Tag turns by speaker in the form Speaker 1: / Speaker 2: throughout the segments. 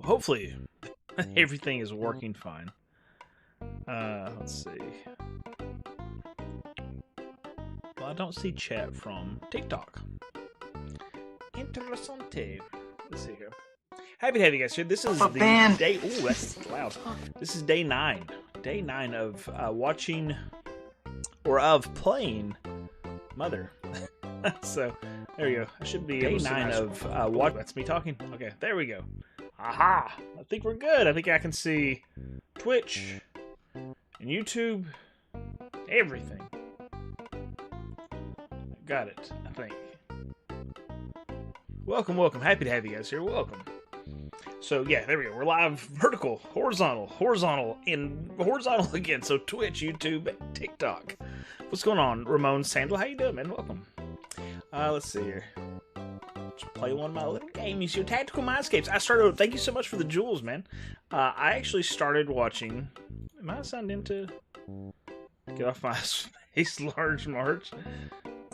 Speaker 1: hopefully everything is working fine. Let's see. Well, I don't see chat from TikTok. Interessante. Let's see here. Happy to have you guys here. This is the day. Ooh, that's loud. This is day 9. Day 9 of watching or of playing Mother. So there you go. I should be day 9 of what? That's me talking. Okay, there we go. Aha! I think we're good. I think I can see Twitch and YouTube, everything. Got it. I think. Welcome, welcome. Happy to have you guys here. Welcome. So yeah, there we go. We're live, vertical, horizontal, and horizontal again. So Twitch, YouTube, TikTok. What's going on, Ramon Sandal? How you doing, man? Welcome. Let's see here. Just play one of my little games here. Tactical Mindscapes. I started. Thank you so much for the jewels, man. I actually started watching. Am I signed into? Get off my space, large March.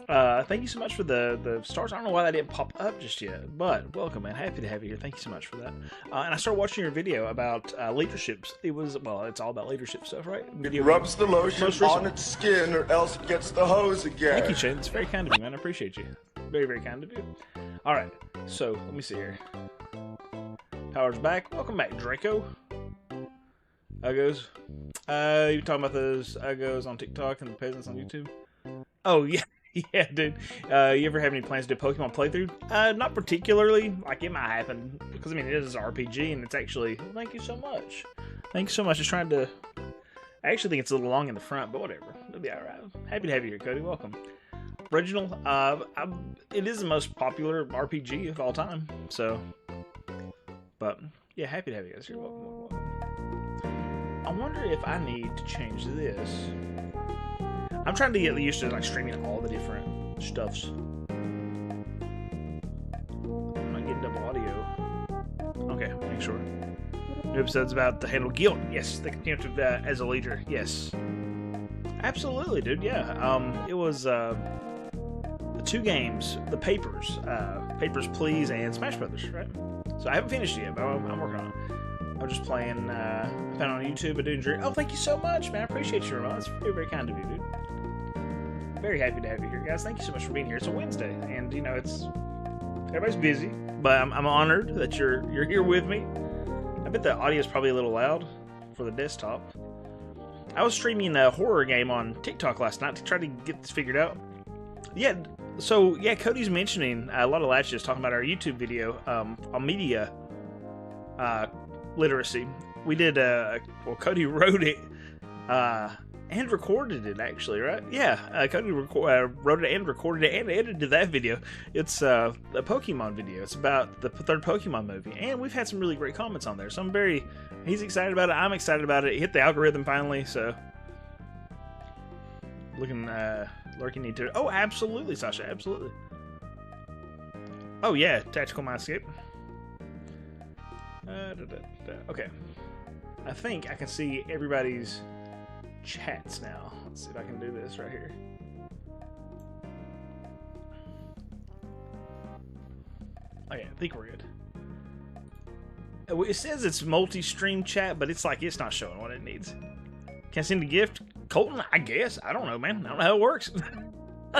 Speaker 1: Thank you so much for the stars. I don't know why that didn't pop up just yet, but welcome, man. Happy to have you here. Thank you so much for that. And I started watching your video about leaderships. It was, well, it's all about leadership stuff, right? Video
Speaker 2: rubs the lotion on its skin or else it gets the hose again.
Speaker 1: Thank you, Shane. It's very kind of you, man. I appreciate you. Very, very kind of you. All right, so let me see here. Power's back. Welcome back, Draco. Uggos. You talking about those Uggos on TikTok and the peasants on YouTube? Oh, yeah. Yeah, dude. You ever have any plans to do Pokemon playthrough? Not particularly. Like, it might happen. Because, I mean, it is an RPG, and it's actually... Thank you so much. Thank you so much. Just trying to... I actually think it's a little long in the front, but whatever. It'll be alright. Happy to have you here, Cody. Welcome. Original. It is the most popular RPG of all time, so... But, yeah, happy to have you guys here. Welcome. I wonder if I need to change this... I'm trying to get used to like streaming all the different stuffs. I'm not getting double audio. Okay, make sure. New episode's about the handle guilt. Yes, they continue to as a leader. Yes, absolutely, dude. Yeah. It was the 2 games, the Papers, Please, and Smash Brothers. Right. So I haven't finished it yet, but I'm working on it. I'm just playing. Found on YouTube. But doing. Oh, thank you so much, man. I appreciate you, Ramon. That's very, very kind of you, dude. Very happy to have you here, guys. Thank you so much for being here. It's a Wednesday, and you know it's everybody's busy, but I'm honored that you're here with me. I bet the audio is probably a little loud for the desktop. I was streaming a horror game on TikTok last night to try to get this figured out. Yeah, so yeah, Cody's mentioning a lot of latches talking about our YouTube video on media literacy. We did well, Cody wrote it. And recorded it, actually, right? Yeah, Cody wrote it and recorded it and edited that video. It's a Pokemon video. It's about the 3rd Pokemon movie. And we've had some really great comments on there. So he's excited about it. I'm excited about it. It hit the algorithm finally, so. Lurking into it. Oh, absolutely, Sasha, absolutely. Oh, yeah, Tactical Mindscape. Okay. I think I can see everybody's chats now. Let's see if I can do this right here. Okay, I think we're good. It says it's multi-stream chat, but it's like it's not showing what it needs. Can I send a gift? Colton, I guess. I don't know, man. I don't know how it works.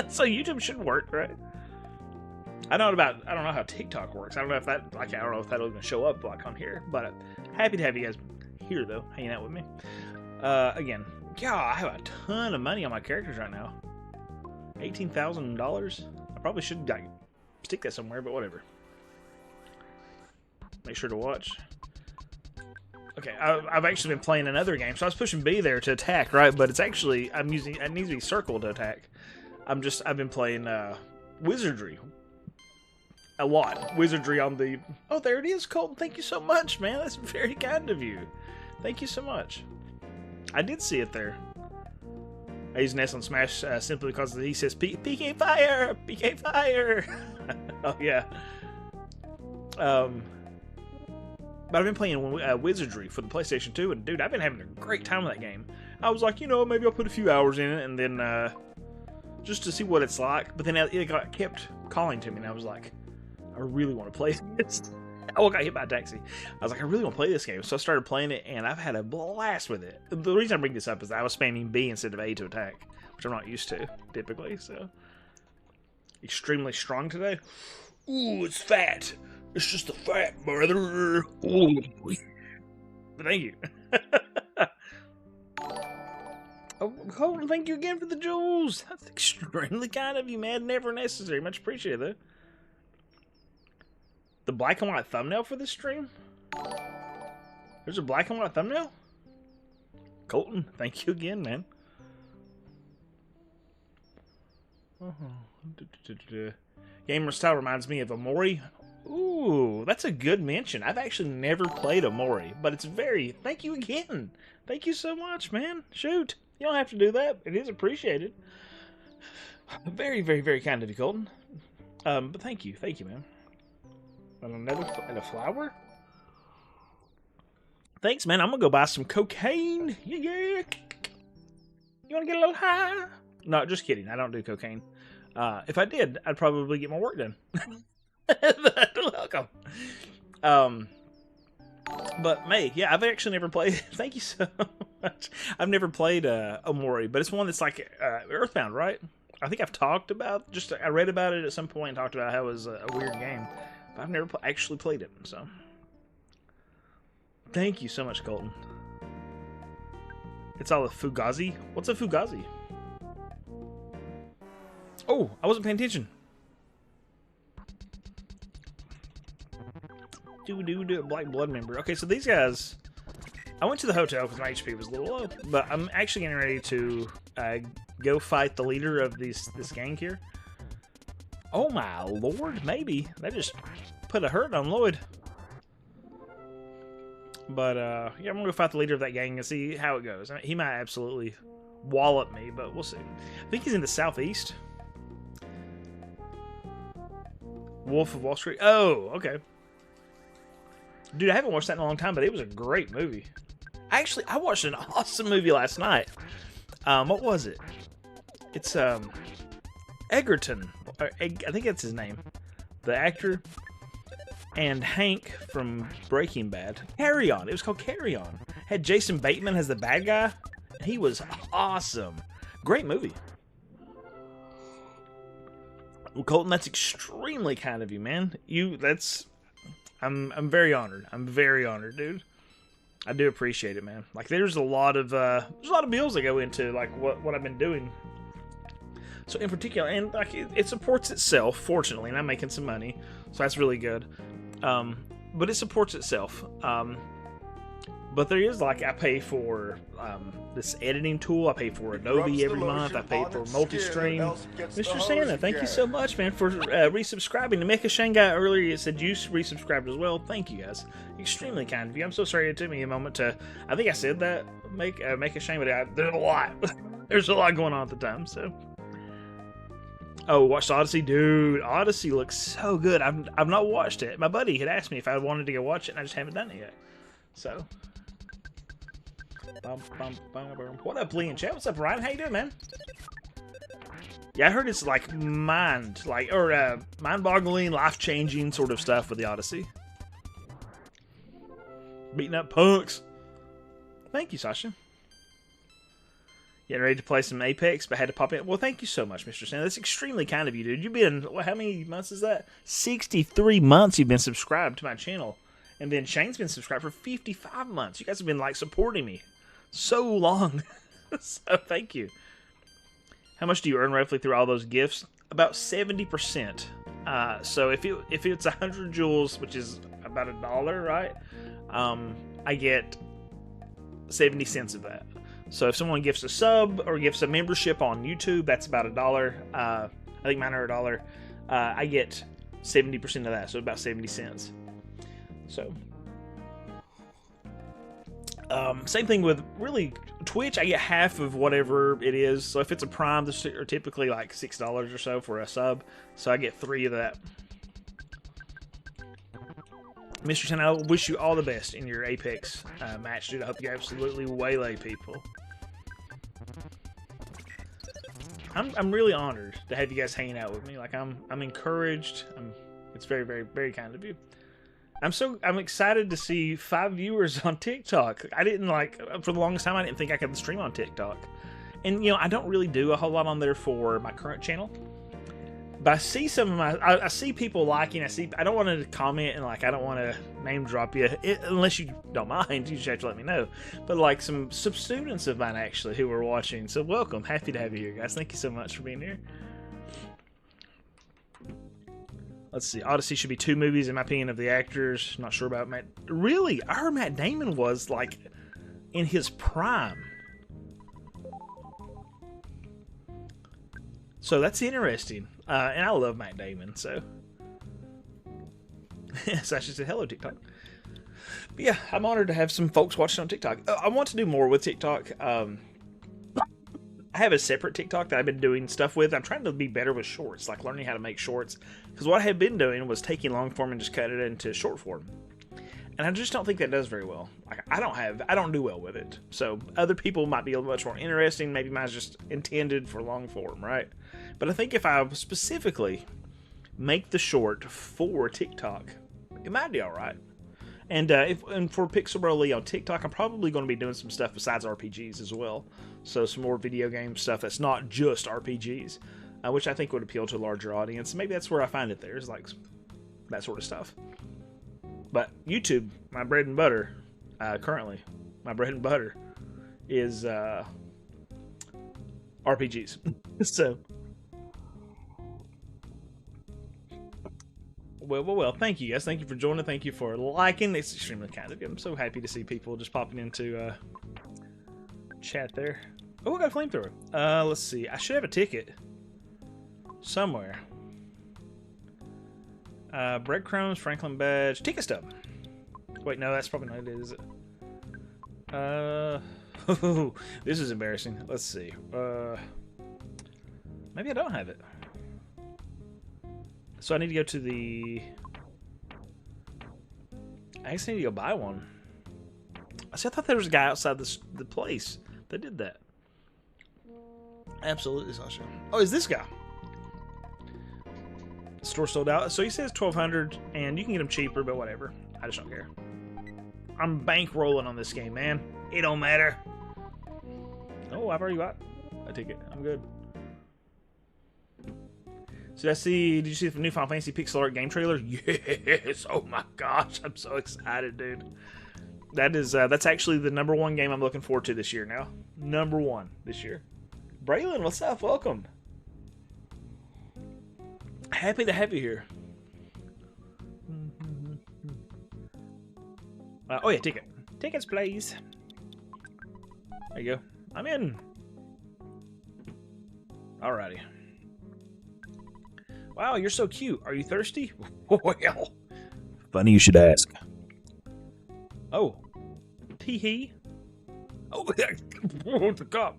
Speaker 1: So YouTube should work, right? I don't know how TikTok works. I don't know if that'll even show up like on here. But happy to have you guys here though, hanging out with me. Again. God, I have a ton of money on my characters right now. $18,000. I probably should stick that somewhere, but whatever. Make sure to watch. Okay, I've actually been playing another game, so I was pushing B there to attack, right? But it's actually it needs to be circle to attack. I've been playing Wizardry a lot. Wizardry on the. Oh, there it is, Colton. Thank you so much, man. That's very kind of you. Thank you so much. I did see it there. I use SNES on Smash simply because he says PK Fire! PK Fire! Oh, yeah. But I've been playing Wizardry for the PlayStation 2, and dude, I've been having a great time with that game. I was like, you know, maybe I'll put a few hours in it, and then just to see what it's like. But then it kept calling to me, and I was like, I really want to play this. Oh, I got hit by a taxi. I was like, I really want to play this game. So I started playing it, and I've had a blast with it. The reason I bring this up is I was spamming B instead of A to attack, which I'm not used to, typically, so. Extremely strong today. Ooh, it's fat. It's just the fat, brother. Ooh. Thank you. Oh, Colton, thank you again for the jewels. That's extremely kind of you, man. Never necessary. Much appreciated, though. The black and white thumbnail for this stream? There's a black and white thumbnail? Colton, thank you again, man. Gamer style reminds me of Omori. Ooh, that's a good mention. I've actually never played Omori, but it's very... Thank you again. Thank you so much, man. Shoot. You don't have to do that. It is appreciated. Very, very, very kind of you, Colton. But thank you. Thank you, man. And a flower? Thanks, man. I'm gonna go buy some cocaine. Yeah. You wanna get a little high? No, just kidding. I don't do cocaine. If I did, I'd probably get my work done. Welcome. But May, yeah, I've actually never played. Thank you so much. I've never played Omori, but it's one that's like Earthbound, right? I think I've talked about. I read about it at some point and talked about how it was a weird game, but I've never actually played it. So, thank you so much, Colton. It's all a Fugazi. What's a Fugazi? Oh, I wasn't paying attention. Black blood member. Okay, so these guys... I went to the hotel because my HP was a little low, but I'm actually getting ready to go fight the leader of this gang here. Oh my lord, maybe. That just put a hurt on Lloyd. But, yeah, I'm gonna go fight the leader of that gang and see how it goes. I mean, he might absolutely wallop me, but we'll see. I think he's in the southeast. Wolf of Wall Street. Oh, okay. Dude, I haven't watched that in a long time, but it was a great movie. Actually, I watched an awesome movie last night. What was it? It's, Egerton. I think that's his name. The actor. And Hank from Breaking Bad. Carry On. It was called Carry On. Had Jason Bateman as the bad guy. He was awesome. Great movie. Well, Colton, that's extremely kind of you, man. I'm very honored. I'm very honored, dude. I do appreciate it, man. Like, there's a lot of bills that go into like what I've been doing. So in particular, and like it supports itself, fortunately, and I'm making some money, so that's really good. But it supports itself. But there is, like, I pay for this editing tool. I pay for Adobe every month. I pay for multi-stream. Mr. Santa, thank you so much, man, for resubscribing. To Mecha Shanghai earlier, it said you resubscribed as well. Thank you, guys. Extremely kind of you. I'm so sorry it took me a moment to... I think I said that, Mecha Shanghai, but there's a lot. There's a lot going on at the time, so... Oh, watched Odyssey? Dude, Odyssey looks so good. I've not watched it. My buddy had asked me if I wanted to go watch it, and I just haven't done it yet. So... What up, Lee and chat? What's up, Ryan? How you doing, man? Yeah, I heard it's like mind-boggling, life-changing sort of stuff with the Odyssey. Beating up punks. Thank you, Sasha. Getting ready to play some Apex, but had to pop in. Well, thank you so much, Mr. Santa. That's extremely kind of you, dude. You've been, how many months is that? 63 months you've been subscribed to my channel. And then Shane's been subscribed for 55 months. You guys have been, like, supporting me so long. So thank you. How much do you earn roughly through all those gifts? About 70%. So if it's 100 jewels, which is about $1, right? I get 70 cents of that. So if someone gifts a sub or gifts a membership on YouTube, that's about $1. I think mine are $1. I get 70% of that, so about 70 cents. So, same thing with really Twitch. I get half of whatever it is. So if it's a Prime, they're typically like $6 or so for a sub. So I get 3 of that. Mr. Sen, I wish you all the best in your Apex match, dude. I hope you absolutely waylay people. I'm really honored to have you guys hanging out with me. Like I'm encouraged. It's very, very, very kind of you. I'm excited to see 5 viewers on TikTok. I didn't for the longest time I didn't think I could stream on TikTok. And I don't really do a whole lot on there for my current channel. But I see some of I see people liking. I don't want to comment and I don't want to name drop you unless you don't mind. You just have to let me know. But some students of mine actually who were watching. So welcome, happy to have you here, guys. Thank you so much for being here. Let's see. Odyssey should be 2 movies in my opinion of the actors. Not sure about Matt. Really, I heard Matt Damon was in his prime. So that's interesting. And I love Matt Damon, so. Sasha said, hello, TikTok. But yeah, I'm honored to have some folks watching on TikTok. I want to do more with TikTok. I have a separate TikTok that I've been doing stuff with. I'm trying to be better with shorts, learning how to make shorts. Because what I had been doing was taking long form and just cut it into short form. And I just don't think that does very well. I don't do well with it. So other people might be a little much more interesting. Maybe mine's just intended for long form, right? But I think if I specifically make the short for TikTok, it might be all right. And for Pixel Bro Lee on TikTok, I'm probably going to be doing some stuff besides RPGs as well. So some more video game stuff that's not just RPGs, which I think would appeal to a larger audience. Maybe that's where I find it there, is that sort of stuff. But YouTube, my bread and butter, currently, my bread and butter is RPGs. So, well, thank you guys. Thank you for joining. Thank you for liking. It's extremely kind of you. I'm so happy to see people just popping into chat there. Oh, I got a flamethrower. Let's see. I should have a ticket somewhere. Breadcrumbs, Franklin badge, ticket stub. Wait, no, that's probably not it, is it? This is embarrassing. Let's see. Maybe I don't have it. So I need to go to the... I guess I need to go buy one. See, I thought there was a guy outside the place that did that. Absolutely, Sasha. Oh, is this guy? Store sold out. So he says 1,200, and you can get them cheaper, but whatever. I just don't care. I'm bankrolling on this game, man. It don't matter. Oh, I've already got a ticket. I'm good. So did you see the new Final Fantasy pixel art game trailer? Yes! Oh my gosh, I'm so excited, dude. That's actually the #1 game I'm looking forward to this year now. #1 this year. Braylon, what's up? Welcome. Happy to have you here. Oh yeah, ticket. Tickets, please. There you go. I'm in. Alrighty. Wow, you're so cute. Are you thirsty? Well. Funny you should ask. Oh. Tee-hee. Oh, the cup.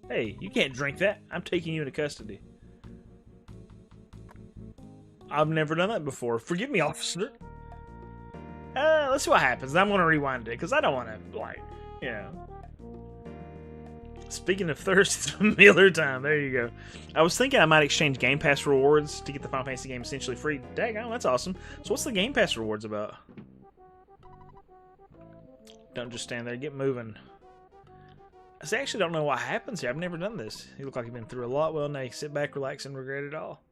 Speaker 1: Hey, you can't drink that. I'm taking you into custody. I've never done that before. Forgive me, officer. Let's see what happens. I'm going to rewind it, because I don't want to, Speaking of thirst, it's Miller time. There you go. I was thinking I might exchange Game Pass rewards to get the Final Fantasy game essentially free. Daggone, that's awesome. So what's the Game Pass rewards about? Don't just stand there. Get moving. I actually don't know what happens here. I've never done this. You look like you've been through a lot. Well, now you sit back, relax, and regret it all.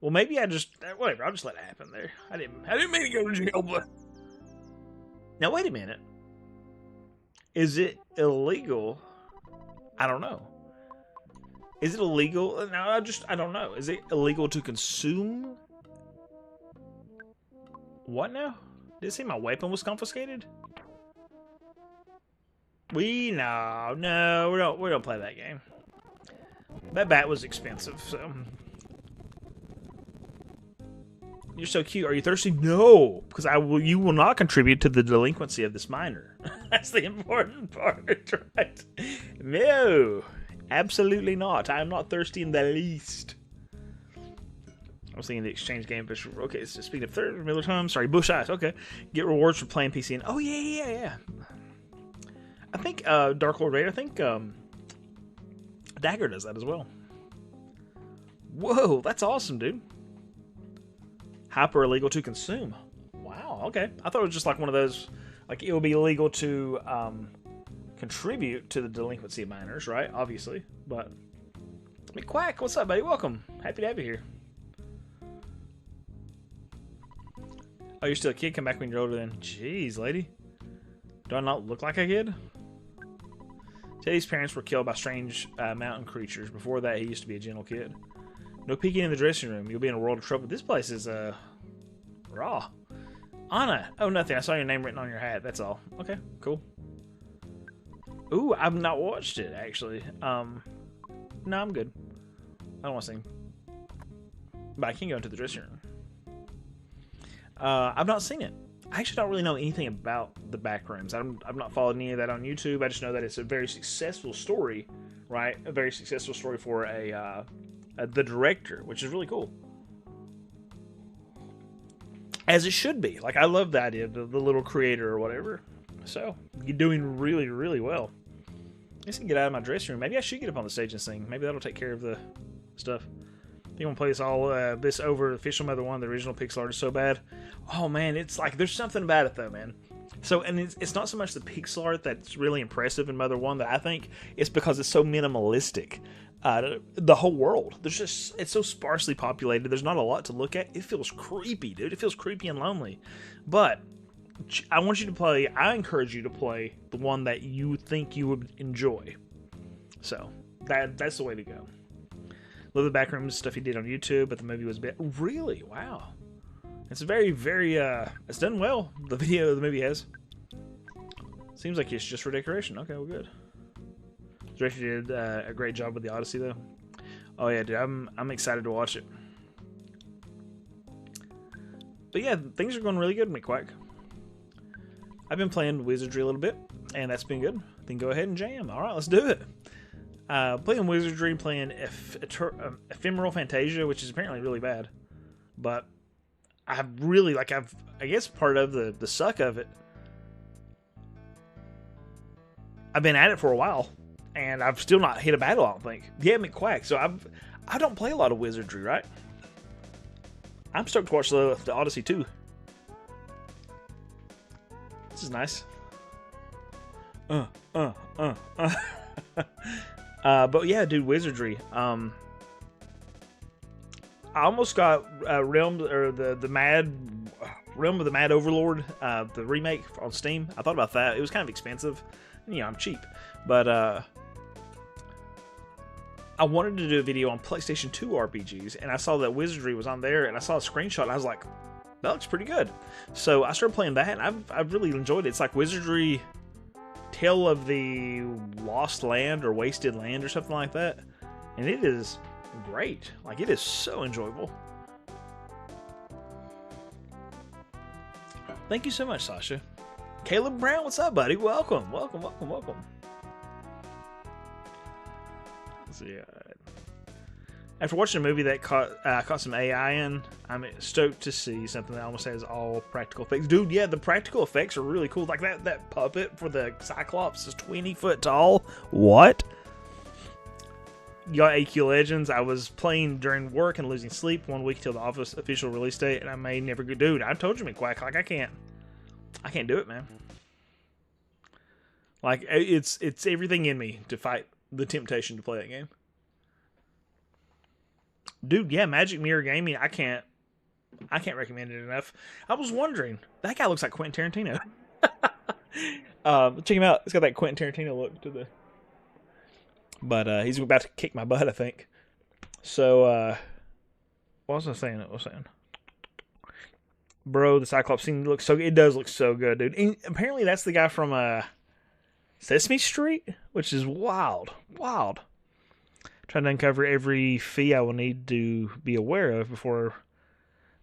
Speaker 1: Well, maybe I just... Whatever, I'll just let it happen there. I didn't mean to go to jail, but... Now, wait a minute. Is it illegal... I don't know. Is it illegal? No, I don't know. Is it illegal to consume? What now? Did it say my weapon was confiscated? No, we don't play that game. That bat was expensive, so. You're so cute. Are you thirsty? No, because you will not contribute to the delinquency of this minor. That's the important part, right? No, absolutely not. I am not thirsty in the least. I was thinking the exchange game fish. Okay, so speaking of third, Miller time. Sorry, Bush Eyes. Okay, get rewards for playing PC. And oh yeah. I think Dark Lord Raider. I think Dagger does that as well. Whoa, that's awesome, dude. Hyper illegal to consume. Wow, okay. I thought it was just like one of those, like it would be illegal to contribute to the delinquency of minors, right? Obviously, but McQuack, what's up, buddy? Welcome. Happy to have you here. Oh, you're still a kid? Come back when you're older then. Jeez, lady. Do I not look like a kid? Teddy's parents were killed by strange mountain creatures. Before that, he used to be a gentle kid. No peeking in the dressing room. You'll be in a world of trouble. This place is, raw. Anna. Oh, nothing. I saw your name written on your hat. That's all. Okay, cool. Ooh, I've not watched it, actually. No, I'm good. I don't want to sing. But I can go into the dressing room. I've not seen it. I actually don't really know anything about the Backrooms. I've not followed any of that on YouTube. I just know that it's a very successful story, right? A very successful story for the director, which is really cool. As it should be. Like, I love the idea of the little creator or whatever. So, you're doing really, really well. I just can get out of my dressing room. Maybe I should get up on the stage and sing. Maybe that'll take care of the stuff. You want to play this all this over Official Mother 1, the original pixel art is so bad. Oh man, it's like there's something about it though, man. So, and it's not so much the pixel art that's really impressive in Mother 1 that I think it's because it's so minimalistic. The whole world, it's so sparsely populated. There's not a lot to look at. It feels creepy, dude. It feels creepy and lonely. But I encourage you to play the one that you think you would enjoy. So that's the way to go. Love the Backrooms stuff he did on YouTube, but the movie was a bit... Really? Wow. It's very, very... it's done well, the video the movie has. Seems like it's just for decoration. Okay, well, good. The director did a great job with the Odyssey, though. Oh, yeah, dude. I'm excited to watch it. But, yeah, things are going really good, McQuack. I've been playing Wizardry a little bit, and that's been good. Then go ahead and jam. All right, let's do it. Playing Wizardry, playing Ephemeral Fantasia, which is apparently really bad. But I really, I guess part of the suck of it, I've been at it for a while, and I've still not hit a battle, I don't think. Yeah, McQuack, so I don't play a lot of Wizardry, right? I'm stoked to watch the Odyssey too. This is nice. But yeah, dude, Wizardry. I almost got Realm or the Mad Realm of the Mad Overlord, the remake on Steam. I thought about that. It was kind of expensive. You know, I'm cheap, but I wanted to do a video on PlayStation 2 RPGs, and I saw that Wizardry was on there, and I saw a screenshot, and I was like, that looks pretty good. So I started playing that, and I've really enjoyed it. It's like Wizardry Tale of the Lost Land or Wasted Land or something like that, and it is great. Like, it is so enjoyable. Thank you so much, Sasha. Caleb Brown, what's up, buddy? Welcome. Let's see. After watching a movie that caught some AI in, I'm stoked to see something that almost has all practical effects. Dude, yeah, the practical effects are really cool. Like that puppet for the Cyclops is 20 foot tall. What? You got AQ Legends. I was playing during work and losing sleep 1 week till the office official release date, and I may never go. Dude, I told you, McQuack, like I can't do it, man. Like, it's everything in me to fight the temptation to play that game. Dude, yeah, Magic Mirror Gaming, I can't recommend it enough. I was wondering, that guy looks like Quentin Tarantino. Check him out. It's got that Quentin Tarantino look to the... But he's about to kick my butt, I think. So, what was I saying? Bro, the Cyclops scene looks so... It does look so good, dude. And apparently that's the guy from Sesame Street, which is wild. Wild. Trying to uncover every fee I will need to be aware of before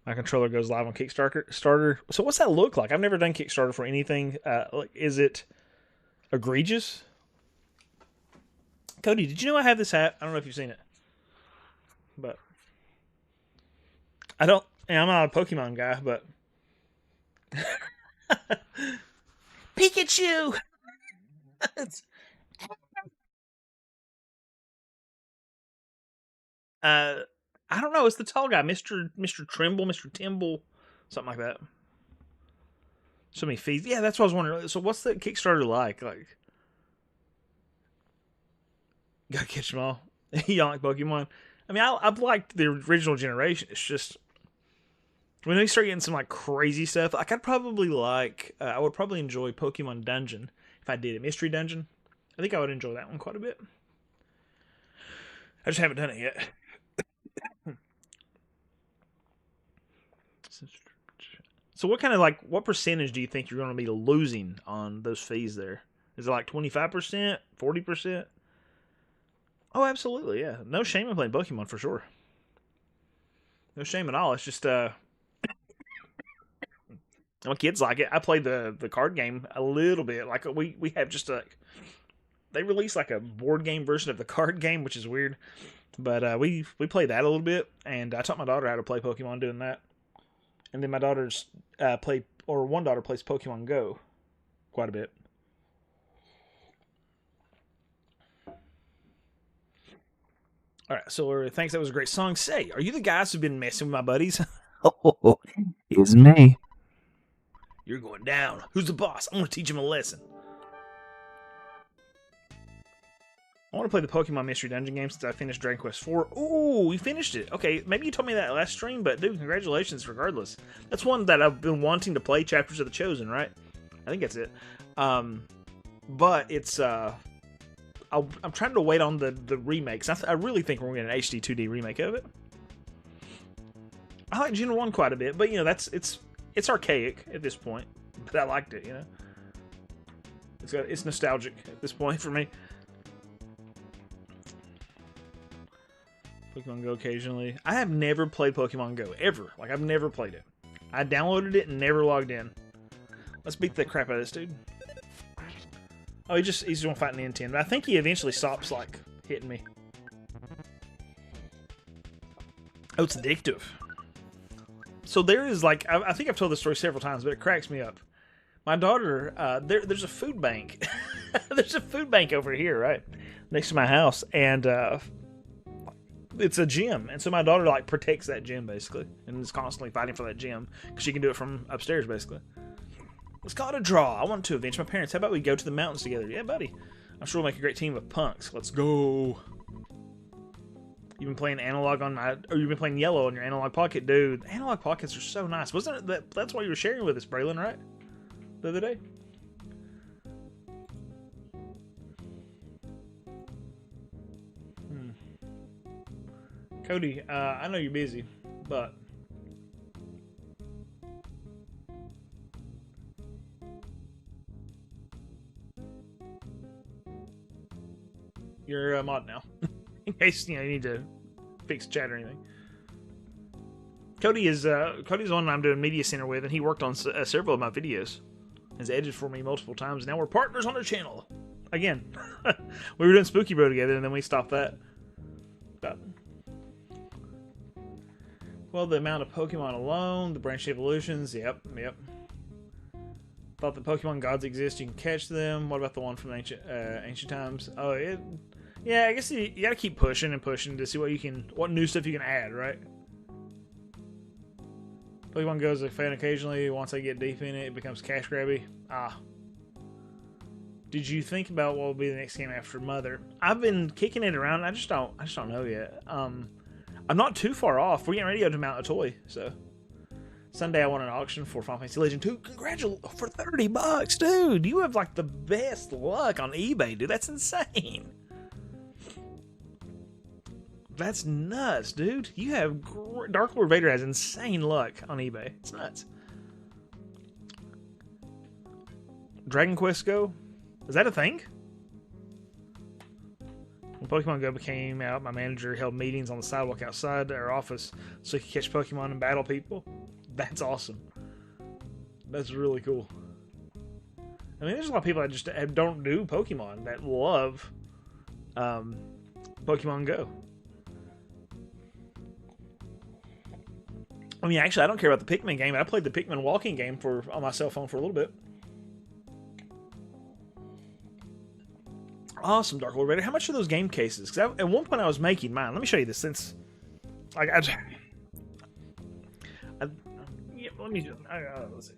Speaker 1: my controller goes live on Kickstarter. So what's that look like? I've never done Kickstarter for anything. Is it egregious? Cody, did you know I have this hat? I don't know if you've seen it. But I'm not a Pokemon guy, but Pikachu! I don't know. It's the tall guy, Mr. Trimble, Mr. Timble, something like that. So many fees. Yeah, that's what I was wondering. So what's the Kickstarter like? Like, gotta catch them all. You don't like Pokemon? I mean, I've liked the original generation. It's just when they start getting some like crazy stuff, like I'd probably like, I would probably enjoy Pokemon Dungeon if I did a mystery dungeon. I think I would enjoy that one quite a bit. I just haven't done it yet. So what percentage do you think you're going to be losing on those fees there? Is it like 25%, 40%? Oh, absolutely, yeah. No shame in playing Pokemon for sure. No shame at all. It's just my kids like it. I played the card game a little bit. Like we have just they released like a board game version of the card game, which is weird. But we play that a little bit, and I taught my daughter how to play Pokemon doing that. And then my daughters one daughter plays Pokemon Go quite a bit. All right, so thanks. That was a great song. Say, are you the guys who've been messing with my buddies?
Speaker 3: Oh, it's me.
Speaker 1: You're going down. Who's the boss? I'm going to teach him a lesson. I want to play the Pokemon Mystery Dungeon game since I finished Dragon Quest IV. Ooh, we finished it. Okay, maybe you told me that last stream, but dude, congratulations regardless. That's one that I've been wanting to play, Chapters of the Chosen, right? I think that's it. But it's, I'm trying to wait on the remakes. I really think we're going to get an HD 2D remake of it. I like Gen 1 quite a bit, but, you know, it's archaic at this point. But I liked it, you know? It's nostalgic at this point for me. Pokemon Go occasionally. I have never played Pokemon Go, ever. Like, I've never played it. I downloaded it and never logged in. Let's beat the crap out of this dude. Oh, he's just gonna fight an N10. But I think he eventually stops, like, hitting me. Oh, it's addictive. So there is, like, I think I've told this story several times, but it cracks me up. My daughter, there's a food bank. There's a food bank over here, right? Next to my house. And, it's a gym, and so my daughter like protects that gym basically, and is constantly fighting for that gym because she can do it from upstairs basically. Let's call it a draw. I want to avenge my parents. How about we go to the mountains together? Yeah, buddy. I'm sure we'll make a great team of punks. Let's go. You've been playing analog on you've been playing yellow on your analog pocket, dude. Analog pockets are so nice, wasn't it? That's why you were sharing with us, Braylon, right? The other day. Cody, I know you're busy, but you're a mod now, in case you need to fix chat or anything. Cody is Cody's the one I'm doing Media Center with, and he worked on several of my videos. Has edited for me multiple times. Now we're partners on the channel again. We were doing Spooky Bro together, and then we stopped that. But well, the amount of Pokemon alone, the branch evolutions, yep. Thought the Pokemon gods exist, you can catch them. What about the one from ancient times? Oh, yeah, I guess you gotta keep pushing and pushing to see what new stuff you can add, right? Pokemon Go is a fan occasionally. Once I get deep in it, it becomes cash grabby. Did you think about what will be the next game after Mother? I've been kicking it around. I just don't know yet. I'm not too far off. We're getting ready to mount a toy, so Sunday I won an auction for Final Fantasy Legend 2. Congratulations for $30, dude. You have like the best luck on eBay, dude. That's insane. That's nuts, dude. You have Dark Lord Vader has insane luck on eBay. It's nuts. Dragon Quest Go? Is that a thing? When Pokemon Go came out, my manager held meetings on the sidewalk outside our office so he could catch Pokemon and battle people. That's awesome. That's really cool. I mean, there's a lot of people that just don't do Pokemon that love Pokemon Go. I mean, actually, I don't care about the Pikmin game. I played the Pikmin walking game on my cell phone for a little bit. Awesome, Dark Lord Vader. How much are those game cases? Because at one point I was making mine. Let me show you this since Like yeah, let me. Let's see.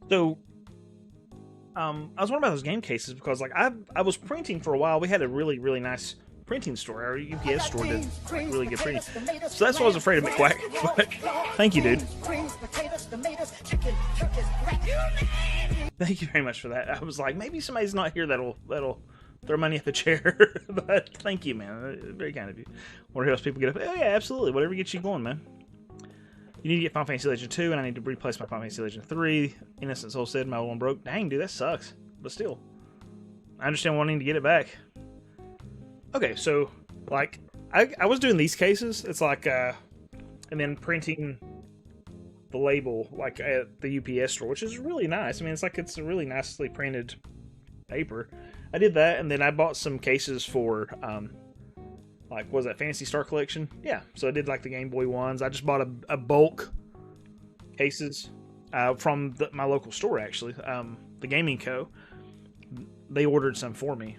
Speaker 1: So, I was wondering about those game cases because, like, I was printing for a while. We had a really nice printing store. Our UPS store did like, really good printing. So that's why I was afraid of McQuack. But thank you, dude. Thank you very much for that. I was like, maybe somebody's not here that'll throw money at the chair. But thank you, man. Very kind of you. Wonder who else people get up. Oh yeah, absolutely. Whatever gets you going, man. You need to get Final Fantasy Legend 2, and I need to replace my Final Fantasy Legend 3. Innocent Soul said my old one broke. Dang, dude, that sucks. But still, I understand wanting to get it back. Okay, so, like, I was doing these cases. It's like, and then printing the label, like, at the UPS store, which is really nice. I mean, it's a really nicely printed paper. I did that, and then I bought some cases for, like, what was that, Phantasy Star Collection? Yeah, so I did, like, the Game Boy ones. I just bought a bulk cases from my local store, actually, the Gaming Co. They ordered some for me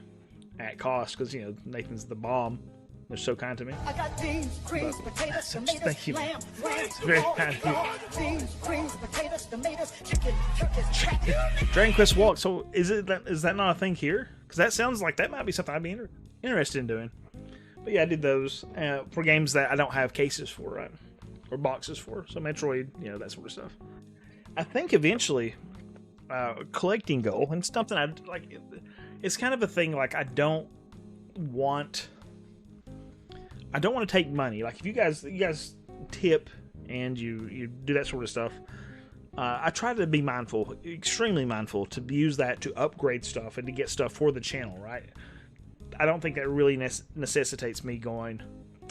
Speaker 1: at cost, because, you know, Nathan's the bomb. They're so kind to me.
Speaker 4: I got beans, creams, potatoes, tomatoes,
Speaker 1: thank you.
Speaker 4: lamb,
Speaker 1: It's very kind of you.
Speaker 4: beans, creams, potatoes, tomatoes, chicken, turkeys,
Speaker 1: Dragon Quest Walk, so is that not a thing here? Because that sounds like that might be something I'd be interested in doing. But yeah, I did those for games that I don't have cases for, right? Or boxes for. So Metroid, you know, that sort of stuff. I think eventually, collecting goal, and something I like, it's kind of a thing, like, I don't want to take money. Like, if you guys tip and you do that sort of stuff, I try to be mindful, extremely mindful, to use that to upgrade stuff and to get stuff for the channel, right? I don't think that really necessitates me going,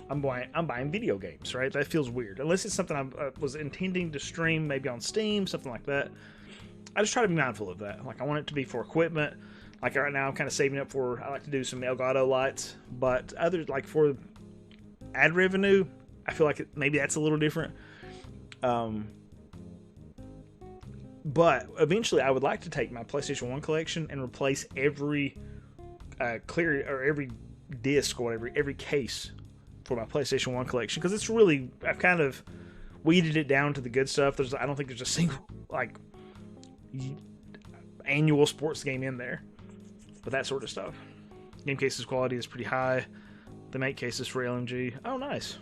Speaker 1: I'm buying video games, right? That feels weird. Unless it's something I was intending to stream, maybe on Steam, something like that. I just try to be mindful of that. Like, I want it to be for equipment. Like, right now, I'm kind of saving up for, I like to do some Elgato lights. But others, like, for ad revenue, I feel like maybe that's a little different. But eventually, I would like to take my PlayStation 1 collection and replace every every disc or whatever, every case for my PlayStation 1 collection, because it's really, I've kind of weeded it down to the good stuff. I don't think there's a single, like, annual sports game in there, but that sort of stuff. Game cases quality is pretty high. They make cases for LMG. Oh, nice.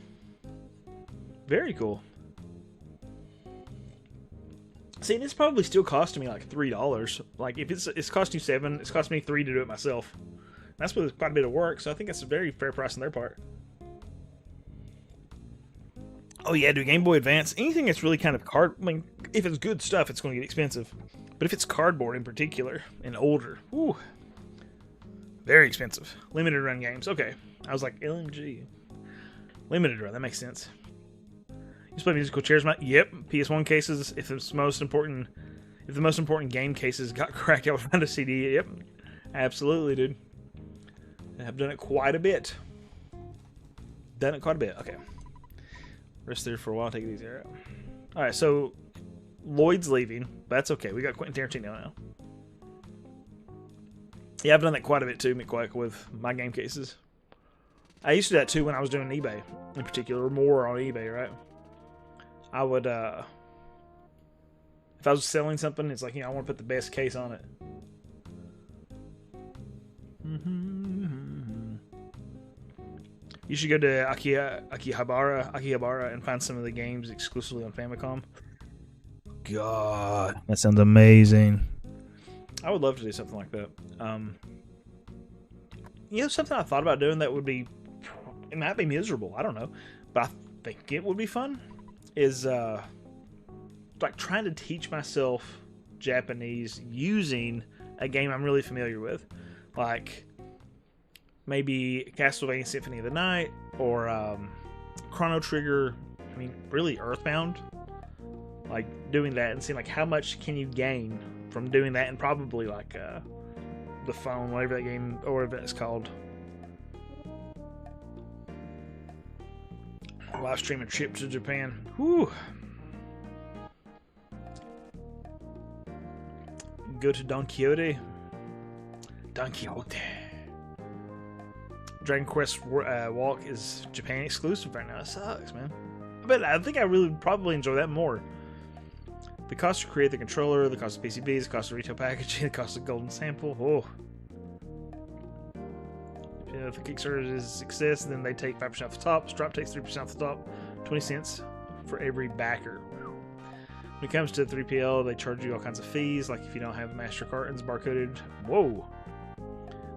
Speaker 1: Very cool. See, this probably still costing me like $3. Like, if it's costing you $7, it's costing me $3 to do it myself. That's with quite a bit of work, so I think that's a very fair price on their part. Oh yeah, dude, Game Boy Advance. Anything that's really kind of I mean, if it's good stuff, it's going to get expensive. But if it's cardboard in particular, and older, whew, very expensive. Limited run games. Okay, I was like, LMG. Limited run, that makes sense. You just play musical chairs, yep. PS1 cases, if the most important game cases got cracked, I would find a CD. Yep, absolutely, dude. I've done it quite a bit. Okay. Rest there for a while. Take these out. All right, so Lloyd's leaving. That's okay. We got Quentin Tarantino now. Yeah, I've done that quite a bit too, McQuack, with my game cases. I used to do that too when I was doing eBay, in particular, or more on eBay, right? I would, if I was selling something, it's like, you know, I want to put the best case on it. You should go to Akihabara and find some of the games exclusively on Famicom. God, that sounds amazing. I would love to do something like that. You know, something I thought about doing that would be, it might be miserable, I don't know, but I think it would be fun, is like trying to teach myself Japanese using a game I'm really familiar with, like maybe Castlevania Symphony of the Night, or Chrono Trigger. I mean, really Earthbound. Like doing that and seeing like how much can you gain from doing that, and probably like the phone, whatever that game or whatever it's called. Live stream a trip to Japan. Whew. Go to Don Quixote. Don Quixote. Dragon Quest Walk is Japan exclusive right now. It sucks, man. But I think I really probably enjoy that more. The cost to create the controller, the cost of PCBs, the cost of retail packaging, the cost of golden sample. Oh. If the Kickstarter is a success, then they take 5% off the top. Stripe takes 3% off the top. 20 cents for every backer. When it comes to 3PL, they charge you all kinds of fees, like if you don't have master cartons barcoded. Whoa.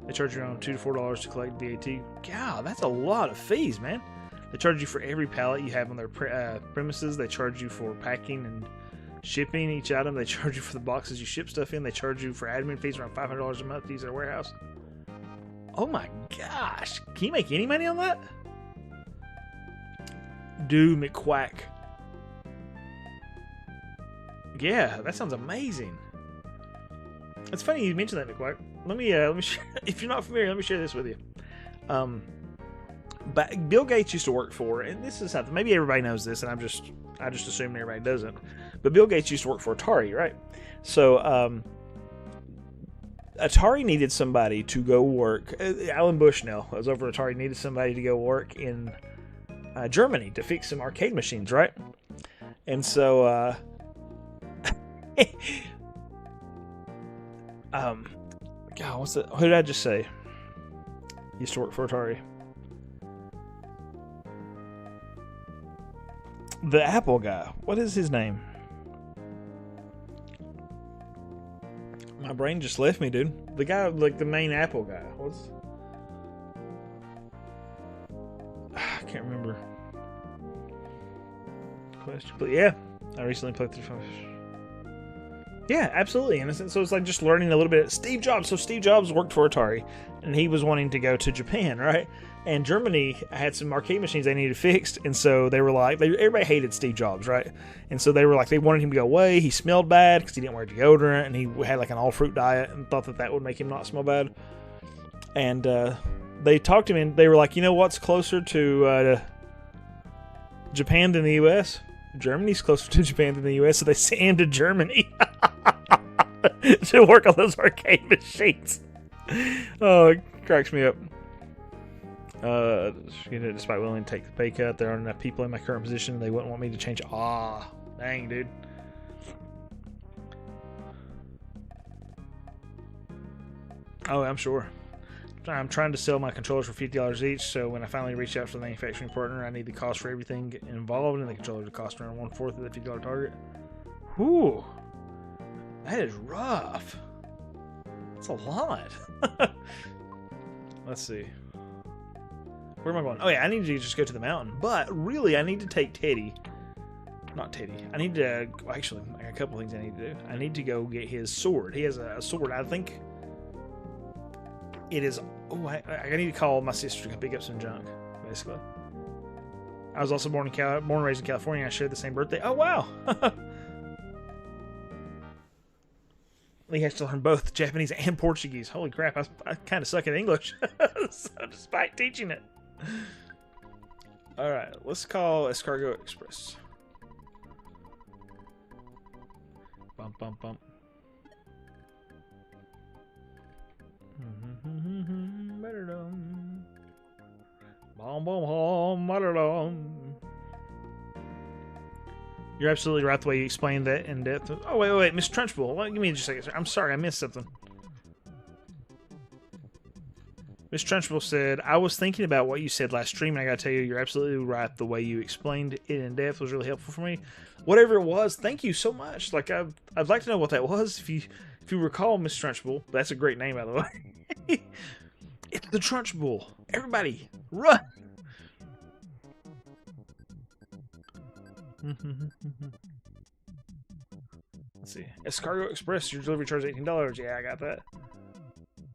Speaker 1: They charge you around $2 to $4 to collect VAT. God, that's a lot of fees, man. They charge you for every pallet you have on their premises. They charge you for packing and shipping each item. They charge you for the boxes you ship stuff in. They charge you for admin fees around $500 a month to use their warehouse. Oh my gosh. Can you make any money on that? Do McQuack. Yeah, that sounds amazing. It's funny you mentioned that, McQuack. Let me share, if you're not familiar, let me share this with you. But Bill Gates used to work for, and this is something, maybe everybody knows this, and I just assume everybody doesn't. But Bill Gates used to work for Atari, right? So, Atari needed somebody to go work. Alan Bushnell was over at Atari, needed somebody to go work in Germany to fix some arcade machines, right? And so, God, what's it? Who did I just say? Used to work for Atari. The Apple guy. What is his name? My brain just left me, dude. The guy, like the main Apple guy. What's? I can't remember. Question, but yeah, I recently played through. Yeah, absolutely. And so it's like just learning a little bit. Steve Jobs. So Steve Jobs worked for Atari, and he was wanting to go to Japan, right? And Germany had some arcade machines they needed fixed, and so they were like, everybody hated Steve Jobs, right? And so they were like, they wanted him to go away. He smelled bad because he didn't wear deodorant, and he had like an all-fruit diet, and thought that would make him not smell bad. And they talked to him, and they were like, you know what's closer to Japan than the U.S.? Germany's closer to Japan than the U.S., so they sent him to Germany to work on those arcade machines. Oh, it cracks me up. Despite willing to take the pay cut, there aren't enough people in my current position. They wouldn't want me to change. Ah, dang, dude. Oh, I'm sure. I'm trying to sell my controllers for $50 each, so when I finally reach out for the manufacturing partner, I need the cost for everything involved, and the controller to cost around 1/4 of the $50 target. Whew. That is rough. That's a lot. Let's see. Where am I going? Oh yeah, I need to just go to the mountain. But really, I need to take Teddy. Not Teddy. I need to... Actually, I got a couple things I need to do. I need to go get his sword. He has a sword. I think it is... Oh, I need to call my sister to come pick up some junk, basically. I was also born and raised in California. I shared the same birthday. Oh, wow. He has to learn both Japanese and Portuguese. Holy crap, I kind of suck at English, so despite teaching it. Alright, let's call Escargot Express. Bump, bump, bump. You're absolutely right the way you explained that in depth. Oh, wait, Miss Trunchbull. Give me just a second. I'm sorry, I missed something. Miss Trunchbull said, I was thinking about what you said last stream, and I gotta tell you, you're absolutely right. The way you explained it in depth was really helpful for me. Whatever it was, thank you so much. Like, I'd like to know what that was. If you recall, Miss Trunchbull, that's a great name, by the way. It's the Trunchbull. Everybody, run! Let's see. Escargot Express, your delivery charge is $18. Yeah, I got that.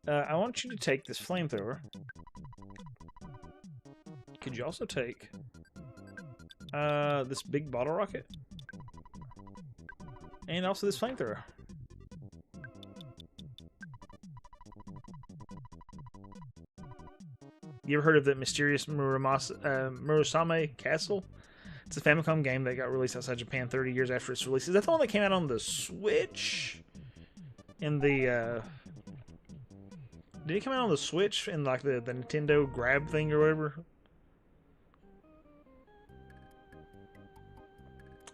Speaker 1: I want you to take this flamethrower. Could you also take this big bottle rocket? And also this flamethrower. You ever heard of the mysterious Murasame Castle? It's a Famicom game that got released outside Japan 30 years after its release. Is that the one that came out on the Switch? In the, did it come out on the Switch in, like, the Nintendo Grab thing or whatever?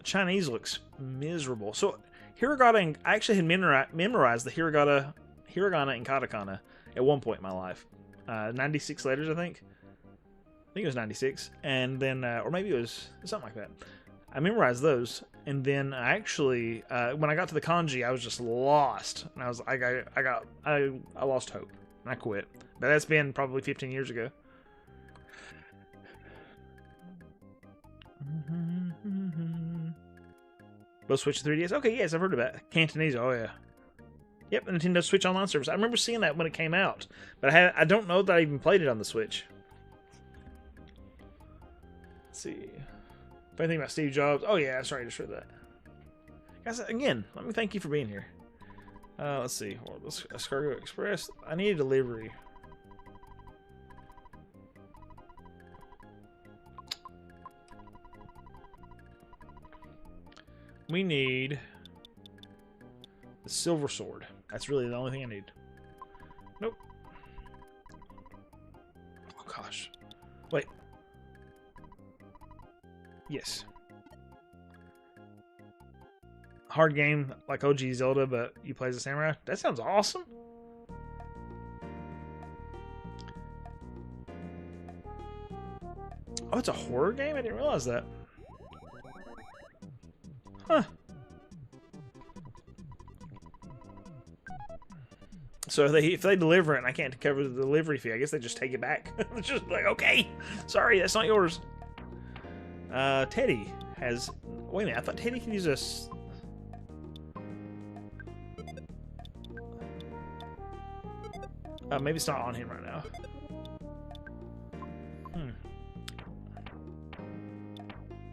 Speaker 1: Chinese looks miserable. So, hiragana, I actually had memorized the hiragana and katakana at one point in my life. 96 letters, I think. I think it was 96. And then, or maybe it was something like that. I memorized those, and then I actually, when I got to the kanji, I was just lost. And I was, I lost hope, and I quit. But that's been probably 15 years ago. Both Switch 3DS. Okay, yes, I've heard about it. Cantonese. Oh yeah. Yep, the Nintendo Switch Online service. I remember seeing that when it came out, but I don't know that I even played it on the Switch. Let's see. If anything about Steve Jobs. Oh yeah, sorry, I just read that. Guys, again, let me thank you for being here. Let's see. Escargot Express. I need a delivery. We need the silver sword. That's really the only thing I need. Nope. Oh gosh. Wait. Yes. Hard game like OG Zelda, but you play as a samurai. That sounds awesome. Oh, it's a horror game? I didn't realize that. Huh. So if they deliver it and I can't cover the delivery fee, I guess they just take it back. It's just like, okay, sorry, that's not yours. Teddy has... Wait a minute, I thought Teddy could use this... maybe it's not on him right now.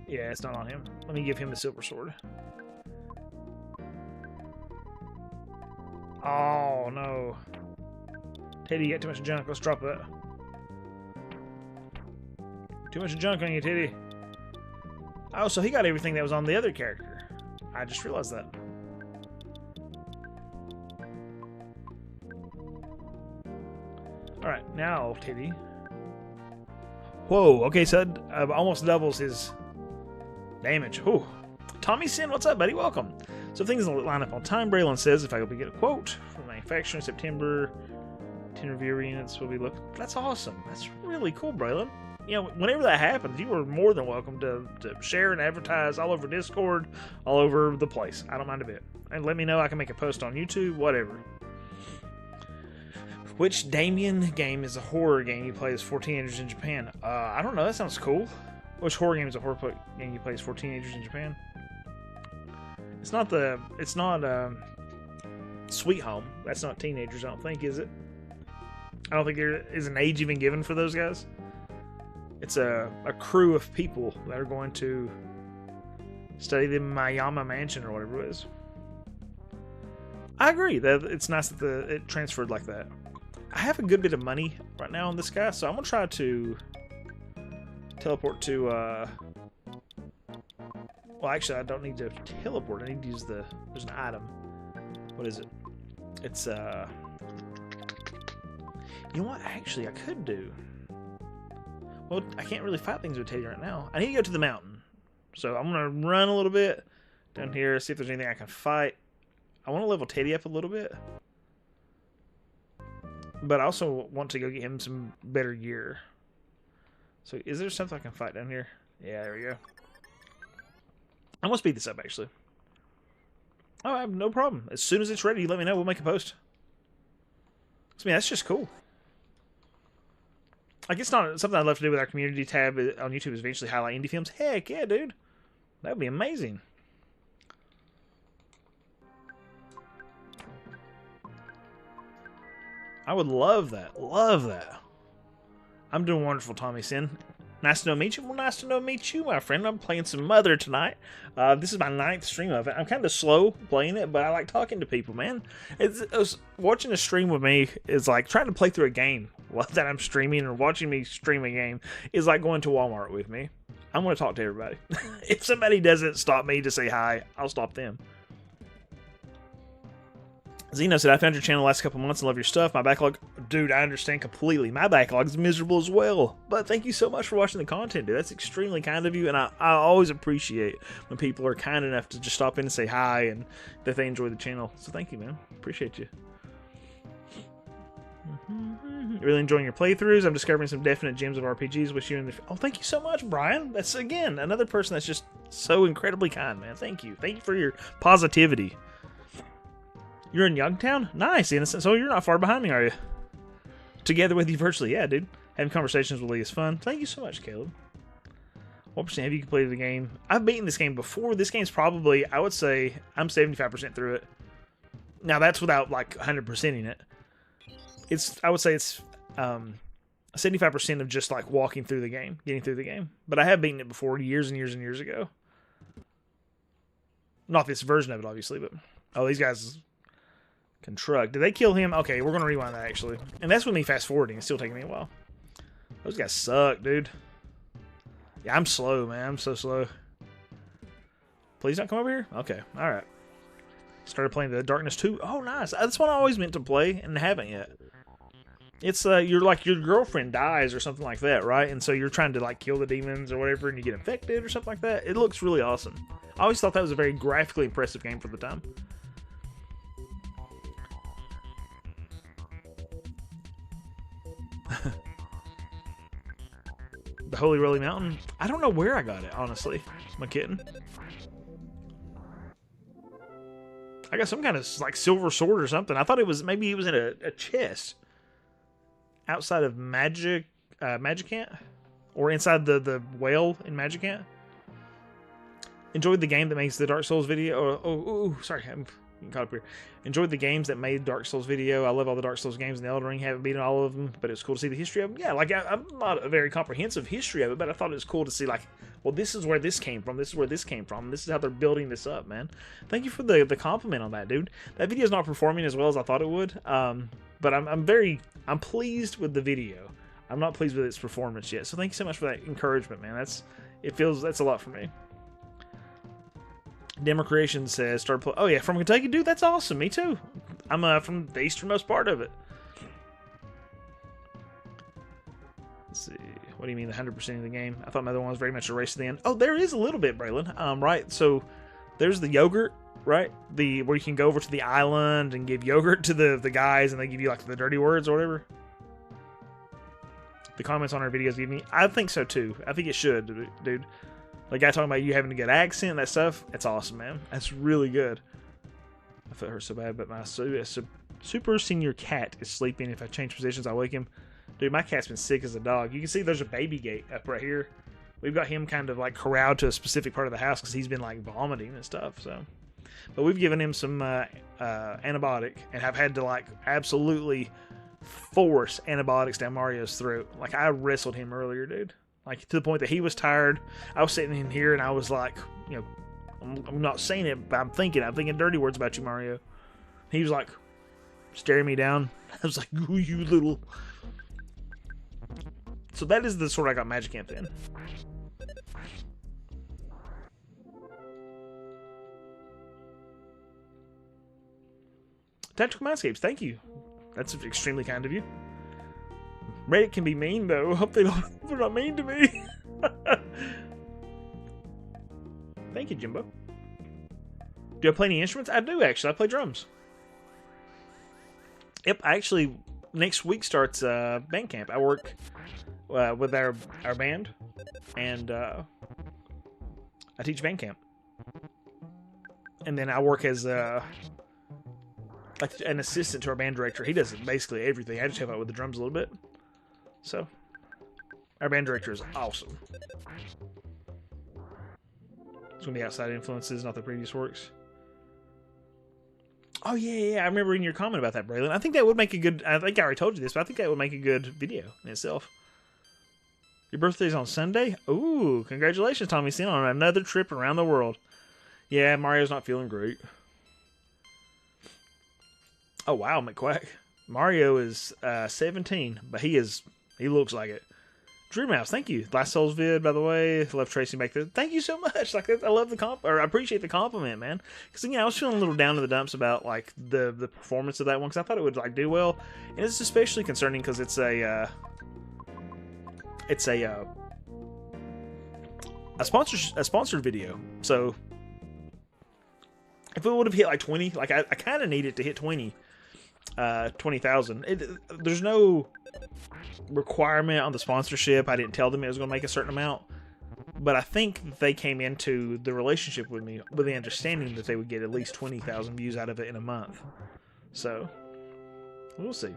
Speaker 1: Yeah, it's not on him. Let me give him the silver sword. Oh, no. Teddy, you got too much junk. Let's drop that. Too much junk on you, Teddy. Oh, so he got everything that was on the other character. I just realized that. Alright, now, Teddy. Whoa, okay, so that almost doubles his damage. Whew. Tommy Sin, what's up, buddy? Welcome. So things don't line up on time. Braylon says, if I go get a quote from manufacturer in September, 10 reviewer units will be looked. That's awesome. That's really cool, Braylon. You know, whenever that happens, you are more than welcome to share and advertise all over Discord, all over the place. I don't mind a bit. And let me know. I can make a post on YouTube, whatever. Which Damien game is a horror game you play as 4 teenagers in Japan? I don't know. That sounds cool. Which horror game is a horror game you play as 4 teenagers in Japan? It's not Sweet Home. That's not teenagers, I don't think, is it? I don't think there is an age even given for those guys. It's a crew of people that are going to study the Mayama Mansion or whatever it is. I agree that it's nice that it transferred like that. I have a good bit of money right now on this guy, so I'm going to try to teleport to... Well, actually, I don't need to teleport. I need to use the... There's an item. What is it? It's, You know what? Actually, I could do... Well, I can't really fight things with Teddy right now. I need to go to the mountain. So I'm going to run a little bit down here, see if there's anything I can fight. I want to level Teddy up a little bit. But I also want to go get him some better gear. So is there something I can fight down here? Yeah, there we go. I'm going to speed this up, actually. Oh, I have no problem. As soon as it's ready, you let me know. We'll make a post. I mean, that's just cool. I guess not something I'd love to do with our community tab on YouTube is eventually highlight indie films. Heck yeah, dude. That would be amazing. I would love that. Love that. I'm doing wonderful, Tommy Sin. Nice to meet you. Well, nice to meet you, my friend. I'm playing some Mother tonight. This is my 9th stream of it. I'm kind of slow playing it, but I like talking to people, man. Watching a stream with me is like trying to play through a game that I'm streaming, or watching me stream a game is like going to Walmart with me. I'm going to talk to everybody. If somebody doesn't stop me to say hi, I'll stop them. Zeno said, I found your channel the last couple months and love your stuff. My backlog, dude, I understand completely. My backlog is miserable as well. But thank you so much for watching the content, dude. That's extremely kind of you, and I always appreciate when people are kind enough to just stop in and say hi and that they enjoy the channel. So thank you, man. Appreciate you. Really enjoying your playthroughs. I'm discovering some definite gems of RPGs. Wish you in the... Oh, thank you so much, Brian. That's, again, another person that's just so incredibly kind, man. Thank you. Thank you for your positivity. You're in Youngtown? Nice, Innocent. So you're not far behind me, are you? Together with you virtually. Yeah, dude. Having conversations with Lee is fun. Thank you so much, Caleb. What percent have you completed the game? I've beaten this game before. This game's probably, I would say, I'm 75% through it. Now, that's without, like, 100%ing it. I would say it's 75% of just, like, walking through the game, getting through the game. But I have beaten it before, years and years and years ago. Not this version of it, obviously, but... Oh, these guys... can truck. Did they kill him? Okay, we're going to rewind that, actually. And that's with me fast-forwarding. It's still taking me a while. Those guys suck, dude. Yeah, I'm slow, man. I'm so slow. Please don't come over here? Okay, alright. Started playing The Darkness 2. Oh, nice. That's one I always meant to play and haven't yet. It's, you're like, your girlfriend dies or something like that, right? And so you're trying to, like, kill the demons or whatever, and you get infected or something like that. It looks really awesome. I always thought that was a very graphically impressive game for the time. The Holy Roly Mountain? I don't know where I got it, honestly. My kitten. I got some kind of, like, silver sword or something. I thought it was, maybe it was in a chest. Outside of Magicant? Or inside the whale in Magicant? Enjoyed the game that makes the Dark Souls video. Oh, sorry, I'm getting caught up here. Enjoyed the games that made Dark Souls video. I love all the Dark Souls games in the Elden Ring. Haven't beaten all of them, but it's cool to see the history of them. Yeah, like, I'm not a very comprehensive history of it, but I thought it was cool to see, like, well, this is where this came from. This is where this came from. This is how they're building this up, man. Thank you for the compliment on that, dude. That video's not performing as well as I thought it would, but I'm pleased with the video. I'm not pleased with its performance yet, so thank you so much for that encouragement, man. That's a lot for me. Demo Creation says, oh yeah, from Kentucky? Dude, that's awesome. Me too. I'm from the easternmost part of it. Let's see. What do you mean the 100% of the game? I thought my other one was very much a race to the end. Oh, there is a little bit, Braylon. Right, so there's the yogurt, right? Where you can go over to the island and give yogurt to the guys, and they give you, like, the dirty words or whatever. The comments on our videos give me... I think so, too. I think it should, dude. The guy talking about you having a good accent and that stuff, that's awesome, man. That's really good. My foot hurts so bad, but my super senior cat is sleeping. If I change positions, I'll wake him. Dude, my cat's been sick as a dog. You can see there's a baby gate up right here. We've got him kind of, like, corralled to a specific part of the house because he's been, like, vomiting and stuff, so. But we've given him some antibiotic and have had to, like, absolutely force antibiotics down Mario's throat. Like, I wrestled him earlier, dude. Like, to the point that he was tired. I was sitting in here and I was like, you know, I'm not saying it, but I'm thinking dirty words about you, Mario. He was like, staring me down. I was like, ooh, you little. So that is the sword I got Magicant in. Tactical Mindscapes, thank you. That's extremely kind of you. Reddit can be mean, though. Hope they're not mean to me. Thank you, Jimbo. Do I play any instruments? I do, actually. I play drums. Yep, actually, next week starts band camp. I work with our band, and I teach band camp. And then I work as like an assistant to our band director. He does basically everything. I just help out with the drums a little bit. So, our band director is awesome. It's going to be outside influences, not the previous works. Oh, yeah, I remember reading your comment about that, Braylon. I think that would make a good... I think I already told you this, but I think that would make a good video in itself. Your birthday's on Sunday? Ooh, congratulations, Tommy Sin, on another trip around the world. Yeah, Mario's not feeling great. Oh, wow, McQuack. Mario is 17, but he looks like it. Drew Mouse, thank you. Last Souls vid, by the way. Love tracing back there. Thank you so much. Like, I love the I appreciate the compliment, man. Because I was feeling a little down in the dumps about like the performance of that one, because I thought it would like do well, and it's especially concerning because it's a sponsored video. So if it would have hit like 20, like I kind of need it to hit 20,000. There's no requirement on the sponsorship. I didn't tell them it was going to make a certain amount, but I think they came into the relationship with me with the understanding that they would get at least 20,000 views out of it in a month. So we'll see.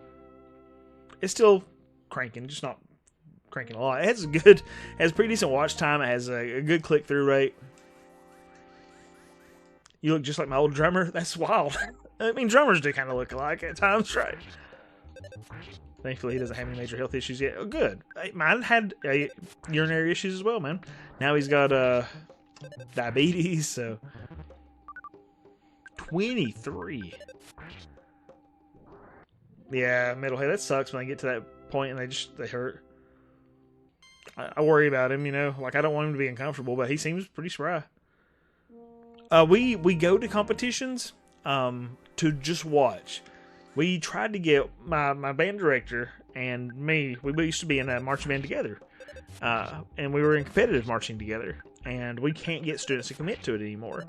Speaker 1: It's still cranking, just not cranking a lot. It has pretty decent watch time. It has a good click-through rate. You look just like my old drummer. That's wild. I mean, drummers do kind of look alike at times, right? Thankfully, he doesn't have any major health issues yet. Oh, good. Mine had urinary issues as well, man. Now he's got diabetes, so... 23. Yeah, metalhead. That sucks when I get to that point and they hurt. I worry about him, you know. Like, I don't want him to be uncomfortable, but he seems pretty spry. We go to competitions to just watch. We tried to get my band director and me. We used to be in a marching band together, and we were in competitive marching together. And we can't get students to commit to it anymore.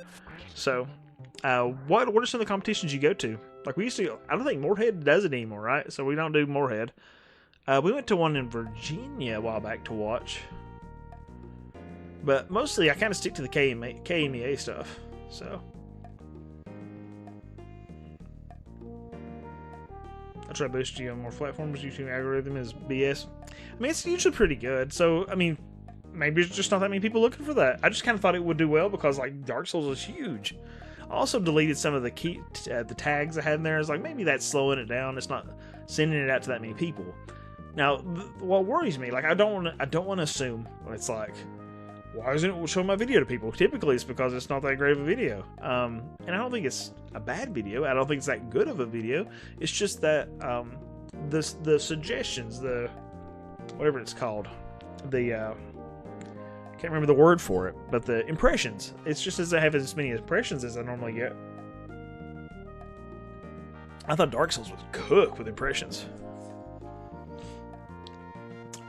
Speaker 1: So, what are some of the competitions you go to? Like we used to. I don't think Moorhead does it anymore, right? So we don't do Moorhead. We went to one in Virginia a while back to watch. But mostly, I kind of stick to the KMEA stuff. So. I try to boost you on more platforms. YouTube algorithm is BS. I mean, it's usually pretty good. So, I mean, maybe there's just not that many people looking for that. I just kind of thought it would do well because, like, Dark Souls is huge. I also deleted some of the the tags I had in there. It's like, maybe that's slowing it down. It's not sending it out to that many people. Now, what worries me, like, I don't want to assume it's like, why isn't it showing my video to people? Typically, it's because it's not that great of a video. And I don't think it's a bad video. I don't think it's that good of a video. It's just that the suggestions, the whatever it's called, the can't remember the word for it, but the impressions. It's just as I have as many impressions as I normally get. I thought Dark Souls was cooked with impressions.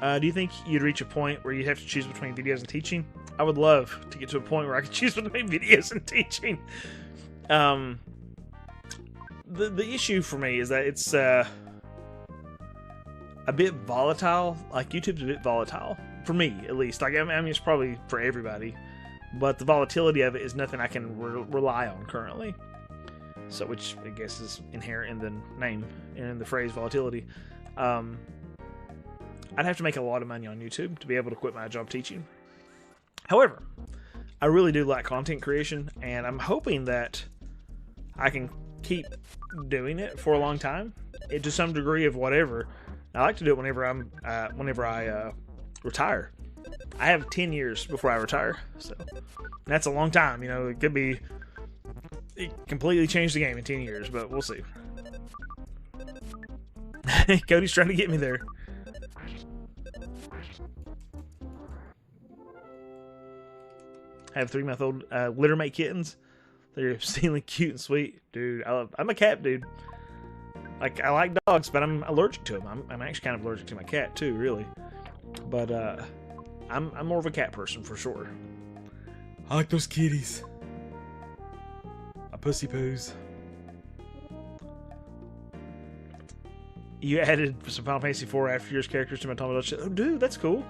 Speaker 1: Do you think you'd reach a point where you'd have to choose between videos and teaching? I would love to get to a point where I could choose between videos and teaching. The issue for me is that it's a bit volatile. Like, YouTube's a bit volatile. For me, at least. Like, I mean, it's probably for everybody. But the volatility of it is nothing I can rely on currently. So, which I guess is inherent in the name and in the phrase volatility. I'd have to make a lot of money on YouTube to be able to quit my job teaching. However, I really do like content creation, and I'm hoping that I can keep doing it for a long time, to some degree of whatever. I like to do it whenever I retire. I have 10 years before I retire, so that's a long time. You know, it completely changed the game in 10 years, but we'll see. Cody's trying to get me there. I have 3-month-old littermate kittens. They're extremely cute and sweet, dude. I'm a cat dude. Like, I like dogs, but I'm allergic to them. I'm actually kind of allergic to my cat too, really. But I'm more of a cat person for sure. I like those kitties. A pussy poos. You added some Final Fantasy IV After Years characters to my Tomodot shit. Oh, dude, that's cool.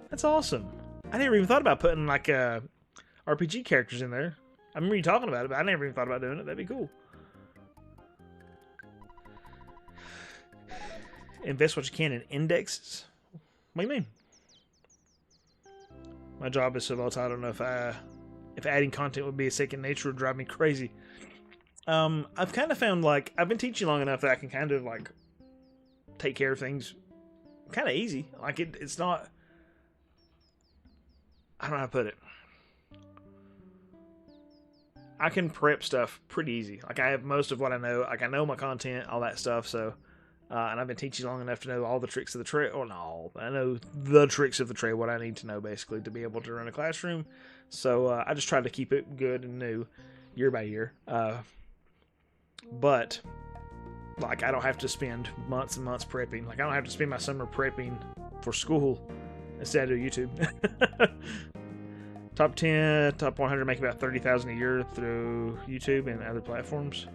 Speaker 1: That's awesome. I never even thought about putting, like, RPG characters in there. I remember you talking about it, but I never even thought about doing it. That'd be cool. Invest what you can in indexes. What do you mean? My job is so volatile. I don't know if adding content would be a second nature would drive me crazy. I've kind of found, like, I've been teaching long enough that I can kind of, like, take care of things kind of easy. Like, it's not... I don't know how to put it. I can prep stuff pretty easy. Like, I have most of what I know. Like, I know my content, all that stuff, so And I've been teaching long enough to know all the tricks of the trade. Or no, I know the tricks of the trade, what I need to know basically to be able to run a classroom. So I just try to keep it good and new year by year. But like I don't have to spend months and months prepping. Like I don't have to spend my summer prepping for school. Instead, I do YouTube. Top 10, top 100 make about $30,000 a year through YouTube and other platforms.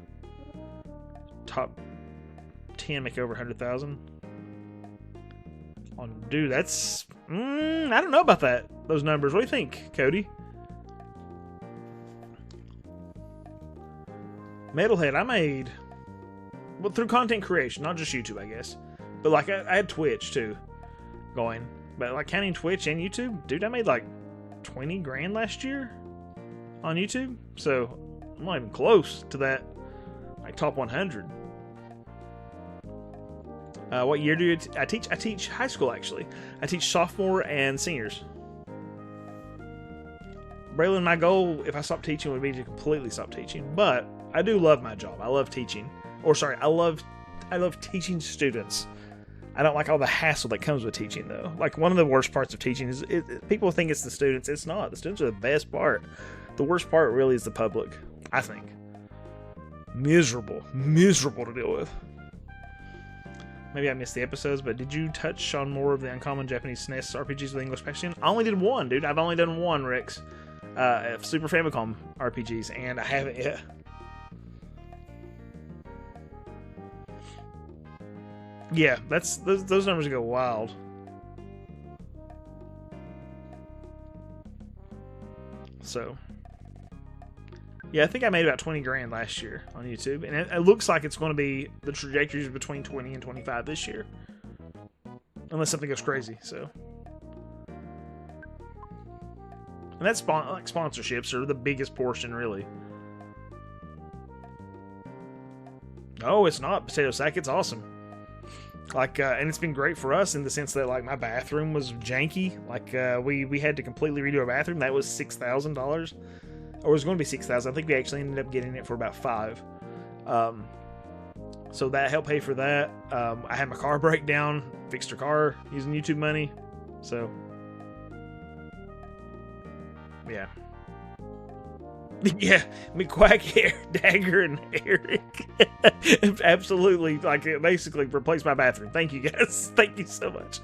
Speaker 1: Top 10 make over 100,000. Oh, dude, that's I don't know about that. Those numbers. What do you think, Cody? Metalhead, I made through content creation, not just YouTube, I guess. But like I had Twitch too, going. But like counting Twitch and YouTube, dude, I made like 20 grand last year on YouTube. So I'm not even close to that, like top 100. What year do I teach? I teach high school, actually. I teach sophomore and seniors. Braylon, my goal, if I stop teaching, would be to completely stop teaching. But I do love my job. I love teaching. Or sorry, I love teaching students. I don't like all the hassle that comes with teaching, though. Like, one of the worst parts of teaching is people think it's the students. It's not. The students are the best part. The worst part really is the public, I think. Miserable to deal with. Maybe I missed the episodes, but did you touch on more of the uncommon Japanese SNES RPGs with English packaging? I only did one, dude. I've only done one, Rex. Super Famicom RPGs, and I haven't yet. Yeah, those numbers go wild. So, yeah, I think I made about 20 grand last year on YouTube, and it looks like it's going to be the trajectories between 20 and 25 this year, unless something goes crazy. So, and that's like sponsorships are the biggest portion, really. No, it's not Potato Sack. It's awesome. Like, and it's been great for us in the sense that, like, my bathroom was janky. Like, we had to completely redo our bathroom. That was $6,000. Or it was going to be $6,000. I think we actually ended up getting it for about $5,000. So that helped pay for that. I had my car break down, fixed her car using YouTube money. So, yeah. Yeah, me Quack, Hair, Dagger, and Eric. Absolutely, like, it basically replaced my bathroom. Thank you, guys. Thank you so much.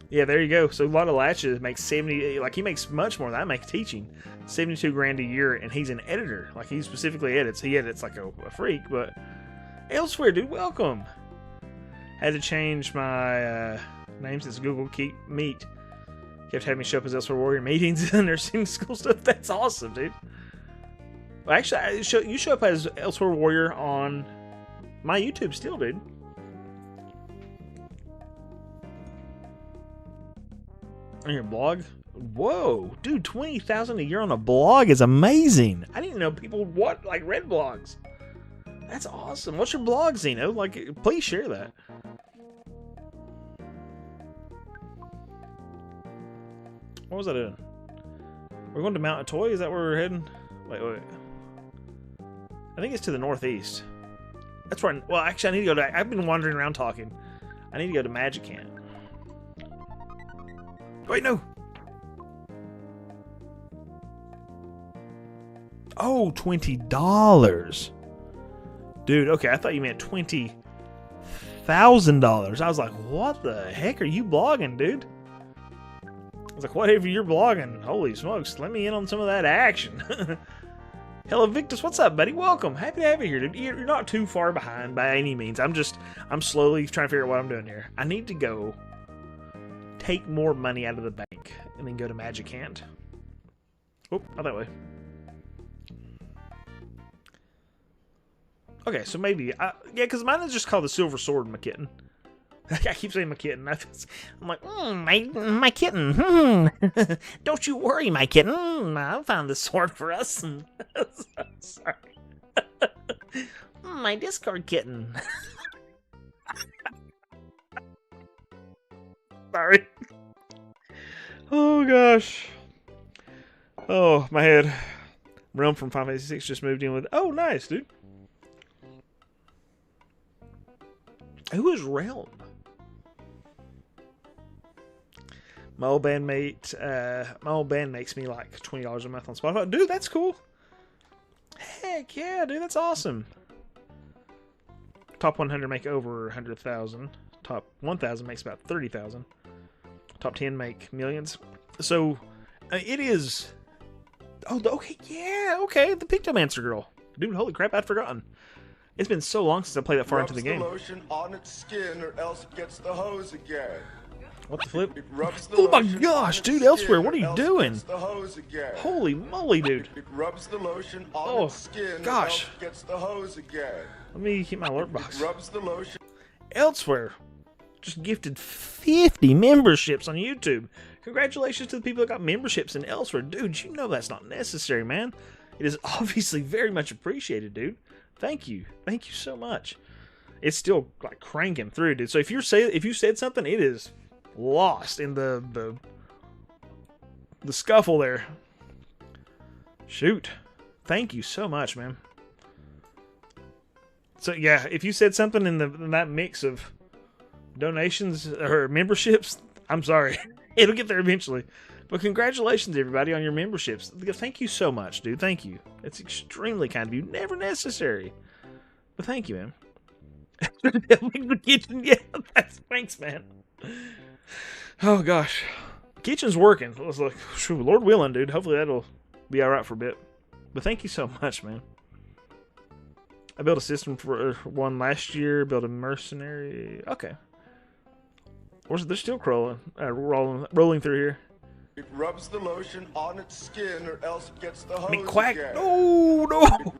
Speaker 1: Yeah, there you go. So a lot of Latches makes 70, like, he makes much more than I make teaching. 72 grand a year, and he's an editor. Like, he specifically edits. He edits like a freak, but elsewhere, dude, welcome. Had to change my name since Google Keep Meet. Kept having me show up as Elsewhere Warrior meetings and nursing school stuff. That's awesome, dude. Well, actually, you show up as Elsewhere Warrior on my YouTube still, dude. On your blog? Whoa, dude, 20,000 a year on a blog is amazing. I didn't know people read blogs. That's awesome. What's your blog, Zeno? Like, please share that. What was I doing? We're going to Mount Atoy? Is that where we're heading? Wait. I think it's to the northeast. That's where well, actually, I need to go to... I've been wandering around talking. I need to go to Magic Camp. Wait, no! Oh, $20. Dude, okay, I thought you meant $20,000. I was like, what the heck are you blogging, dude? I was like, whatever you're blogging, holy smokes, let me in on some of that action. Hello, Victus, what's up, buddy? Welcome. Happy to have you here, dude. You're not too far behind by any means. I'm slowly trying to figure out what I'm doing here. I need to go take more money out of the bank and then go to Magic Hand. Oh, not that way. Okay, so maybe, yeah, because mine is just called the Silver Sword, my kitten. I keep saying my kitten. I'm like, my kitten. Don't you worry, my kitten. I found this sword for us. Sorry. My Discord kitten. Sorry. Oh, gosh. Oh, my head. Realm from 586 just moved in with... Oh, nice, dude. Who is Realm? My old bandmate makes me like $20 a month on Spotify. Dude, that's cool. Heck yeah, dude, that's awesome. Top 100 make over 100,000. Top 1,000 makes about 30,000. Top 10 make millions. So it is. Oh, okay, yeah, okay. The Pictomancer girl, dude. Holy crap, I'd forgotten. It's been so long since I played that far into the game.
Speaker 2: Rubs the lotion on its skin, or else it gets the hose again.
Speaker 1: What the flip?
Speaker 2: It rubs the
Speaker 1: Oh my
Speaker 2: lotion
Speaker 1: gosh,
Speaker 2: on
Speaker 1: dude,
Speaker 2: its
Speaker 1: Elsewhere,
Speaker 2: skin,
Speaker 1: what are you
Speaker 2: or else
Speaker 1: doing?
Speaker 2: it gets the hose again.
Speaker 1: Holy moly, dude.
Speaker 2: It rubs the lotion on
Speaker 1: Oh,
Speaker 2: its skin,
Speaker 1: gosh.
Speaker 2: or else it gets the hose again.
Speaker 1: Let me keep my alert
Speaker 2: It
Speaker 1: box.
Speaker 2: rubs the lotion.
Speaker 1: Elsewhere just gifted 50 memberships on YouTube. Congratulations to the people that got memberships in Elsewhere. Dude, you know that's not necessary, man. It is obviously very much appreciated, dude. Thank you. Thank you so much. It's still like cranking through, dude. So if you said something, it is lost in the scuffle there. Shoot. Thank you so much, man. So yeah, if you said something in that mix of donations or memberships, I'm sorry. It'll get there eventually. But congratulations, everybody, on your memberships. Thank you so much, dude. Thank you. It's extremely kind of you. Never necessary. But thank you, man. The kitchen, yeah. Thanks, man. Oh, gosh. Kitchen's working. I was like, Lord willing, dude. Hopefully that'll be alright for a bit. But thank you so much, man. I built a system for one last year. Built a mercenary. Okay. They're still rolling through here.
Speaker 2: It rubs the lotion on its skin, or else it gets the hose
Speaker 1: Quack.
Speaker 2: again.
Speaker 1: No.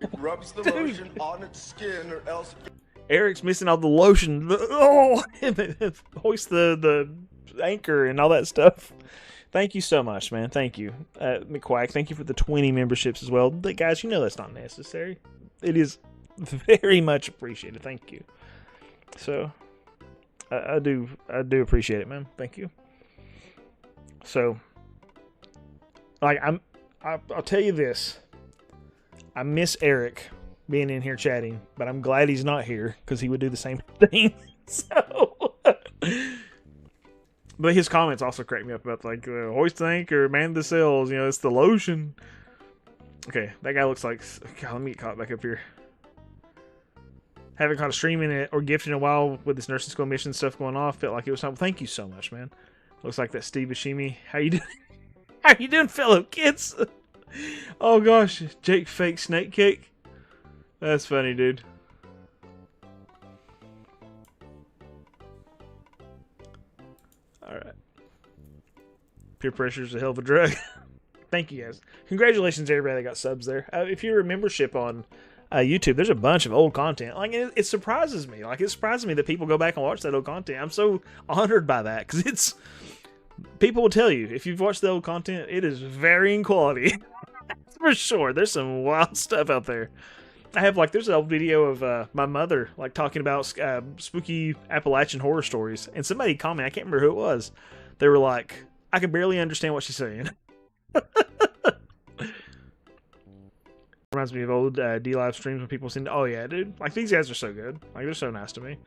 Speaker 2: It rubs the
Speaker 1: Dude.
Speaker 2: lotion on its skin, or else it
Speaker 1: Eric's missing all the lotion. Oh, hoist the anchor and all that stuff. Thank you so much, man. Thank you, McQuack. Thank you for the 20 memberships as well. But guys, you know that's not necessary. It is very much appreciated. Thank you. So, I do appreciate it, man. Thank you. So, like I'll tell you this. I miss Eric being in here chatting, but I'm glad he's not here because he would do the same thing. So, but his comments also crack me up about like hoist the anchor, man the sails. You know, it's the lotion. Okay, that guy looks like. God, let me get caught back up here. Haven't caught a stream in it or gift in a while with this nursing school mission stuff going off. Felt like it was time. Thank you so much, man. Looks like that Steve Buscemi. How you doing? How you doing, fellow kids? Oh gosh, Jake fake snake cake. That's funny, dude. Alright. Peer pressure is a hell of a drug. Thank you, guys. Congratulations to everybody that got subs there. If you're a membership on YouTube, there's a bunch of old content. Like, it surprises me. Like, it surprises me that people go back and watch that old content. I'm so honored by that, because it's... People will tell you, if you've watched the old content, it is varying quality. For sure. There's some wild stuff out there. I have, like, there's an old video of my mother, like, talking about spooky Appalachian horror stories. And somebody commented, I can't remember who it was. They were like, I can barely understand what she's saying. Reminds me of old D-Live streams when people send, oh yeah, dude. Like, these guys are so good. Like, they're so nice to me.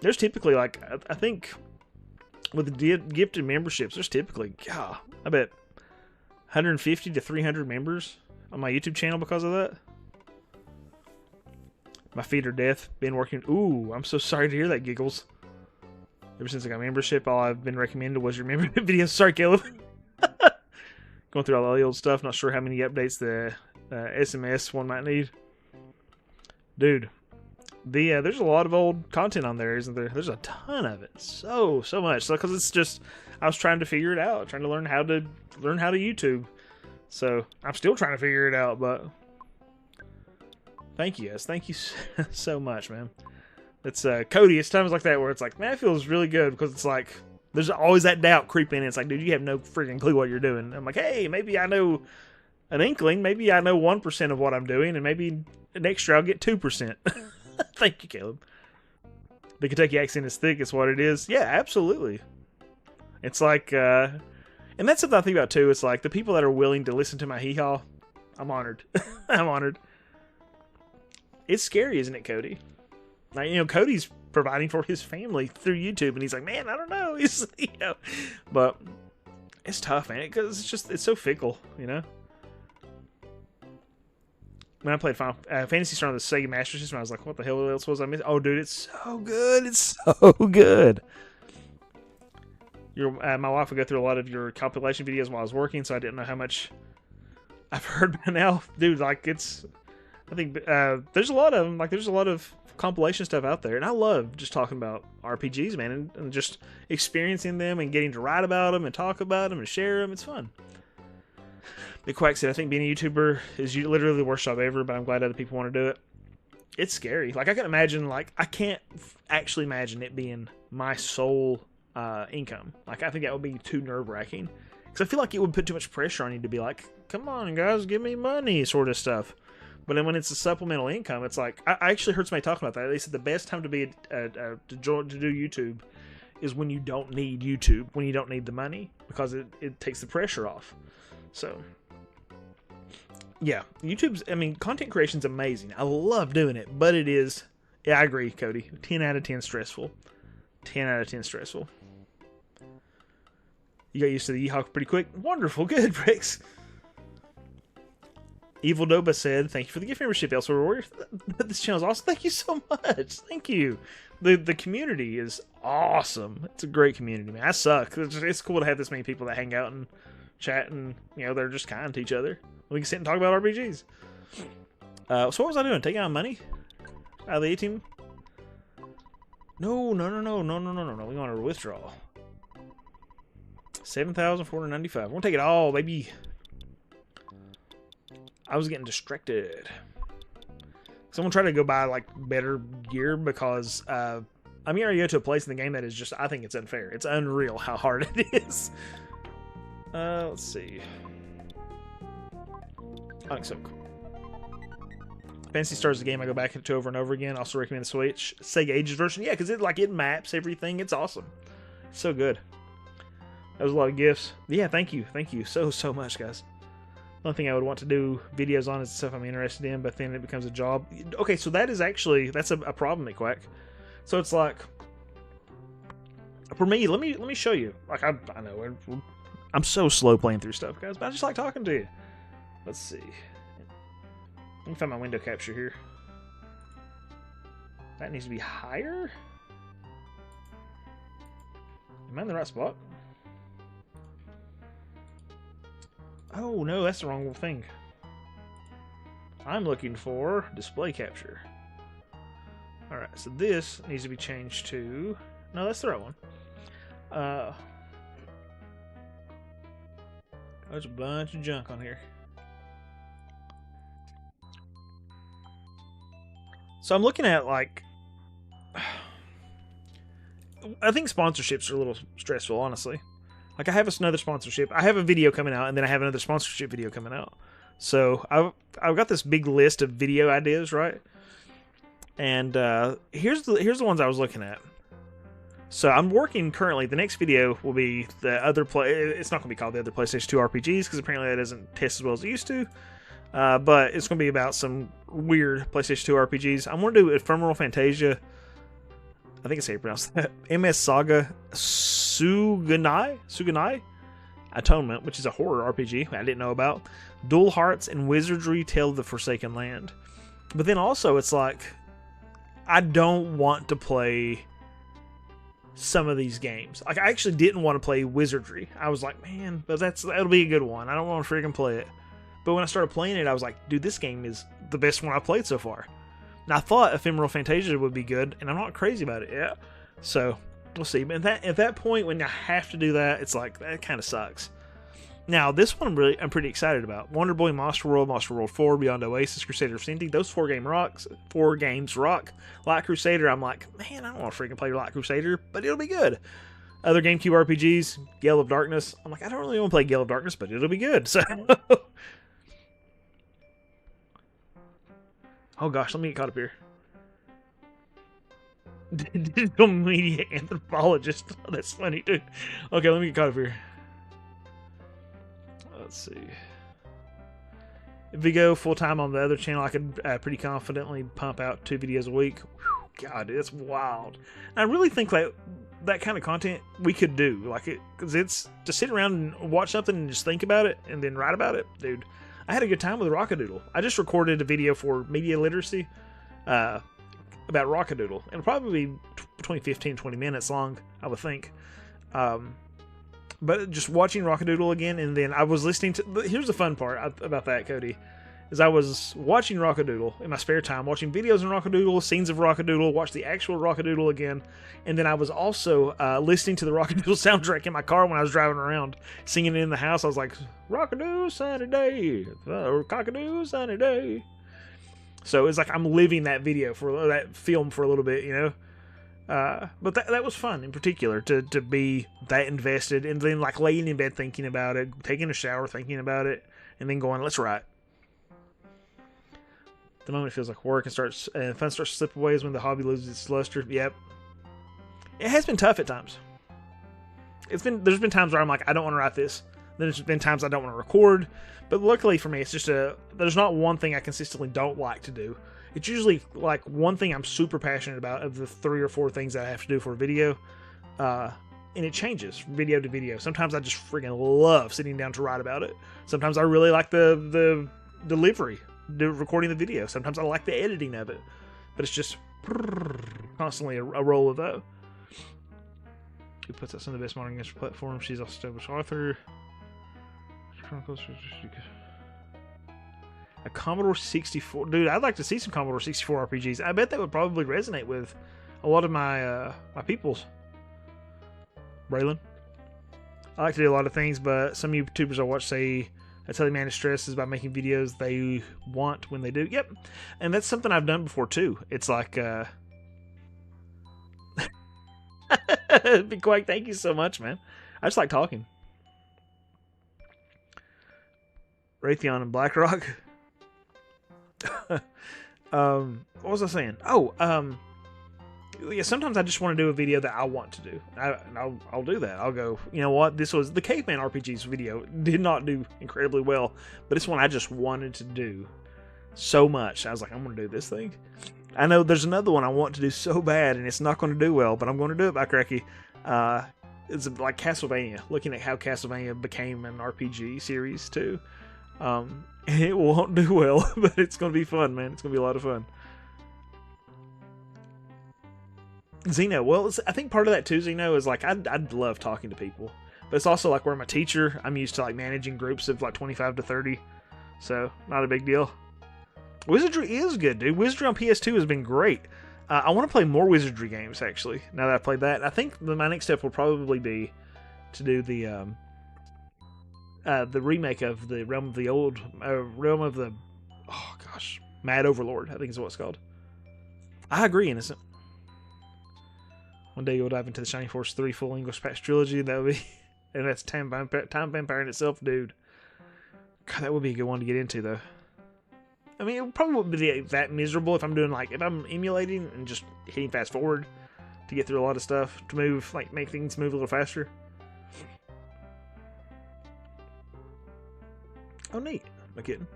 Speaker 1: There's typically, like, I think... With the gifted memberships, there's typically, God, I bet 150 to 300 members on my YouTube channel because of that. My feet are death. Been working. Ooh, I'm so sorry to hear that, Giggles. Ever since I got membership, all I've been recommended was your membership videos. Sorry, Caleb. Going through all the old stuff. Not sure how many updates the SMS one might need. Dude. There's a lot of old content on there, isn't there? There's a ton of it, so much. So because it's just, I was trying to figure it out, trying to learn how to YouTube. So I'm still trying to figure it out, but thank you guys, thank you so much, man. It's Cody. It's times like that where it's like, man, it feels really good because it's like there's always that doubt creeping in. It's like, dude, you have no freaking clue what you're doing. I'm like, hey, maybe I know an inkling. Maybe I know 1% of what I'm doing, and maybe next year I'll get 2%. Thank you, Caleb. The Kentucky accent is thick, it's what it is. Yeah, absolutely. It's like, and that's something I think about too. It's like the people that are willing to listen to my hee-haw, I'm honored. I'm honored. It's scary, isn't it, Cody? Like, you know, Cody's providing for his family through YouTube, and he's like, man, I don't know, he's, but it's tough, man, because it's so fickle, When I played Final Fantasy Star on the Sega Master System, I was like, what the hell else was I missing? Oh, dude, it's so good. It's so good. My wife would go through a lot of your compilation videos while I was working, so I didn't know how much I've heard by now. Dude, like, I think there's a lot of them. Like, there's a lot of compilation stuff out there, and I love just talking about RPGs, man, and just experiencing them and getting to write about them and talk about them and share them. It's fun. Big Quack said, I think being a YouTuber is literally the worst job ever, but I'm glad other people want to do it. It's scary. Like, I can imagine, like, I can't actually imagine it being my sole income. Like, I think that would be too nerve-wracking. Because I feel like it would put too much pressure on you to be like, come on, guys, give me money, sort of stuff. But then when it's a supplemental income, it's like, I actually heard somebody talking about that. They said the best time to be to do YouTube is when you don't need YouTube, when you don't need the money, because it takes the pressure off. So... yeah, content creation's amazing. I love doing it, but it is, I agree, Cody. 10 out of 10 stressful. 10 out of 10 stressful. You got used to the Yeehawk pretty quick. Wonderful, good, Bricks. Evil Doba said, thank you for the gift membership, Elsewhere Warrior. This channel's awesome. Thank you so much. Thank you. The community is awesome. It's a great community, man. I suck. It's cool to have this many people that hang out and chat, and, they're just kind to each other. We can sit and talk about RPGs. So what was I doing? Taking out money out of the A-team? No. We want to withdraw. 7,495. We're gonna take it all, baby. I was getting distracted. Someone tried to go buy like better gear because I'm gonna go to a place in the game that is just, I think it's unfair. It's unreal how hard it is. Let's see. Onyx Silk. Fantasy Star is a game I go back to over and over again. Also recommend the Switch Sega Ages version. Yeah, because it maps everything. It's awesome. So good. That was a lot of gifts. Yeah, thank you so much, guys. One thing I would want to do videos on is stuff I'm interested in, but then it becomes a job. Okay, so that's a problem, Quack. So it's like, for me, let me show you. Like I know I'm so slow playing through stuff, guys, but I just like talking to you. Let's see. Let me find my window capture here. That needs to be higher? Am I in the right spot? Oh, no, that's the wrong thing. I'm looking for display capture. Alright, so this needs to be changed to... No, that's the right one. There's a bunch of junk on here. So I'm looking at, like... I think sponsorships are a little stressful, honestly. Like, I have another sponsorship. I have a video coming out, and then I have another sponsorship video coming out. So, I've got this big list of video ideas, right? And here's the ones I was looking at. So, I'm working currently. The next video will be the other it's not going to be called the other PlayStation 2 RPGs, because apparently that doesn't test as well as it used to. But it's going to be about some weird PlayStation 2 RPGs. I'm going to do Ephemeral Fantasia. I think it's how you pronounce that. MS Saga Suganai Atonement, which is a horror RPG I didn't know about. Dual Hearts and Wizardry Tale of the Forsaken Land. But then also it's like, I don't want to play some of these games. Like, I actually didn't want to play Wizardry. I was like, man, but that'll be a good one. I don't want to freaking play it. But when I started playing it, I was like, dude, this game is the best one I've played so far. And I thought Ephemeral Fantasia would be good, and I'm not crazy about it yet. So, we'll see. But at that point, when I have to do that, it's like, that kind of sucks. Now, this one I'm pretty excited about. Wonder Boy, Monster World 4, Beyond Oasis, Crusader of Cindy. Those four games rock. Light Crusader, I'm like, man, I don't want to freaking play Light Crusader, but it'll be good. Other GameCube RPGs, Gale of Darkness. I'm like, I don't really want to play Gale of Darkness, but it'll be good. So... Oh gosh, let me get caught up here. Digital media anthropologist. Oh, that's funny, dude. Okay, let me get caught up here. Let's see. If we go full time on the other channel, I could pretty confidently pump out 2 videos a week. Whew. God, dude, it's wild. And I really think like that kind of content we could do, like it, because it's to sit around and watch something and just think about it and then write about it, dude. I had a good time with Rockadoodle. I just recorded a video for media literacy about Rockadoodle, and probably between 15 and 20 minutes long, I would think. But just watching Rockadoodle again, and then I was listening to. Here's the fun part about that, Cody. Is I was watching Rockadoodle in my spare time, watching videos in Rockadoodle, scenes of Rockadoodle, watched the actual Rockadoodle again, and then I was also listening to the Rockadoodle soundtrack in my car when I was driving around, singing it in the house. I was like, Rockadoo, sunny day, or cockadoo, sunny day. So it's like I'm living that video for that film for a little bit, you know. But that was fun in particular to be that invested, and then like laying in bed thinking about it, taking a shower thinking about it, and then going, let's write. The moment it feels like work and fun starts to slip away is when the hobby loses its luster. Yep. It has been tough at times. There's been times where I'm like, I don't want to write this. There's been times I don't want to record. But luckily for me, it's just there's not one thing I consistently don't like to do. It's usually like one thing I'm super passionate about of the 3 or 4 things that I have to do for a video. And it changes video to video. Sometimes I just freaking love sitting down to write about it. Sometimes I really like the delivery. Recording the video. Sometimes I like the editing of it, but it's just constantly a roll of that. Who puts out some of the best modern games platforms? She's also established author. Chronicles. A Commodore 64, dude. I'd like to see some Commodore 64 RPGs. I bet that would probably resonate with a lot of my my peoples. Braylon. I like to do a lot of things, but some YouTubers I watch say that's how they manage stress is by making videos they want when they do. Yep. And that's something I've done before too. It's like Big Quake, thank you so much, man. I just like talking. Raytheon and BlackRock. What was I saying? Yeah, sometimes I just want to do a video that I want to do. I'll do that. I'll go, you know what? This was the Caveman RPGs video. Did not do incredibly well, but it's one I just wanted to do so much. I was like, I'm going to do this thing. I know there's another one I want to do so bad, and it's not going to do well, but I'm going to do it by cracky. It's like Castlevania, looking at how Castlevania became an RPG series too. And it won't do well, but it's going to be fun, man. It's going to be a lot of fun. Zeno, well, I think part of that too, Zeno, is like I'd love talking to people, but it's also like where I'm a teacher, I'm used to like managing groups of like 25 to 30, so not a big deal. Wizardry is good, dude. Wizardry on PS2 has been great. I want to play more Wizardry games, actually, now that I've played that. I think my next step will probably be to do the remake of the Realm of the Mad Overlord, I think is what it's called. I agree, Innocent. One day you'll dive into the Shining Force 3 full English patch trilogy. That would be, and that's Time Vampire in itself, dude. God, that would be a good one to get into, though. I mean, it probably wouldn't be that miserable if I'm doing like, if I'm emulating and just hitting fast forward to get through a lot of stuff to move, like make things move a little faster. Oh, neat. No kidding.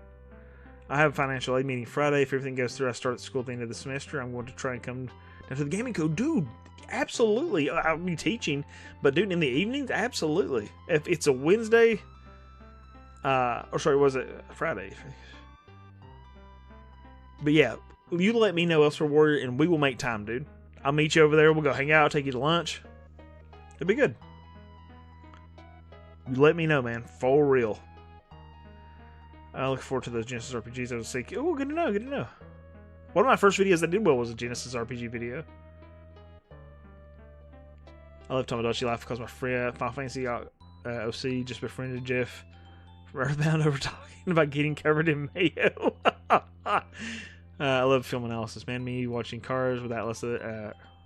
Speaker 1: I have a financial aid meeting Friday. If everything goes through, I start school at the end of the semester. I'm going to try and come down to the gaming code. Dude, absolutely. I'll be teaching, but dude, in the evenings, absolutely. If it's a Wednesday, or sorry, was it Friday? But yeah, you let me know, Elsewhere Warrior, and we will make time, dude. I'll meet you over there. We'll go hang out. I'll take you to lunch. It'll be good. You let me know, man. For real. I look forward to those Genesis RPGs. I was like, oh, good to know, good to know. One of my first videos that did well was a Genesis RPG video. I love Tomodachi Life because my friend, Final Fantasy OC just befriended Jeff from Earthbound over talking about getting covered in mayo. I love film analysis, man. Me watching Cars with Atlas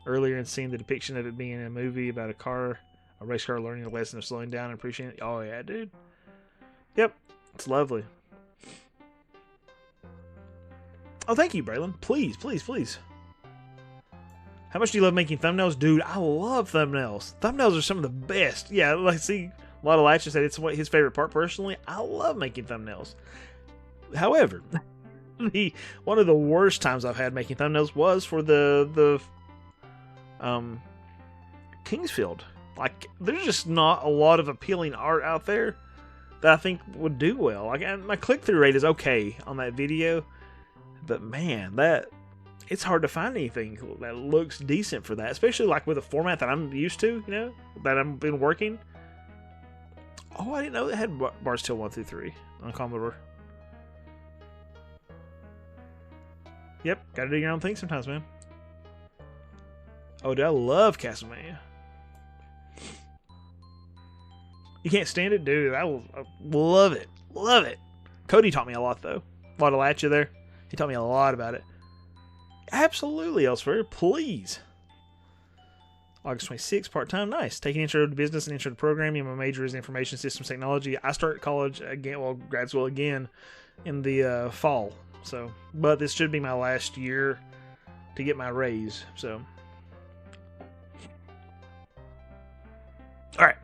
Speaker 1: earlier and seeing the depiction of it being a movie about a race car learning the lesson of slowing down and appreciating it. Oh, yeah, dude. Yep, it's lovely. Oh, thank you, Braylon. Please, please, please. How much do you love making thumbnails? Dude, I love thumbnails. Thumbnails are some of the best. Yeah, like, see, a lot of Latcha said it's his favorite part personally. I love making thumbnails. However, one of the worst times I've had making thumbnails was for the Kingsfield. Like, there's just not a lot of appealing art out there that I think would do well. Like, my click-through rate is okay on that video, but man, it's hard to find anything that looks decent for that, especially like with a format that I'm used to, you know, that I've been working. Oh, I didn't know they had bars till 1 through 3 on Commodore. Yep, gotta do your own thing sometimes, man. Oh, dude, I love Castlevania. You can't stand it, dude. I love it. Love it. Cody taught me a lot, though. A lot of Latcha there. He taught me a lot about it. Absolutely, Elsewhere. Please. August 26th, part-time. Nice. Taking intro to business and intro to programming. My major is information systems technology. I start college again, well, grad school again in the fall. So, but this should be my last year to get my raise. So, all right.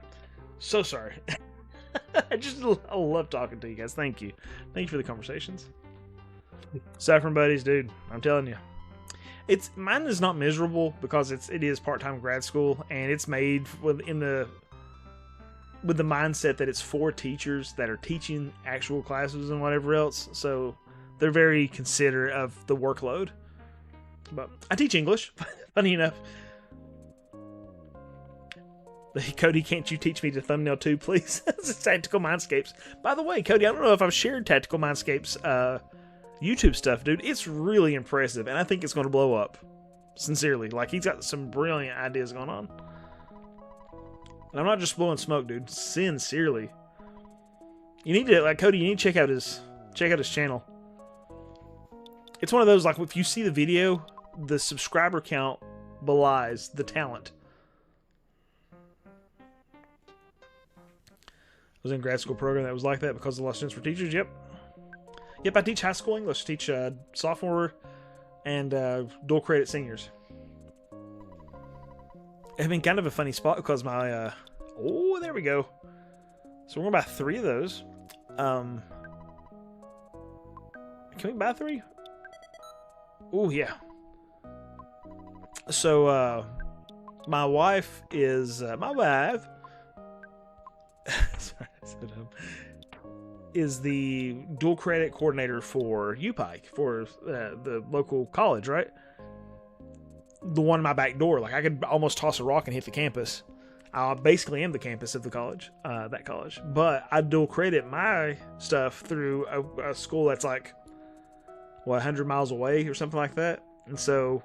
Speaker 1: So sorry. I love talking to you guys. Thank you. Thank you for the conversations. Saffron buddies, dude. I'm telling you. Mine is not miserable because it is part-time grad school, and it's made with the mindset that it's for teachers that are teaching actual classes and whatever else. So they're very considerate of the workload. But I teach English, funny enough. Cody, can't you teach me to thumbnail too, please? Tactical Mindscapes. By the way, Cody, I don't know if I've shared Tactical Mindscapes YouTube stuff, dude. It's really impressive, and I think it's going to blow up. Sincerely. Like, he's got some brilliant ideas going on. And I'm not just blowing smoke, dude. Sincerely. You need to, like, Cody, you need to check out his channel. It's one of those, like, if you see the video, the subscriber count belies the talent. I was in a grad school program that was like that because of the lost students for teachers. Yep, I teach high school English. Teach sophomore and dual credit seniors. It's been kind of a funny spot because my oh, there we go. So we're gonna buy 3 of those. Can we buy 3? Oh yeah. So my wife is sorry, so dumb, is the dual credit coordinator for UPike, for the local college, right? The one in my back door. Like, I could almost toss a rock and hit the campus. I basically am the campus of the college, that college. But I dual credit my stuff through a school that's like, 100 miles away or something like that. And so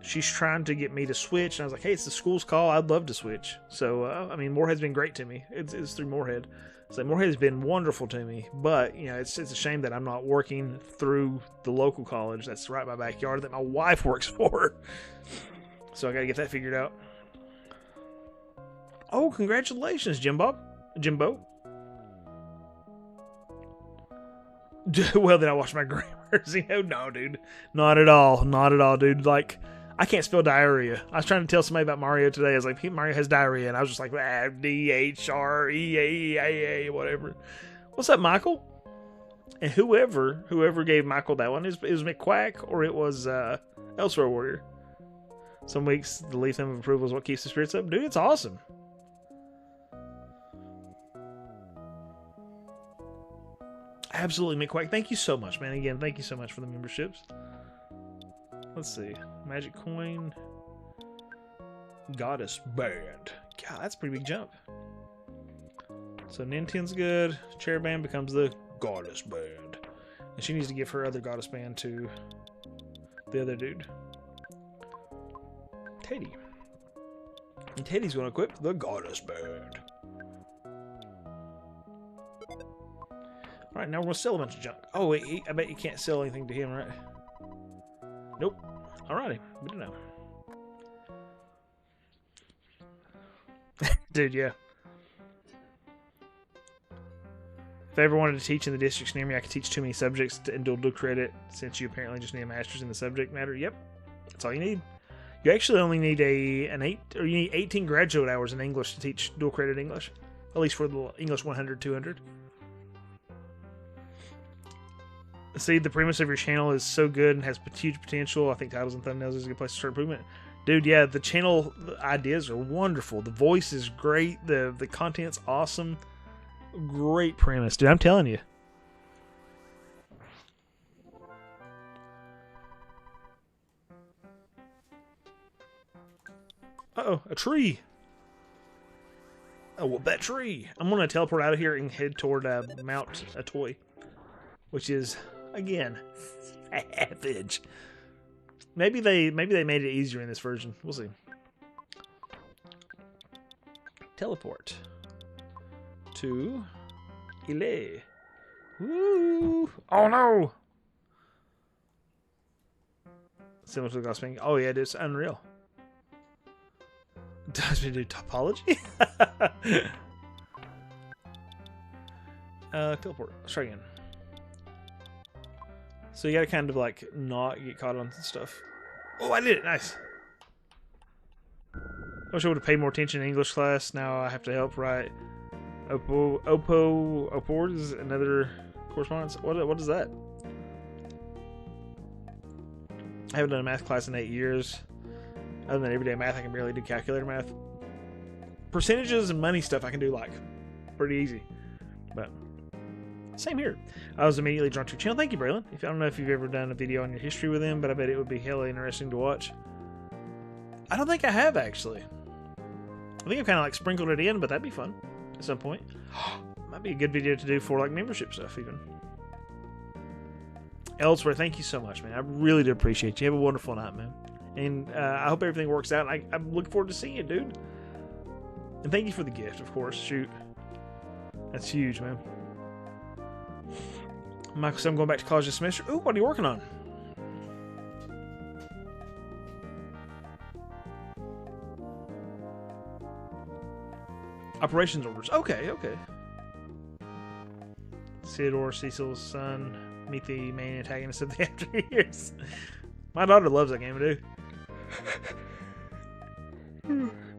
Speaker 1: she's trying to get me to switch. And I was like, hey, it's the school's call. I'd love to switch. So, I mean, Moorhead's been great to me. It's through Moorhead. So Moorhead has been wonderful to me. But, you know, it's a shame that I'm not working through the local college that's right in my backyard that my wife works for. So I got to get that figured out. Oh, congratulations, Jimbo. Well, then I watched my grammars. You know, no, dude. Not at all, dude. Like, I can't spell diarrhea. I was trying to tell somebody about Mario today. I was like, Mario has diarrhea. And I was just like, D-H-R-E-A-A-A, whatever. What's up, Michael? And whoever gave Michael that one, it was McQuack or it was Elsewhere Warrior. Some weeks, the leaf thumb of approval is what keeps the spirits up. Dude, it's awesome. Absolutely, McQuack. Thank you so much, man. Again, thank you so much for the memberships. Let's see. Magic Coin. Goddess Band. God, that's a pretty big jump. So Ninten's good. Chair Band becomes the Goddess Band. And she needs to give her other Goddess Band to the other dude. Teddy. And Teddy's going to equip the Goddess Band. Alright, now we're going to sell a bunch of junk. Oh, wait, I bet you can't sell anything to him, right? Nope. Alrighty, good to know. Dude, yeah. If I ever wanted to teach in the districts near me, I could teach too many subjects and dual credit, since you apparently just need a master's in the subject matter. Yep, that's all you need. You actually only need you need 18 graduate hours in English to teach dual credit English. At least for the English 100, 200. See, the premise of your channel is so good and has huge potential. I think titles and thumbnails is a good place to start improvement. Dude, yeah, the channel ideas are wonderful. The voice is great. The content's awesome. Great premise, dude. I'm telling you. Uh-oh, a tree. Oh, well, that tree. I'm going to teleport out of here and head toward Mount Atoy, which is, again, savage. Maybe they made it easier in this version. We'll see. Teleport to Ile. Woo! Oh no! Similar to the Gospel. Oh yeah, it's unreal. Does me do topology? Teleport. Let's try again. So you gotta kind of like not get caught on stuff. Oh, I did it! Nice. I wish I would have paid more attention in English class. Now I have to help write. Oppo is another correspondence. What is that? I haven't done a math class in 8 years. Other than everyday math, I can barely do calculator math. Percentages and money stuff I can do like pretty easy. But same here. I was immediately drawn to your channel. Thank you, Braylon. I don't know if you've ever done a video on your history with him, but I bet it would be hella interesting to watch. I don't think I have, actually. I think I've kind of like sprinkled it in, but that'd be fun at some point. Might be a good video to do for like membership stuff, even. Elsewhere, thank you so much, man. I really do appreciate you. Have a wonderful night, man. And I hope everything works out. I'm looking forward to seeing you, dude. And thank you for the gift, of course. Shoot. That's huge, man. Michael said I'm going back to college this semester. Ooh, what are you working on? Operations orders. Okay, okay. Theodore, Cecil's son, meet the main antagonist of the After Years. My daughter loves that game, dude.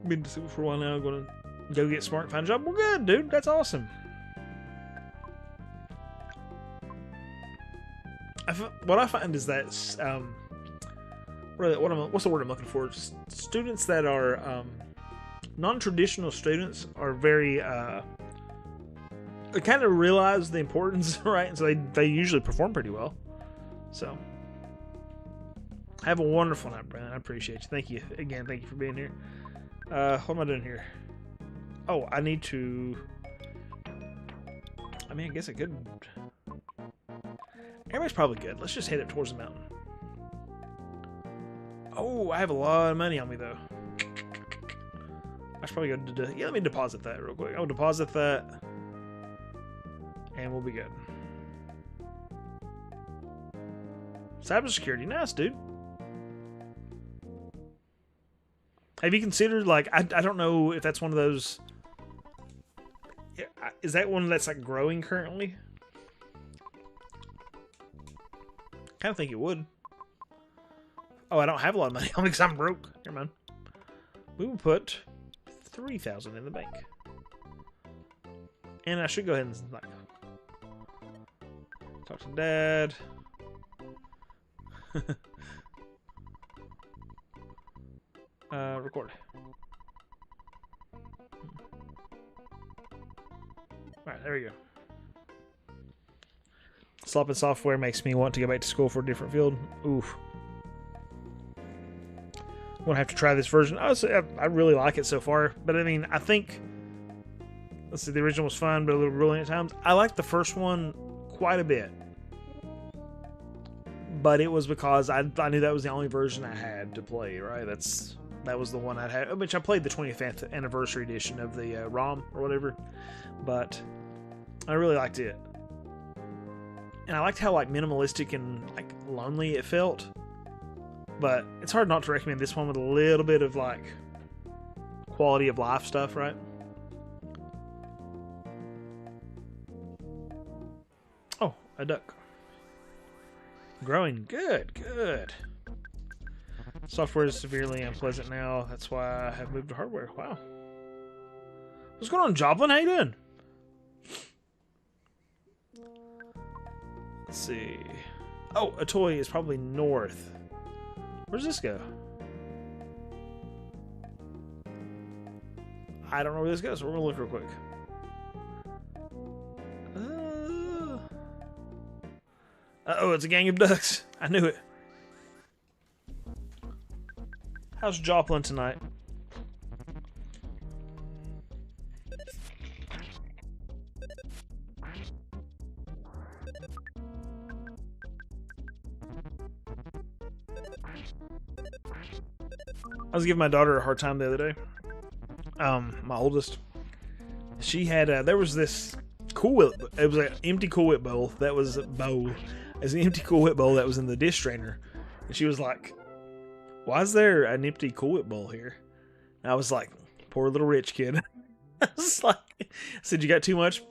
Speaker 1: Been to school for a while now. Going to go get smart, find a job. We're good, dude. That's awesome. What I find is that what's the word I'm looking for? Students that are non-traditional students are very they kind of realize the importance, right? And so they usually perform pretty well. So have a wonderful night, Brian. I appreciate you. Thank you again. Thank you for being here. What am I doing here? Oh, I need to. I mean, I guess I could. Everybody's probably good. Let's just head up towards the mountain. Oh, I have a lot of money on me though. I should probably go to. Yeah, let me deposit that real quick. I'll deposit that, and we'll be good. Cybersecurity, nice, dude. Have you considered, like, I don't know if that's one of those. Is that one that's like growing currently? Kind of think it would. Oh, I don't have a lot of money on me because I'm broke. Never mind. We will put 3,000 in the bank, and I should go ahead and like talk to Dad. Record. Alright, there we go. Slopping software makes me want to go back to school for a different field. Oof. I'm gonna have to try this version. I really like it so far, but I mean, I think, let's see, the original was fun, but a little grueling at times. I liked the first one quite a bit, but it was because I knew that was the only version I had to play, right? That was the one I had, which I played the 25th anniversary edition of the ROM or whatever, but I really liked it. And I liked how like minimalistic and like lonely it felt. But it's hard not to recommend this one with a little bit of like quality of life stuff, right? Oh, a duck. Growing. Good, good. Software is severely unpleasant now. That's why I have moved to hardware. Wow. What's going on, Joplin? How you doing? Let's see. Oh, Atoy is probably north. Where's this go? I don't know where this goes, so we're gonna look real quick. Oh, it's a gang of ducks. I knew it. How's Joplin tonight? I was giving my daughter a hard time the other day. My oldest. She had there was this Cool Whip. It was an empty Cool Whip bowl. That was a bowl. It's an empty Cool Whip bowl that was in the dish strainer, and she was like, "Why is there an empty Cool Whip bowl here?" And I was like, "Poor little rich kid." I was like, I said, "You got too much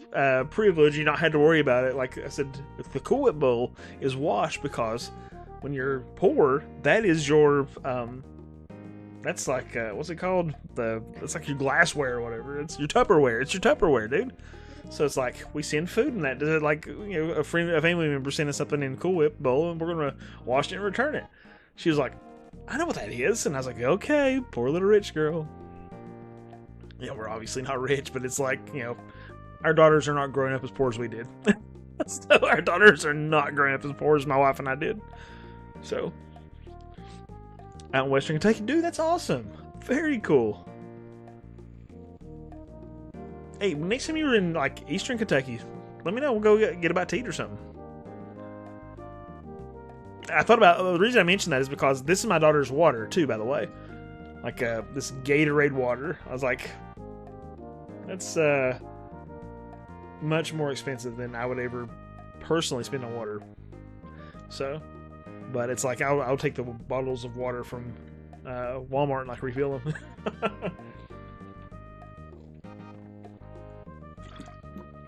Speaker 1: privilege. You not had to worry about it." Like I said, if the Cool Whip bowl is washed because when you're poor, that is your that's like what's it called? It's like your glassware or whatever. It's your Tupperware. It's your Tupperware, dude. So it's like we send food in that. Like, you know, a family member sent us something in a Cool Whip bowl, and we're gonna wash it and return it. She was like, "I know what that is," and I was like, "Okay, poor little rich girl." You know, we're obviously not rich, but it's like, you know, our daughters are not growing up as poor as we did. So our daughters are not growing up as poor as my wife and I did. So out in Western Kentucky, dude, that's awesome. Very cool. Hey, next time you're in like Eastern Kentucky, let me know. We'll go get a bite to eat or something. I thought about the reason I mentioned that is because this is my daughter's water too, by the way. Like this Gatorade water. I was like, that's much more expensive than I would ever personally spend on water. So, but it's like I'll take the bottles of water from Walmart and like refill them.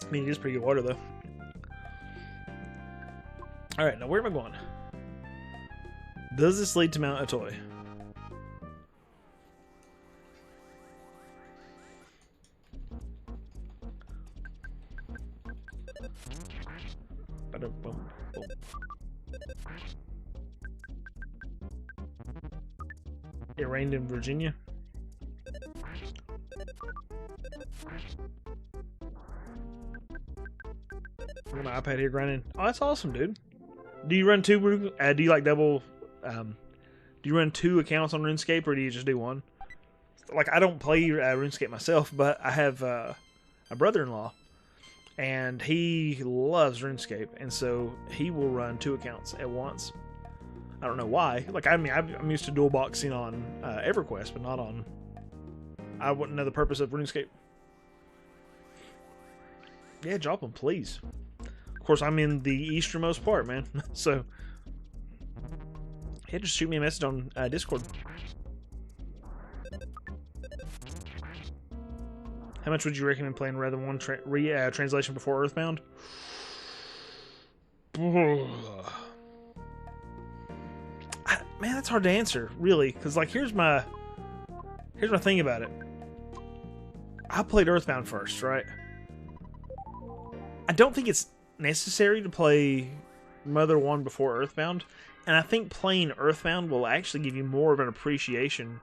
Speaker 1: I mean, it is pretty good water, though. Alright, now where am I going? Does this lead to mount a toy? It rained in Virginia. I got my iPad here grinding. Oh, that's awesome, dude. Do you run two? Do you like double? Do you run two accounts on RuneScape, or do you just do one? Like, I don't play RuneScape myself, but I have a brother-in-law, and he loves RuneScape, and so he will run two accounts at once. I don't know why. Like, I mean, I'm used to dual boxing on EverQuest, but not on. I wouldn't know the purpose of RuneScape. Yeah, drop them, please. Of course, I'm in the easternmost part, man. So, yeah, just shoot me a message on Discord. How much would you recommend playing rather than one translation before Earthbound? Man, that's hard to answer, really, because like here's my thing about it. I played Earthbound first, right? I don't think it's necessary to play Mother 1 before Earthbound, and I think playing Earthbound will actually give you more of an appreciation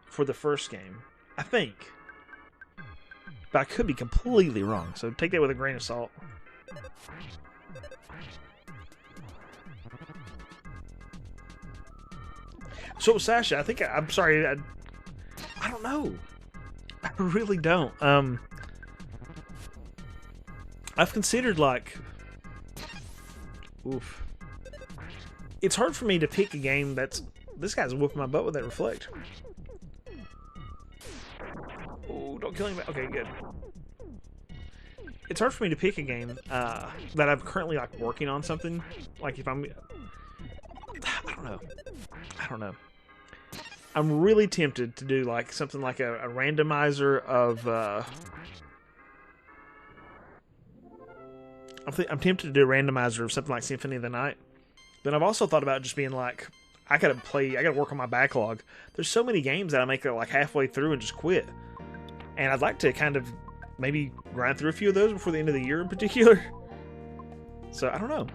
Speaker 1: for the first game. I think. But I could be completely wrong, so take that with a grain of salt. So, Sasha, I think I'm sorry. I don't know. I really don't. I've considered, like... Oof. It's hard for me to pick a game that's... This guy's whooping my butt with that reflect. Oh, don't kill him. Okay, good. It's hard for me to pick a game that I'm currently, like, working on something. Like, if I'm... I don't know. I'm really tempted to do, like, something like a randomizer of... I'm tempted to do a randomizer of something like Symphony of the Night. Then I've also thought about just being like, I gotta work on my backlog. There's so many games that I make it like halfway through and just quit. And I'd like to kind of maybe grind through a few of those before the end of the year in particular. So, I don't know.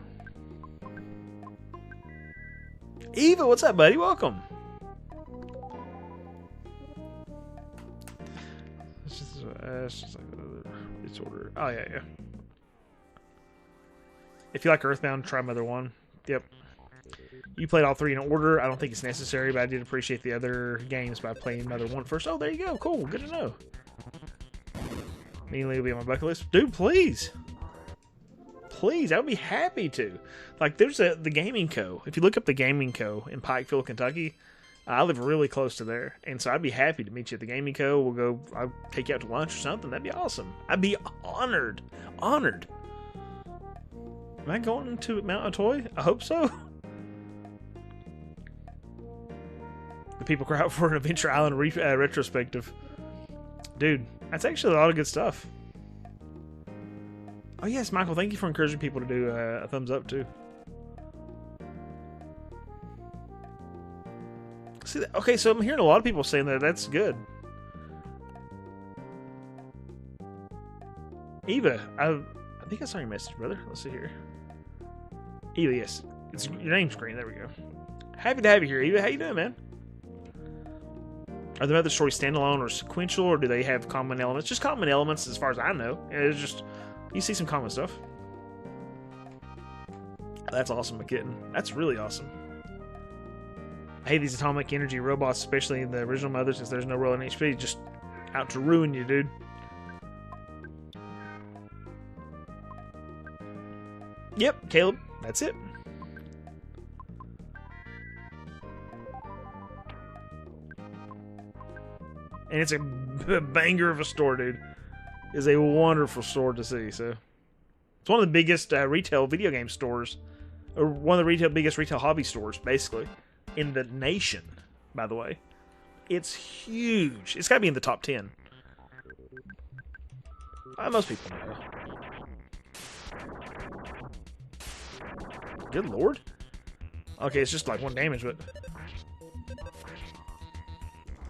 Speaker 1: Eva, what's up, buddy? Welcome. It's just like it's order. Oh yeah, yeah. If you like Earthbound, try Mother 1. Yep. You played all 3 in order. I don't think it's necessary, but I did appreciate the other games by playing Mother 1 first. Oh, there you go. Cool. Good to know. Immediately will be on my bucket list. Dude, please. Please. I would be happy to. Like, there's the Gaming Co. If you look up the Gaming Co. in Pikeville, Kentucky, I live really close to there. And so I'd be happy to meet you at the Gaming Co. I'll take you out to lunch or something. That'd be awesome. I'd be honored. Honored. Am I going to mount a toy? I hope so. The people cry out for an Adventure Island retrospective. Dude, that's actually a lot of good stuff. Oh yes, Michael, thank you for encouraging people to do a thumbs up too. See, okay, so I'm hearing a lot of people saying that that's good. Eva, I think I saw your message, brother. Let's see here. Eva, yes. It's your name screen. There we go. Happy to have you here, Eva. How you doing, man? Are the other stories standalone or sequential, or do they have common elements? Just common elements as far as I know. It's just, you see some common stuff. That's awesome, McKitten. That's really awesome. I hate these atomic energy robots, especially in the original Mother, since there's no rolling HP. Just out to ruin you, dude. Yep, Caleb. That's it. And it's a banger of a store, dude. It's a wonderful store to see. So it's one of the biggest retail video game stores, or one of the biggest retail hobby stores, basically, in the nation. By the way, it's huge. It's got to be in the top 10. Most people know. Good lord. Okay, it's just like 1 damage, but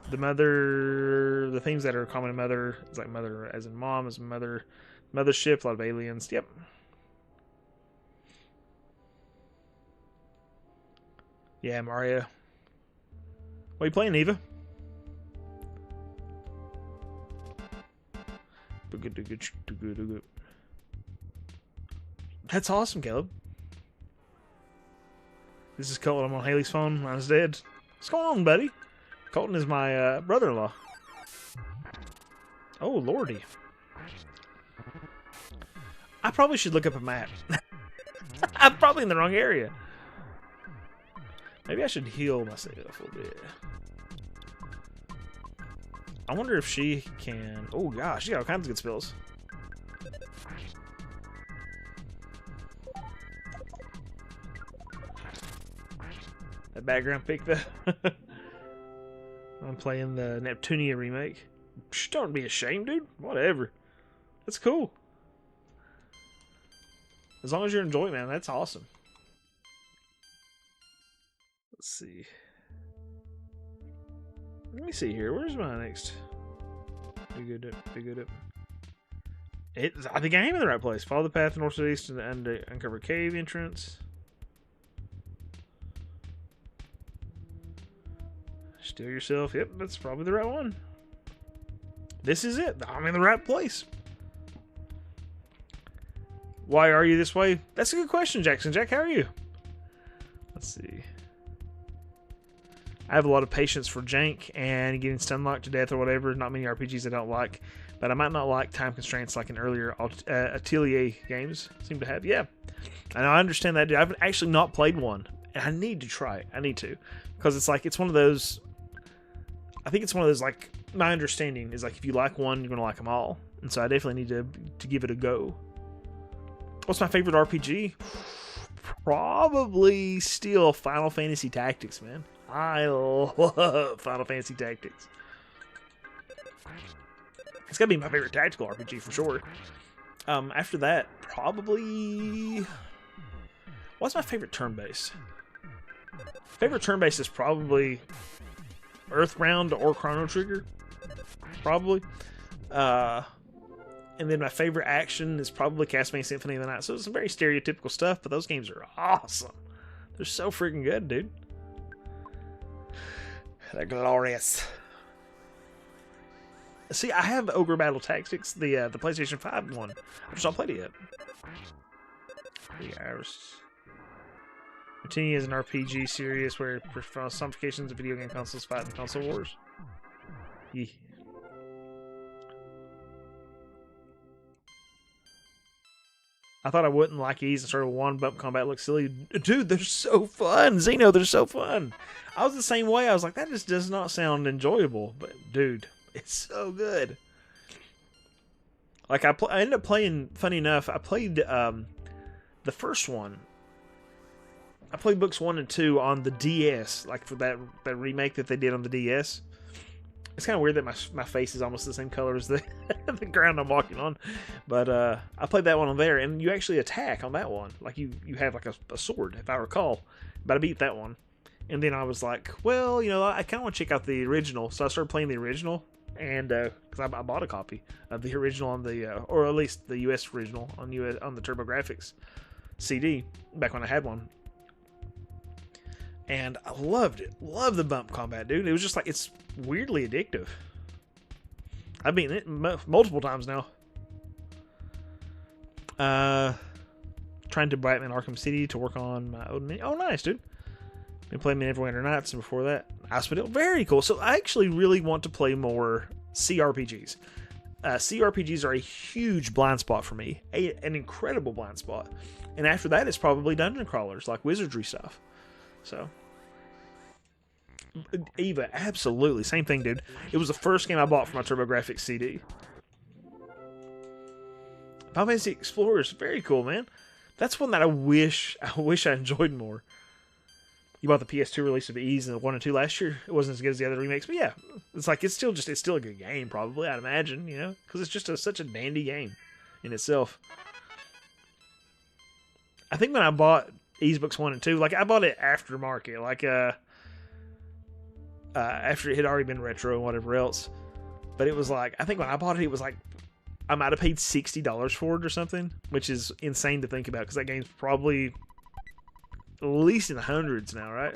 Speaker 1: the things that are common in Mother, it's like Mother as in mom, as mothership, a lot of aliens. Yep. Yeah, Mario. What are you playing, Eva? That's awesome, Caleb. This is Colton. I'm on Haley's phone. Mine's dead. What's going on, buddy? Colton is my brother-in-law. Oh, lordy. I probably should look up a map. I'm probably in the wrong area. Maybe I should heal myself a little bit. I wonder if she can... Oh, gosh. She got all kinds of good spells. That background pic, though. I'm playing the Neptunia remake. Shh, don't be ashamed, dude. Whatever. That's cool. As long as you're enjoying it, man, that's awesome. Let's see. Let me see here. Where's my next? Be good. I think I am in the right place. Follow the path north to east and uncover cave entrance. Steal yourself. Yep, that's probably the right one. This is it. I'm in the right place. Why are you this way? That's a good question, Jackson. Jack, how are you? Let's see. I have a lot of patience for jank and getting stun locked to death or whatever. Not many RPGs I don't like, but I might not like time constraints like in earlier Atelier games seem to have. Yeah, and I understand that. I've actually not played one, and I need to try it. I need to, because it's one of those. I think it's one of those, like, my understanding is like if you like one, you're gonna like them all, and so I definitely need to give it a go. What's my favorite RPG? Probably still Final Fantasy Tactics, man. I love Final Fantasy Tactics. It's gotta be my favorite tactical RPG for sure. After that, probably... What's my favorite turn-based? Favorite turn-based is probably Earthbound or Chrono Trigger. Probably. And then my favorite action is probably Castlevania Symphony of the Night. So it's some very stereotypical stuff, but those games are awesome. They're so freaking good, dude. They're glorious. See, I have Ogre Battle Tactics, the PlayStation 5 one. I just not played it yet. The Iris. Routini is an RPG series where personifications of video game consoles fight in console wars. Yeah. I thought I wouldn't like Ease and started one bump combat. Looks silly. Dude, they're so fun. Xeno, they're so fun. I was the same way. I was like, that just does not sound enjoyable. But, dude, it's so good. Like, I ended up playing, funny enough, I played the first one. I played books 1 and 2 on the DS, like for that remake that they did on the DS. It's kind of weird that my face is almost the same color as the the ground I'm walking on. But I played that one on there, and you actually attack on that one. Like, you have like a sword, if I recall. But I beat that one. And then I was like, well, you know, I kind of want to check out the original. So I started playing the original, and because I bought a copy of the original on the, or at least the US original on the TurboGrafx CD, back when I had one. And I loved it. Loved the bump combat, dude. It was just like, it's weirdly addictive. I've beaten it multiple times now. Trying to Batman Arkham City to work on my own mini. Oh, nice, dude. Been playing Neverwinter Nights, and before that, Asphodel. Very cool. So I actually really want to play more CRPGs. CRPGs are a huge blind spot for me. An incredible blind spot. And after that, it's probably dungeon crawlers, like wizardry stuff. So, Eva, absolutely. Same thing, dude. It was the first game I bought for my TurboGrafx CD. Final Fantasy Explorers, very cool, man. That's one that I wish I enjoyed more. You bought the PS2 release of Ease and 1 and 2 last year. It wasn't as good as the other remakes, but yeah, it's like it's still a good game, probably. I'd imagine, you know, because it's just such a dandy game in itself. I think when I bought Ease Books 1 and 2, like I bought it aftermarket, like after it had already been retro and whatever else. But it was like, I think when I bought it, it was like I might have paid $60 for it or something, which is insane to think about because that game's probably at least in the hundreds now, right?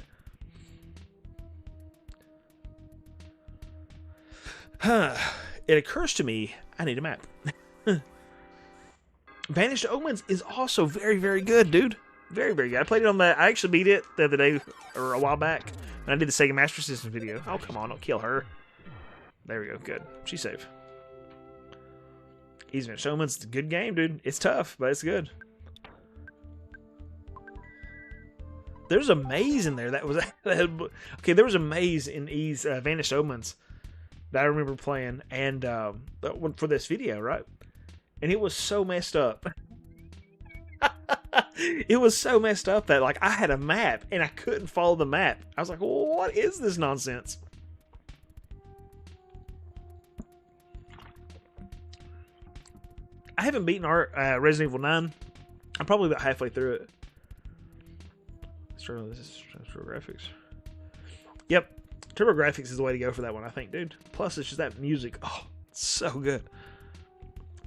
Speaker 1: It occurs to me, I need a map. Vanished Omens is also very, very good, dude. Very, very good. I played it on that. I actually beat it the other day, or a while back, when I did the Sega Master System video. Oh, come on, don't kill her. There we go, good. She's safe. Vanished Omens is a good game, dude. It's tough, but it's good. There's a maze in there that was... okay, there was a maze in Vanished Omens that I remember playing, and for this video, right? And it was so messed up. It was so messed up that, like, I had a map, and I couldn't follow the map. I was like, well, what is this nonsense? I haven't beaten Resident Evil 9. I'm probably about halfway through it. This is TurboGrafx. Yep. TurboGrafx is the way to go for that one, I think, dude. Plus, it's just that music. Oh, it's so good.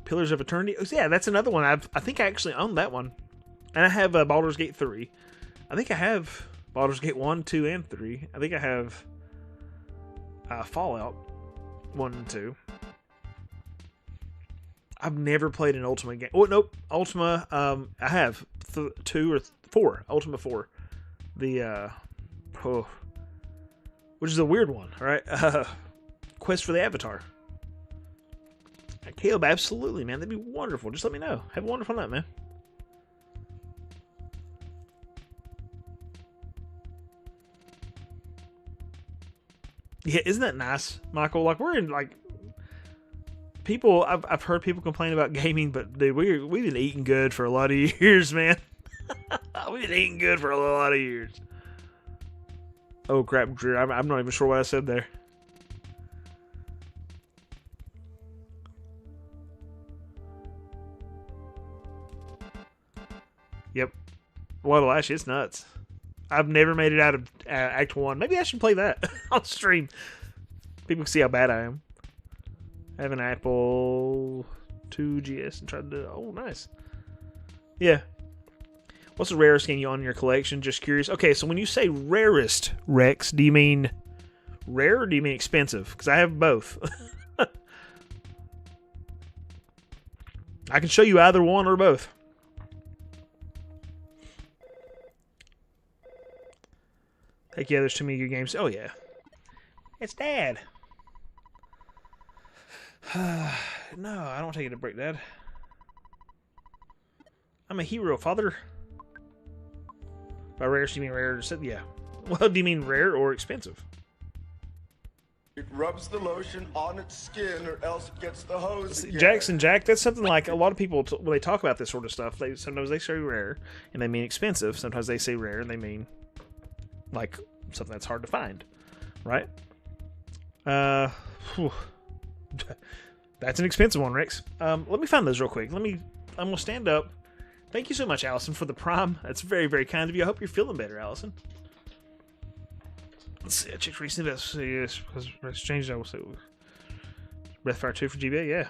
Speaker 1: Pillars of Eternity. Oh, yeah, that's another one. I think I actually own that one. And I have Baldur's Gate 3. I think I have Baldur's Gate 1, 2, and 3. I think I have Fallout 1 and 2. I've never played an Ultima game. Oh, nope. Ultima, I have 2 or 4. Ultima 4. The, which is a weird one, right? Quest for the Avatar. Caleb, absolutely, man. That'd be wonderful. Just let me know. Have a wonderful night, man. Yeah, isn't that nice, Michael? Like, we're in, like, people, I've heard people complain about gaming, but dude, we've been eating good for a lot of years, man. We've been eating good for a lot of years. Oh, crap, Drew. I'm not even sure what I said there. Yep. Waddle Ash, it's nuts. I've never made it out of Act 1. Maybe I should play that on stream. People can see how bad I am. I have an Apple 2GS and tried to... Oh, nice. Yeah. What's the rarest game you own in your collection? Just curious. Okay, so when you say rarest, Rex, do you mean rare or do you mean expensive? Because I have both. I can show you either one or both. Heck yeah, there's too many good games. Oh yeah. It's Dad. No, I don't take it to break, Dad. I'm a hero, Father. By rare, do you mean rare? Yeah. Well, do you mean rare or expensive?
Speaker 2: It rubs the lotion on its skin or else it gets the hose again.
Speaker 1: Jackson Jack, that's something like a lot of people, when they talk about this sort of stuff, sometimes they say rare and they mean expensive. Sometimes they say rare and they mean like something that's hard to find, right? Whew. That's an expensive one, Rex. Let me find those real quick. I'm gonna stand up. Thank you so much, Allison, for the prime. That's very, very kind of you. I hope you're feeling better, Allison. Let's see. I checked recently. Yes, because it's changed. I will say Breathfire 2 for GBA. Yeah.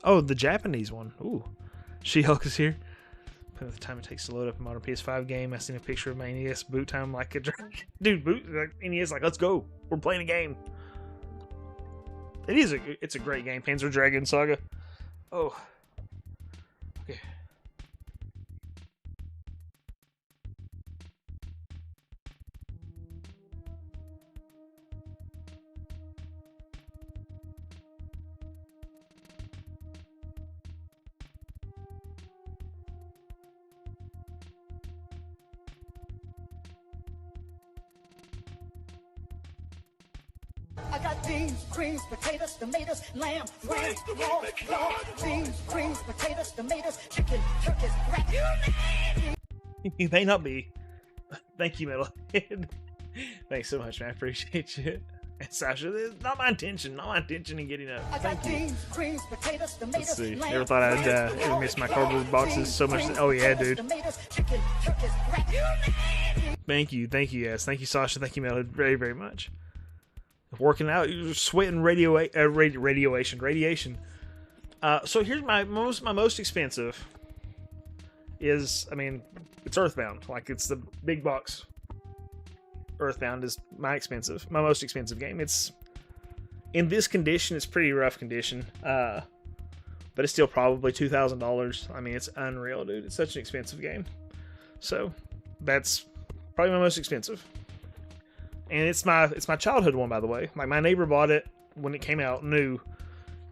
Speaker 1: Oh, the Japanese one. Ooh, She-Hulk is here. By the time it takes to load up a modern PS5 game, I seen a picture of my NES boot time like a dude. NES like, let's go. We're playing a game. It's a great game. Panzer Dragoon Saga. Oh. Okay.
Speaker 4: I got beans, creams, potatoes, tomatoes, lamb, ram, pork, beans, creams, potatoes, tomatoes, chicken, turkeys, rat.
Speaker 1: You may not be. Thank you, Metalhead. Thanks so much, man. I appreciate you. And Sasha, this is not my intention. Not my intention in getting up.
Speaker 4: I got beans, creams, potatoes, tomatoes,
Speaker 1: Let's see.
Speaker 4: lamb,
Speaker 1: Never thought I'd ever miss my cardboard boxes so much. Oh yeah, dude.
Speaker 4: tomatoes, chicken, turkeys, rat.
Speaker 1: Thank you, yes, thank you, Sasha. Thank you, Metalhead, very, very much. Working out, you're sweating radiation. So here's my most expensive. Is, I mean, it's Earthbound. Like, it's the big box. Earthbound is my most expensive game. It's in this condition. It's pretty rough condition, but it's still probably $2,000. I mean, it's unreal, dude. It's such an expensive game. So that's probably my most expensive. And it's my childhood one, by the way. Like, my neighbor bought it when it came out new.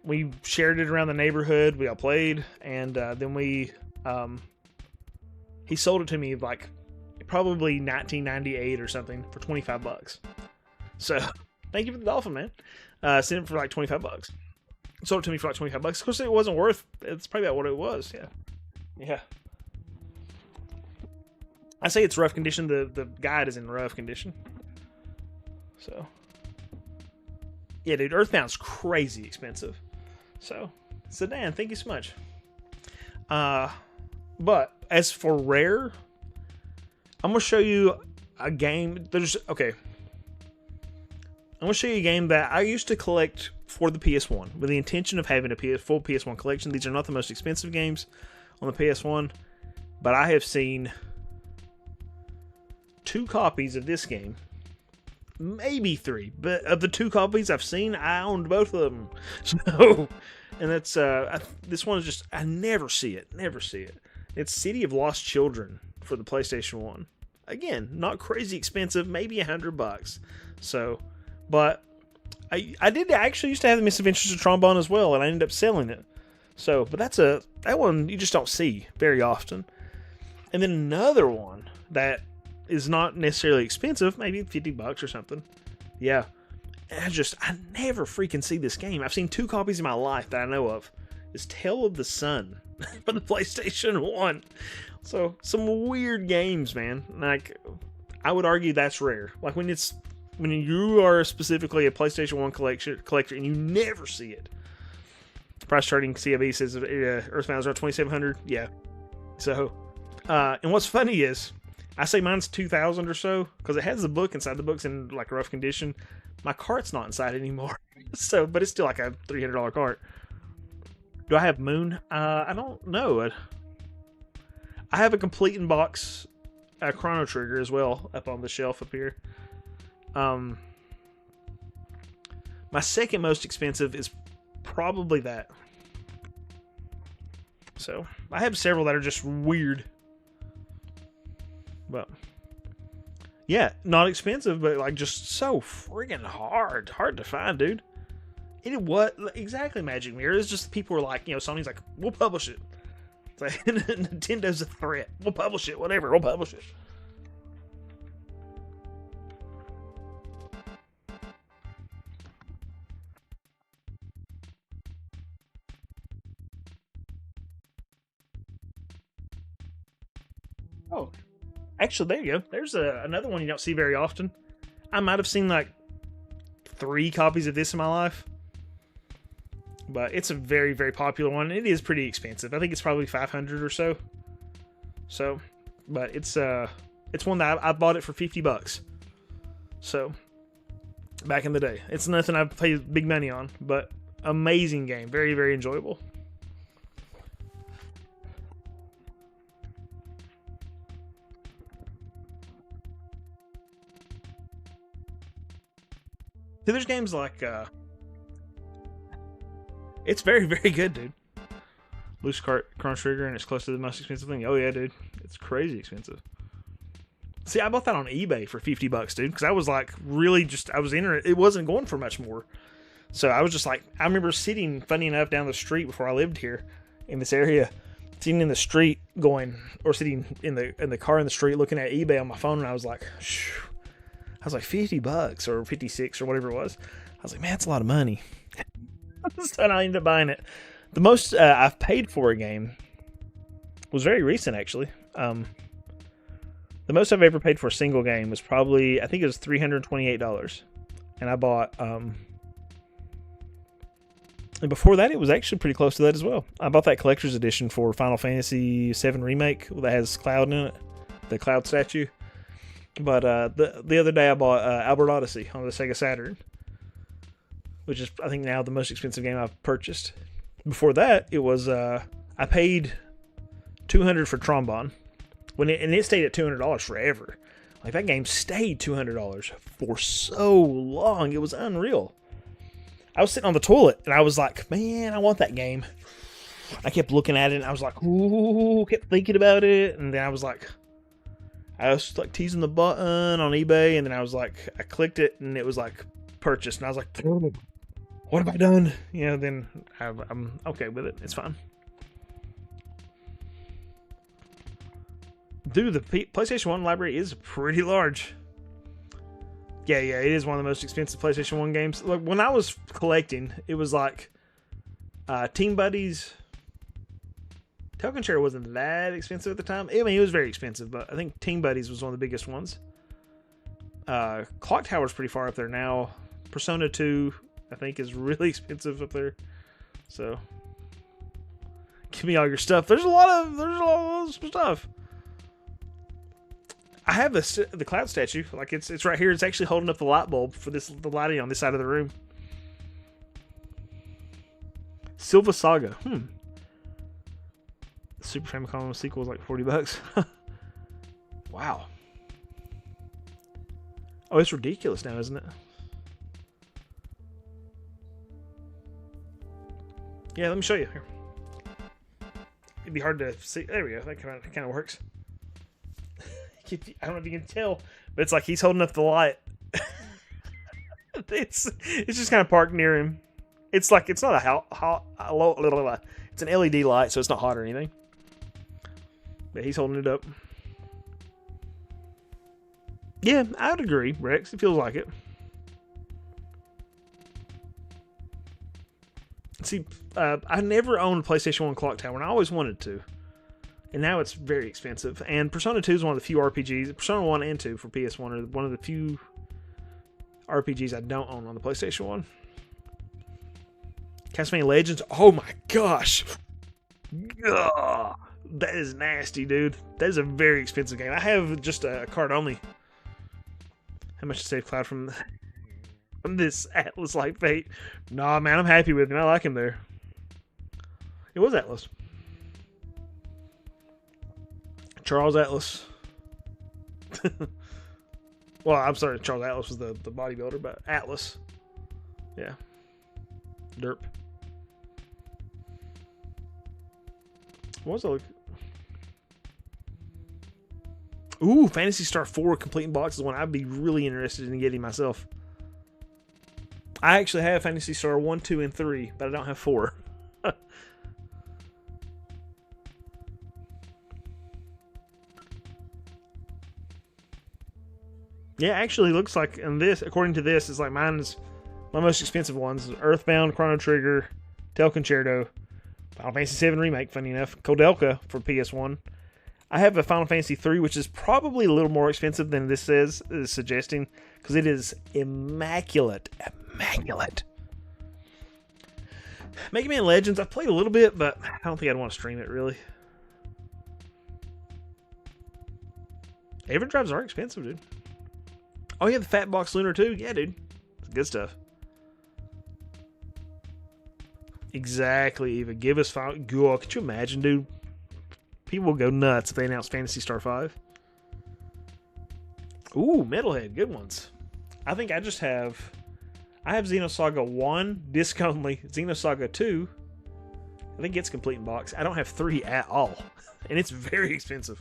Speaker 1: We shared it around the neighborhood. We all played, and then he sold it to me like probably 1998 or something for $25. So thank you for the dolphin, man. Sent it for like $25. Sold it to me for like $25. Of course, it wasn't worth. It's probably about what it was. Yeah. I say it's rough condition. The guide is in rough condition. So, yeah, dude, Earthbound's crazy expensive. So, Dan, thank you so much. But as for rare, I'm gonna show you a game. I'm gonna show you a game that I used to collect for the PS1 with the intention of having a full PS1 collection. These are not the most expensive games on the PS1, but I have seen 2 copies of this game. Maybe 3, but of the 2 copies I've seen, I owned both of them. So, and that's this one is just, I never see it. It's City of Lost Children for the PlayStation 1. Again, not crazy expensive, maybe $100. So, but I actually used to have the Miss Adventures of Trombone as well, and I ended up selling it. So, but that one you just don't see very often. And then another one that is not necessarily expensive, maybe $50 or something. Yeah. I never freaking see this game. I've seen 2 copies in my life that I know of. It's Tale of the Sun for the PlayStation 1. So, some weird games, man. Like, I would argue that's rare. Like, when you are specifically a PlayStation 1 collector and you never see it. Price Charting CIB says Earthbound's around $2,700. Yeah. So, and what's funny is, I say mine's $2,000 or so because it has the book inside. The book's in like rough condition. My cart's not inside anymore, so but it's still like a $300 cart. Do I have Moon? I don't know. I have a complete in box Chrono Trigger as well up on the shelf up here. My second most expensive is probably that. So I have several that are just weird. But yeah, not expensive, but like just so friggin' hard to find, dude. And what exactly Magic Mirror is just people were like, Sony's like, we'll publish it. It's like Nintendo's a threat. We'll publish it, whatever. We'll publish it. Oh, actually, there you go. There's another one you don't see very often. I might have seen like 3 copies of this in my life. But it's a very, very popular one. It is pretty expensive. I think it's probably 500 or so. So, but it's one that I bought it for $50. So, back in the day. It's nothing I've paid big money on, but amazing game. Very, very enjoyable. See, there's games like, it's very, very good, dude. Loose Chrono Trigger, and it's close to the most expensive thing. Oh, yeah, dude. It's crazy expensive. See, I bought that on eBay for $50, dude, because I was like, really just, I was interested. It wasn't going for much more. So I was just like, I remember sitting, funny enough, down the street before I lived here in this area, sitting in the street sitting in the car in the street looking at eBay on my phone, and I was like, shh. I was like, $50 or 56 or whatever it was. I was like, man, that's a lot of money. So I ended up buying it. The most I've paid for a game was very recent, actually. The most I've ever paid for a single game was probably, I think it was $328. And I bought, and before that, it was actually pretty close to that as well. I bought that collector's edition for Final Fantasy VII Remake that has Cloud in it, the Cloud statue. But the other day I bought Albert Odyssey on the Sega Saturn, which is, I think, now the most expensive game I've purchased. Before that, it was, I paid $200 for Trombone. And it stayed at $200 forever. Like, that game stayed $200 for so long. It was unreal. I was sitting on the toilet, and I was like, man, I want that game. I kept looking at it, and I was like, ooh, kept thinking about it. And then I was like teasing the button on eBay, and then I clicked it, and it was like purchased, and I was like, what have I done? Then I'm okay with it. It's fine. Dude, the PlayStation 1 library is pretty large. Yeah, it is one of the most expensive PlayStation 1 games. Like, when I was collecting, it was like Team Buddies. Token Share wasn't that expensive at the time. I mean, it was very expensive, but I think Team Buddies was one of the biggest ones. Clock Tower's pretty far up there now. Persona 2, I think, is really expensive up there. So, give me all your stuff. There's a lot of stuff. I have the Cloud statue. Like, it's right here. It's actually holding up the light bulb for the lighting on this side of the room. Silva Saga. Super Famicom sequel is like $40. Wow. Oh, it's ridiculous now, isn't it? Yeah, let me show you here. It'd be hard to see. There we go. That kind of works. I don't know if you can tell, but it's like he's holding up the light. It's just kind of parked near him. It's like, it's not it's an LED light, so it's not hot or anything. But he's holding it up. Yeah, I would agree, Rex. It feels like it. See, I never owned a PlayStation 1 Clock Tower, and I always wanted to. And now it's very expensive. And Persona 2 is one of the few RPGs. Persona 1 and 2 for PS1 are one of the few RPGs I don't own on the PlayStation 1. Castlevania Legends. Oh my gosh. Ugh, that is nasty, dude. That is a very expensive game. I have just a card only. How much to save Cloud from this Atlas-like fate? Nah, man, I'm happy with him. I like him there. It was Atlas. Charles Atlas. Well, I'm sorry, Charles Atlas was the bodybuilder, but Atlas. Yeah. Derp. What was it like? Ooh, Phantasy Star 4 complete in box is one I'd be really interested in getting myself. I actually have Phantasy Star 1, 2, and 3, but I don't have 4. Yeah, actually looks like in this, according to this, it's like mine's my most expensive ones: Earthbound, Chrono Trigger, Tel Concerto, Final Fantasy VII Remake, funny enough, Kodelka for PS1. I have a Final Fantasy 3, which is probably a little more expensive than this is suggesting, because it is immaculate. Immaculate. Mega Man Legends, I've played a little bit, but I don't think I'd want to stream it, really. Everdrives are expensive, dude. Oh, yeah, the Fat Box Lunar too. Yeah, dude. It's good stuff. Exactly, Eva. Give us Final... God, could you imagine, dude? People will go nuts if they announce Phantasy Star 5. Ooh, Metalhead. Good ones. I think I just have... I have Xenosaga 1, disc only. Xenosaga 2, I think it's complete in box. I don't have 3 at all. And it's very expensive.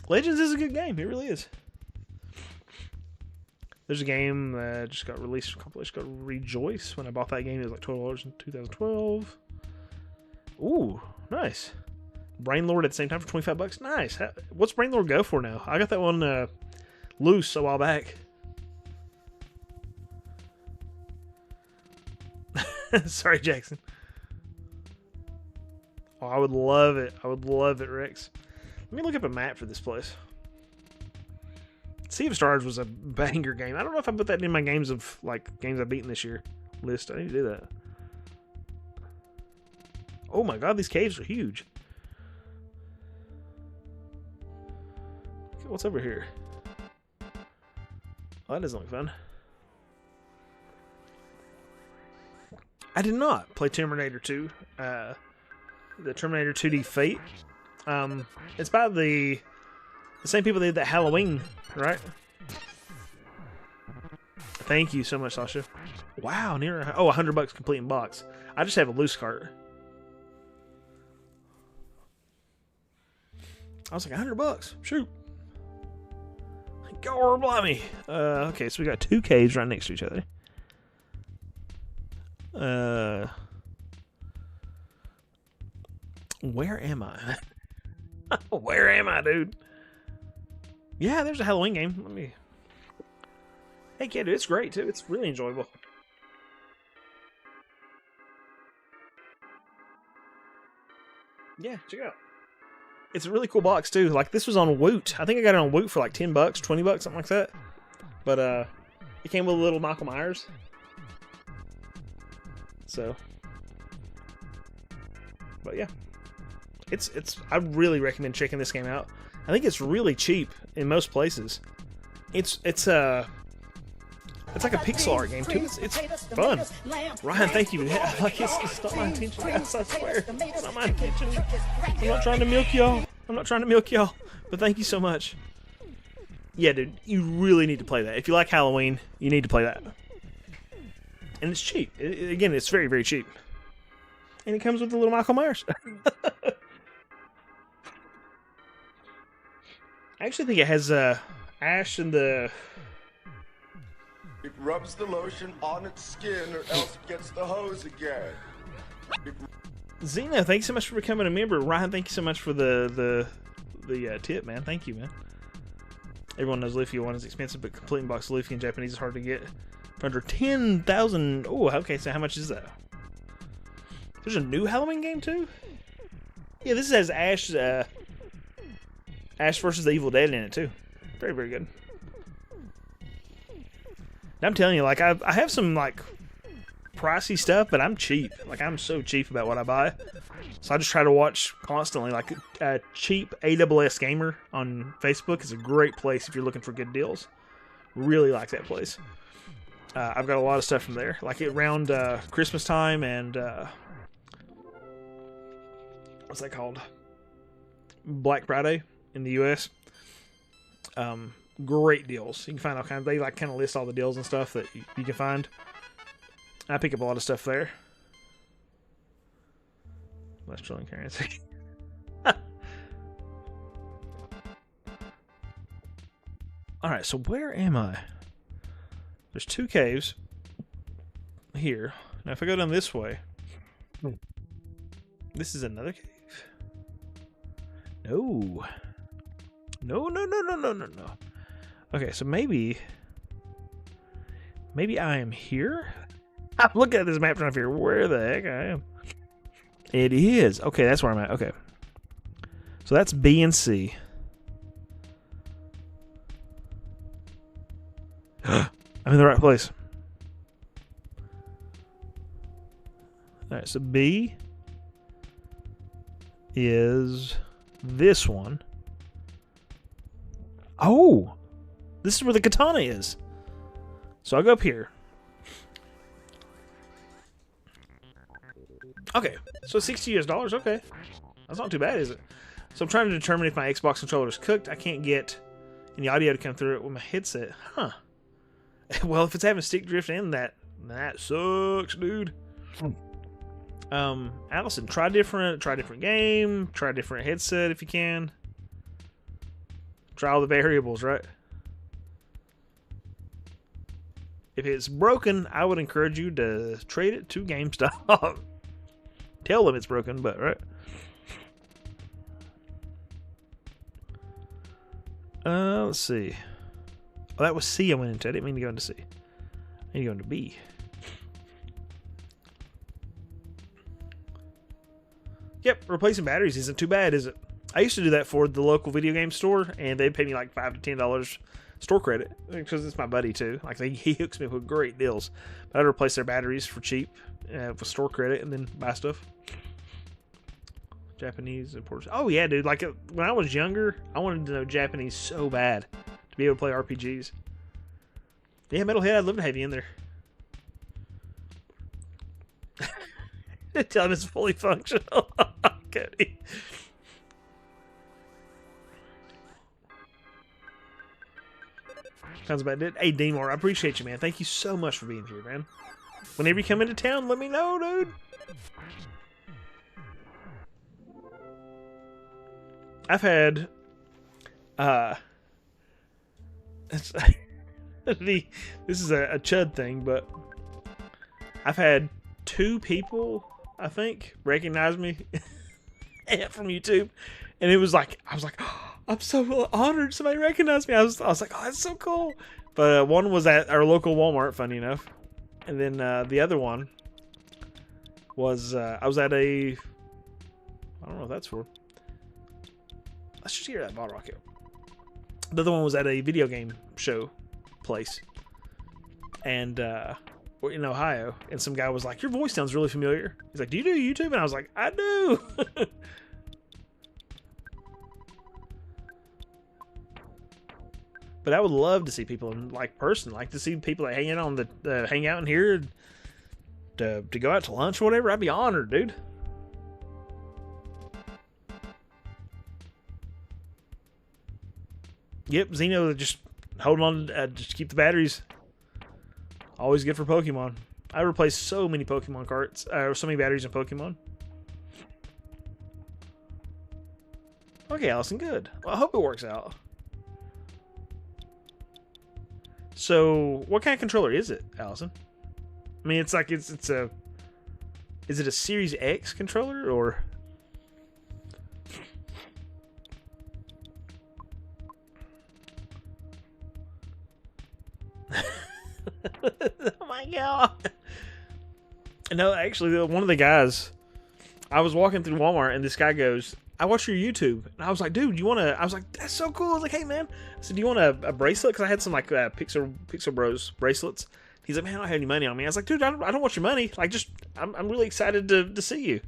Speaker 1: Legends is a good game. It really is. There's a game that just got released for compilation called Rejoice. When I bought that game, it was like $12 in 2012. Ooh, nice. Brainlord at the same time for $25. Nice. What's Brainlord go for now? I got that one loose a while back. Sorry, Jackson. Oh, I would love it. I would love it, Rex. Let me look up a map for this place. Sea of Stars was a banger game. I don't know if I put that in my games of games I've beaten this year list. I need to do that. Oh my god, these caves are huge. Okay, what's over here? Oh, that doesn't look fun. I did not play Terminator 2. The Terminator 2D Fate. It's by the same people that did that Halloween, right? Thank you so much, Sasha. Wow, near $100 complete in box. I just have a loose cart. I was like, $100. Shoot. Go blimey. Okay, so we got 2 caves right next to each other. Where am I? Where am I, dude? Yeah, there's a Halloween game. Let me... Hey, kid, it's great, too. It's really enjoyable. Yeah, check it out. It's a really cool box, too. Like, this was on Woot. I think I got it on Woot for like $10, $20, something like that. But, it came with a little Michael Myers. So... But, yeah. I really recommend checking this game out. I think it's really cheap in most places. It's like a pixel art game too. It's fun. Ryan, thank you. Like it's not my intention, guys. I swear, it's not my intention. I'm not trying to milk y'all. But thank you so much. Yeah, dude, you really need to play that. If you like Halloween, you need to play that. And it's cheap. Again, it's very, very cheap. And it comes with a little Michael Myers. I actually think it has Ash and the...
Speaker 2: It rubs the lotion on its skin or else it gets the hose again.
Speaker 1: Xena, thanks so much for becoming a member. Ryan, thank you so much for the tip, man. Thank you, man. Everyone knows Luffy 1 is expensive, but complete in box Luffy in Japanese is hard to get. For under 10,000... Oh, okay, so how much is that? There's a new Halloween game, too? Yeah, this has Ash... Ash versus the Evil Dead in it, too. Very, very good. And I'm telling you, like, I have some, like, pricey stuff, but I'm cheap. Like, I'm so cheap about what I buy. So I just try to watch constantly. Like, Cheap AWS Gamer on Facebook is a great place if you're looking for good deals. Really like that place. I've got a lot of stuff from there. Like, around Christmas time and... what's that called? Black Friday in the US. Great deals. You can find all kinds. They like kind of list all the deals and stuff that you can find. I pick up a lot of stuff there. Less trillion currency. Alright, so where am I? There's 2 caves here. Now if I go down this way, this is another cave. No. No. Okay, so maybe I am here? I'm looking at this map trying to figure where the heck I am. It is. Okay, that's where I'm at. Okay. So that's B and C. I'm in the right place. Alright, so B is this one. Oh! This is where the katana is. So I'll go up here. Okay, so $60 US. Okay. That's not too bad, is it? So I'm trying to determine if my Xbox controller is cooked. I can't get any audio to come through it with my headset. Huh. Well, if it's having stick drift and that sucks, dude. Allison, try different game, try different headset if you can. Try all the variables, right? If it's broken, I would encourage you to trade it to GameStop. Tell them it's broken, but right. Let's see. Oh, that was C I went into. I didn't mean to go into C. I need to go into B. Yep, replacing batteries isn't too bad, is it? I used to do that for the local video game store, and they'd pay me like $5 to $10 store credit because it's my buddy too. Like he hooks me up with great deals. But I'd replace their batteries for cheap with store credit and then buy stuff. Japanese imports. Oh yeah, dude. Like when I was younger, I wanted to know Japanese so bad to be able to play RPGs. Yeah, Metalhead, I'd love to have you in there. Tell him it's fully functional. Okay. Sounds about it. Hey, Demar, I appreciate you, man. Thank you so much for being here, man. Whenever you come into town, let me know, dude. I've had this is a chud thing, but I've had 2 people, I think, recognize me from YouTube, and it was like I was like, oh, I'm so honored somebody recognized me. I was like, oh, that's so cool. But one was at our local Walmart, funny enough, and then the other one was I was at a, I don't know what that's for. Let's just hear that bottle rocket. The other one was at a video game show place, and in Ohio, and some guy was like, your voice sounds really familiar. He's like, do you do YouTube? And I was like, I do. But I would love to see people in person, like to see people that hang out on the hang out in here to go out to lunch or whatever. I'd be honored, dude. Yep, Xeno just holding on, just keep the batteries. Always good for Pokemon. I replaced so many Pokemon carts, so many batteries in Pokemon. Okay, Allison, good. Well, I hope it works out. So, what kind of controller is it, Allison? I mean, it's like it's a. Is it a Series X controller or? Oh my god! No, actually, one of the guys. I was walking through Walmart and this guy goes, I watch your YouTube. And I was like, dude, you want to... I was like, that's so cool. I was like, hey, man. I said, do you want a bracelet? Because I had some, like, Pixel Bros bracelets. He's like, man, I don't have any money on me. I was like, dude, I don't want your money. Like, just... I'm really excited to see you.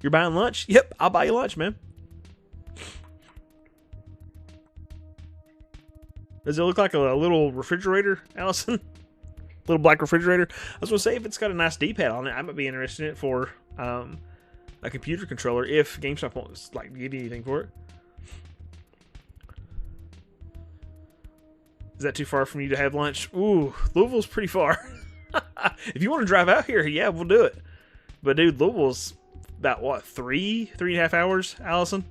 Speaker 1: You're buying lunch? Yep, I'll buy you lunch, man. Does it look like a little refrigerator, Allison? Little black refrigerator? I was going to say, if it's got a nice D-pad on it, I might be interested in it for... a computer controller if GameStop won't like give you anything for it. Is that too far from you to have lunch? Ooh, Louisville's pretty far. If you want to drive out here, yeah, we'll do it. But dude, Louisville's about what, 3.5 hours, Allison?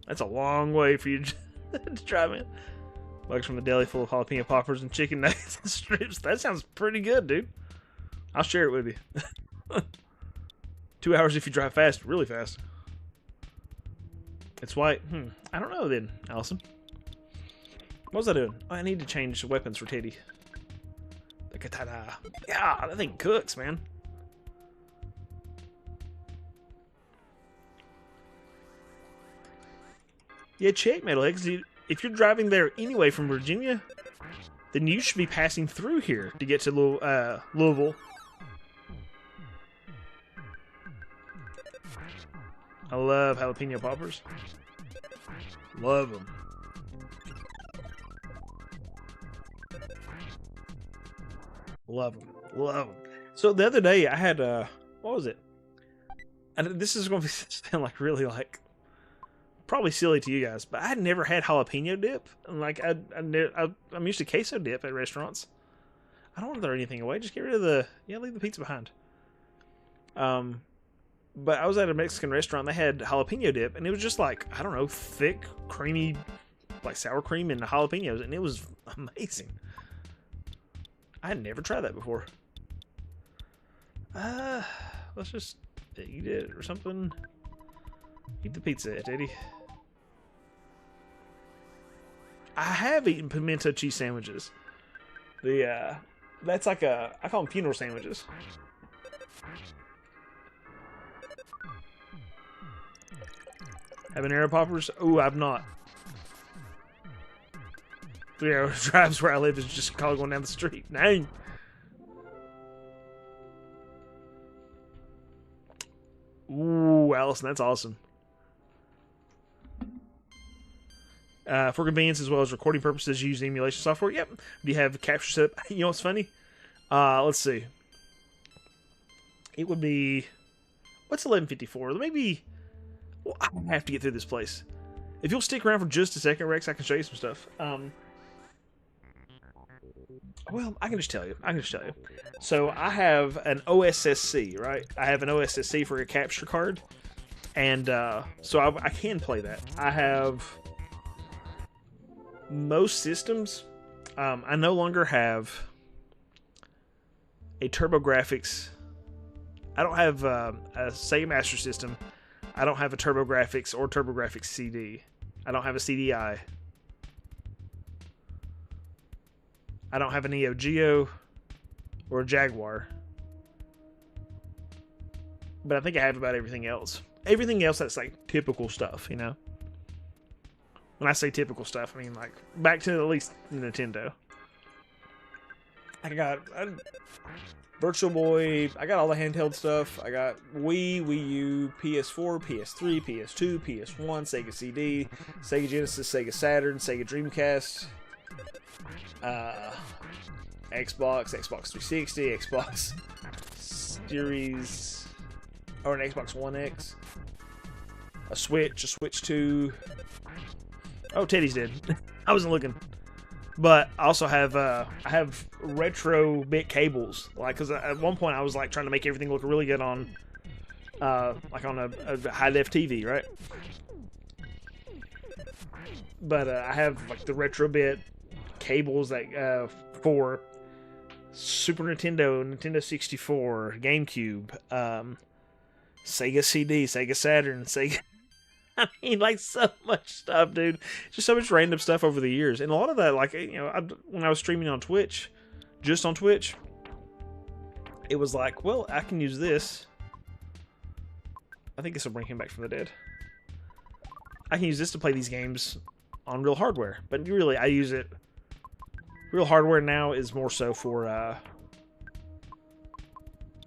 Speaker 1: That's a long way for you to drive in. Bugs from a deli full of jalapeno poppers and chicken nuggets and strips. That sounds pretty good, dude. I'll share it with you. 2 hours if you drive fast, really fast. It's white. I don't know then, Allison. What was I doing? Oh, I need to change weapons for Teddy. The katana. Yeah, that thing cooks, man. Yeah, check, Metalhead. If you're driving there anyway from Virginia, then you should be passing through here to get to Louisville. I love jalapeno poppers. Love them. Love them. Love them. So the other day I had, what was it? And this is going to sound like really like, probably silly to you guys, but I had never had jalapeno dip. And like, I'm used to queso dip at restaurants. I don't want to throw anything away. Just get rid of leave the pizza behind. But I was at a Mexican restaurant. They had jalapeno dip, and it was just like, I don't know, thick, creamy, like sour cream and jalapenos, and it was amazing. I had never tried that before. Let's just eat it or something. Eat the pizza, Eddie. I have eaten pimento cheese sandwiches. That's like I call them funeral sandwiches. Habanero poppers? Ooh, I've not. 3-hour drives where I live is just a call going down the street. Dang. Ooh, Allison, that's awesome. For convenience as well as recording purposes, use emulation software. Yep. Do you have capture set up? You know what's funny? Let's see. It would be... What's 1154? Maybe... Well, I have to get through this place. If you'll stick around for just a second, Rex, I can show you some stuff. Well, I can just tell you. So I have an OSSC, right? I have an OSSC for a capture card. And so I can play that. I have... Most systems, I no longer have a TurboGrafx. I don't have a Sega Master System. I don't have a TurboGrafx or TurboGrafx CD. I don't have a CDI. I don't have a Neo Geo or a Jaguar. But I think I have about everything else. Everything else that's like typical stuff, you know? When I say typical stuff, I mean like back to at least Nintendo. I got Virtual Boy. I got all the handheld stuff. I got Wii, Wii U, PS4, PS3, PS2, PS1, Sega CD, Sega Genesis, Sega Saturn, Sega Dreamcast, Xbox, Xbox 360, Xbox Series, or an Xbox One X, a Switch 2. Oh, Teddy's dead. I wasn't looking. But I also have I have retro bit cables, like, because at one point I was like trying to make everything look really good on like on a high def TV, right? But I have like the retro bit cables that for Super Nintendo, Nintendo 64, GameCube, Sega CD, Sega Saturn, Sega. I mean, like, so much stuff, dude. Just so much random stuff over the years. And a lot of that, like, you know, when I was streaming on Twitch, just on Twitch, it was like, well, I can use this. I think this will bring him back from the dead. I can use this to play these games on real hardware. But really, I use it... Real hardware now is more so for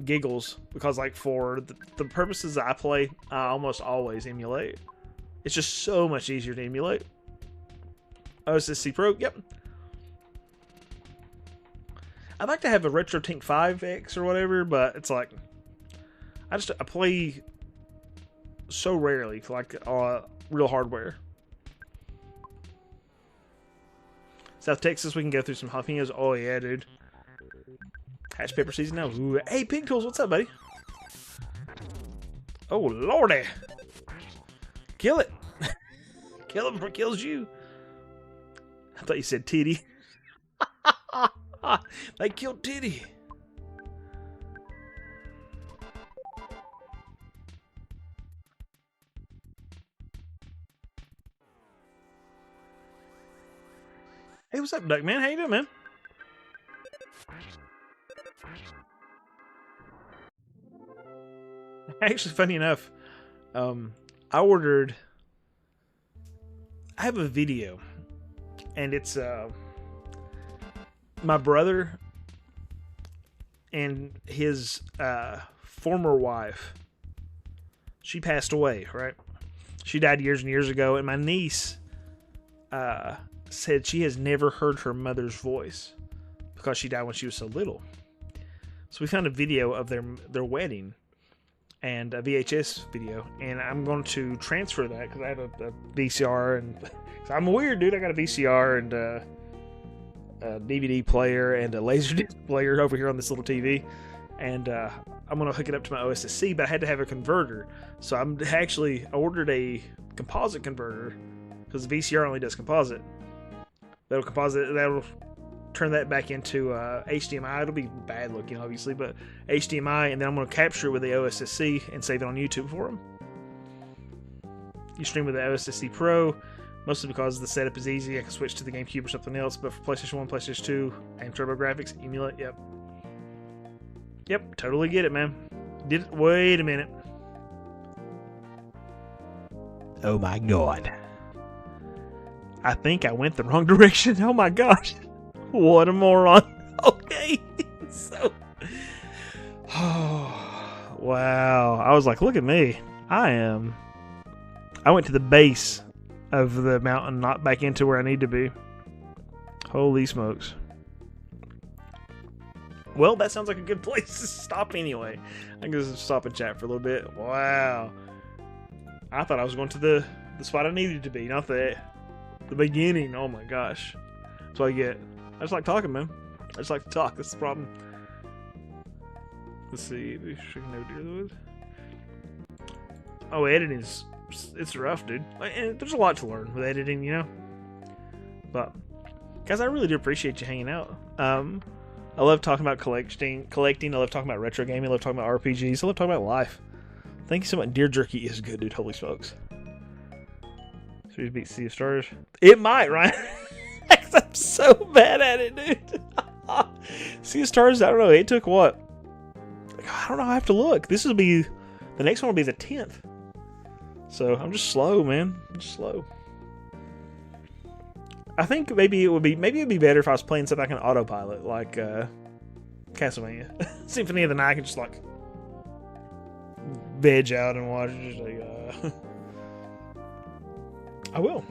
Speaker 1: giggles. Because, like, for the purposes that I play, I almost always emulate. It's just so much easier to emulate. OSSC Pro, yep. I'd like to have a RetroTink 5X or whatever, but it's like... I play so rarely, like, real hardware. South Texas, we can go through some jalapenos. Oh, yeah, dude. Hatch pepper season now. Ooh. Hey, Pig Tools, what's up, buddy? Oh, lordy. Kill it. Kill him before he kills you. I thought you said titty. They killed Titty. Hey, what's up, Duck Man? How you doing, man? Actually, funny enough, I ordered. I have a video, and it's my brother and his former wife. She passed away, right? She died years and years ago, and my niece said she has never heard her mother's voice because she died when she was so little. So we found a video of their wedding and a VHS video, and I'm going to transfer that because I have a VCR, and so I'm weird, dude. I got a VCR and a DVD player and a Laserdisc player over here on this little TV, and I'm going to hook it up to my OSSC, but I had to have a converter, so I ordered a composite converter because the VCR only does composite. That'll turn that back into HDMI. It'll be bad looking, obviously, but HDMI, and then I'm going to capture it with the OSSC and save it on YouTube for them. You stream with the OSSC Pro, mostly because the setup is easy. I can switch to the GameCube or something else, but for PlayStation 1, PlayStation 2, and TurboGrafx, emulate, Yep, totally get it, man. Wait a minute. Oh my god. I think I went the wrong direction. Oh my gosh. What a moron. Okay. So. Oh, wow. I was like, look at me. I went to the base of the mountain, not back into where I need to be. Holy smokes. Well, that sounds like a good place to stop anyway. I can just stop and chat for a little bit. Wow. I thought I was going to the spot I needed to be, not the beginning. Oh my gosh. That's what I get. I just like talking, man. I just like to talk. That's the problem. Let's see. Oh, editing's it's rough, dude. And there's a lot to learn with editing, you know. But guys, I really do appreciate you hanging out. I love talking about collecting. I love talking about retro gaming. I love talking about RPGs. I love talking about life. Thank you so much. Deer jerky is good, dude. Holy smokes. So you beat Sea of Stars? It might, right? I'm so bad at it, dude. Sea of Stars, I don't know. It took what? I don't know. I have to look. The next one will be the 10th. So I'm just slow, man. I'm just slow. I think maybe it'd be better if I was playing something I can autopilot, like Castlevania. Symphony of the Night. I can just like veg out and watch it. Just like, I will.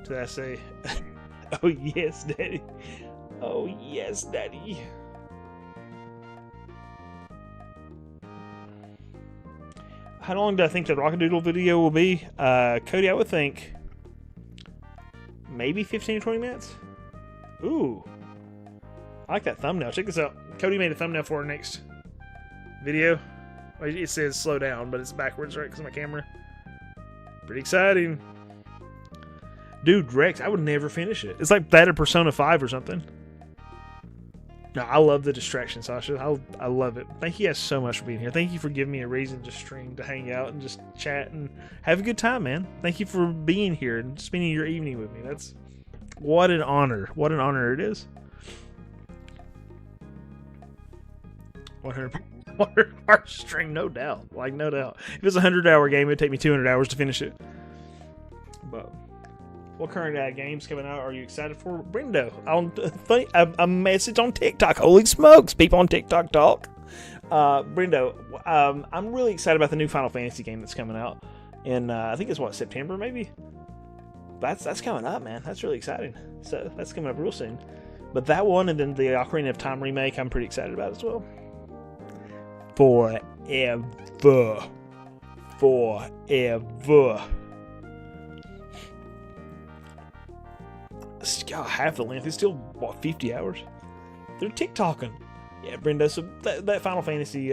Speaker 1: Did I say? Oh yes, Daddy. Oh yes, Daddy. How long do I think the Rockadoodle video will be? Cody, I would think maybe 15 or 20 minutes. Ooh. I like that thumbnail. Check this out. Cody made a thumbnail for our next video. It says slow down, but it's backwards, right? Because of my camera. Pretty exciting. Dude, Rex, I would never finish it. It's like that or Persona 5 or something. No, I love the distraction, Sasha. I love it. Thank you guys so much for being here. Thank you for giving me a reason to stream, to hang out, and just chat and have a good time, man. Thank you for being here and spending your evening with me. That's what an honor. What an honor it is. 100-hour stream, no doubt. Like, no doubt. If it's a 100-hour game, it'd take me 200 hours to finish it. But what current games coming out are you excited for? Brindo, a message on TikTok. Holy smokes, people on TikTok talk. Brindo, I'm really excited about the new Final Fantasy game that's coming out in, I think it's what, September maybe? That's coming up, man. That's really exciting. So that's coming up real soon. But that one and then the Ocarina of Time remake, I'm pretty excited about as well. Forever. It's got half the length. It's still, what, 50 hours? They're TikToking. Yeah, Brenda, so that Final Fantasy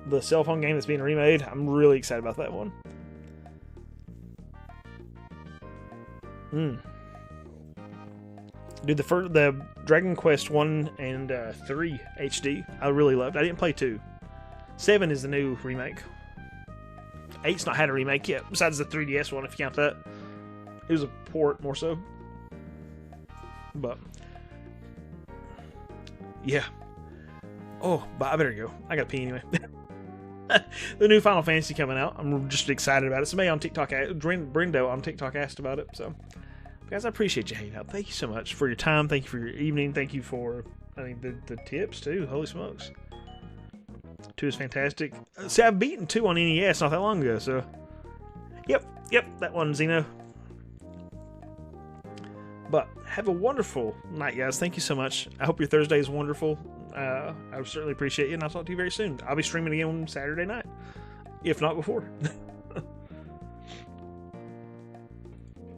Speaker 1: the cell phone game that's being remade. I'm really excited about that one. Dude, the Dragon Quest 1 and 3 HD, I really loved. I didn't play 2. 7 is the new remake. 8's not had a remake yet, besides the 3DS one, if you count that. It was a port, more so. But, yeah. Oh, but I better go. I gotta pee anyway. The new Final Fantasy coming out. I'm just excited about it. Somebody on TikTok, Brendo on TikTok asked about it, so... Guys, I appreciate you hanging out. Thank you so much for your time. Thank you for your evening. Thank you for, I mean, the tips, too. Holy smokes. 2 is fantastic. See, I've beaten 2 on NES not that long ago, so... Yep, that one, Xeno. But have a wonderful night, guys. Thank you so much. I hope your Thursday is wonderful. I certainly appreciate you, and I'll talk to you very soon. I'll be streaming again on Saturday night, if not before.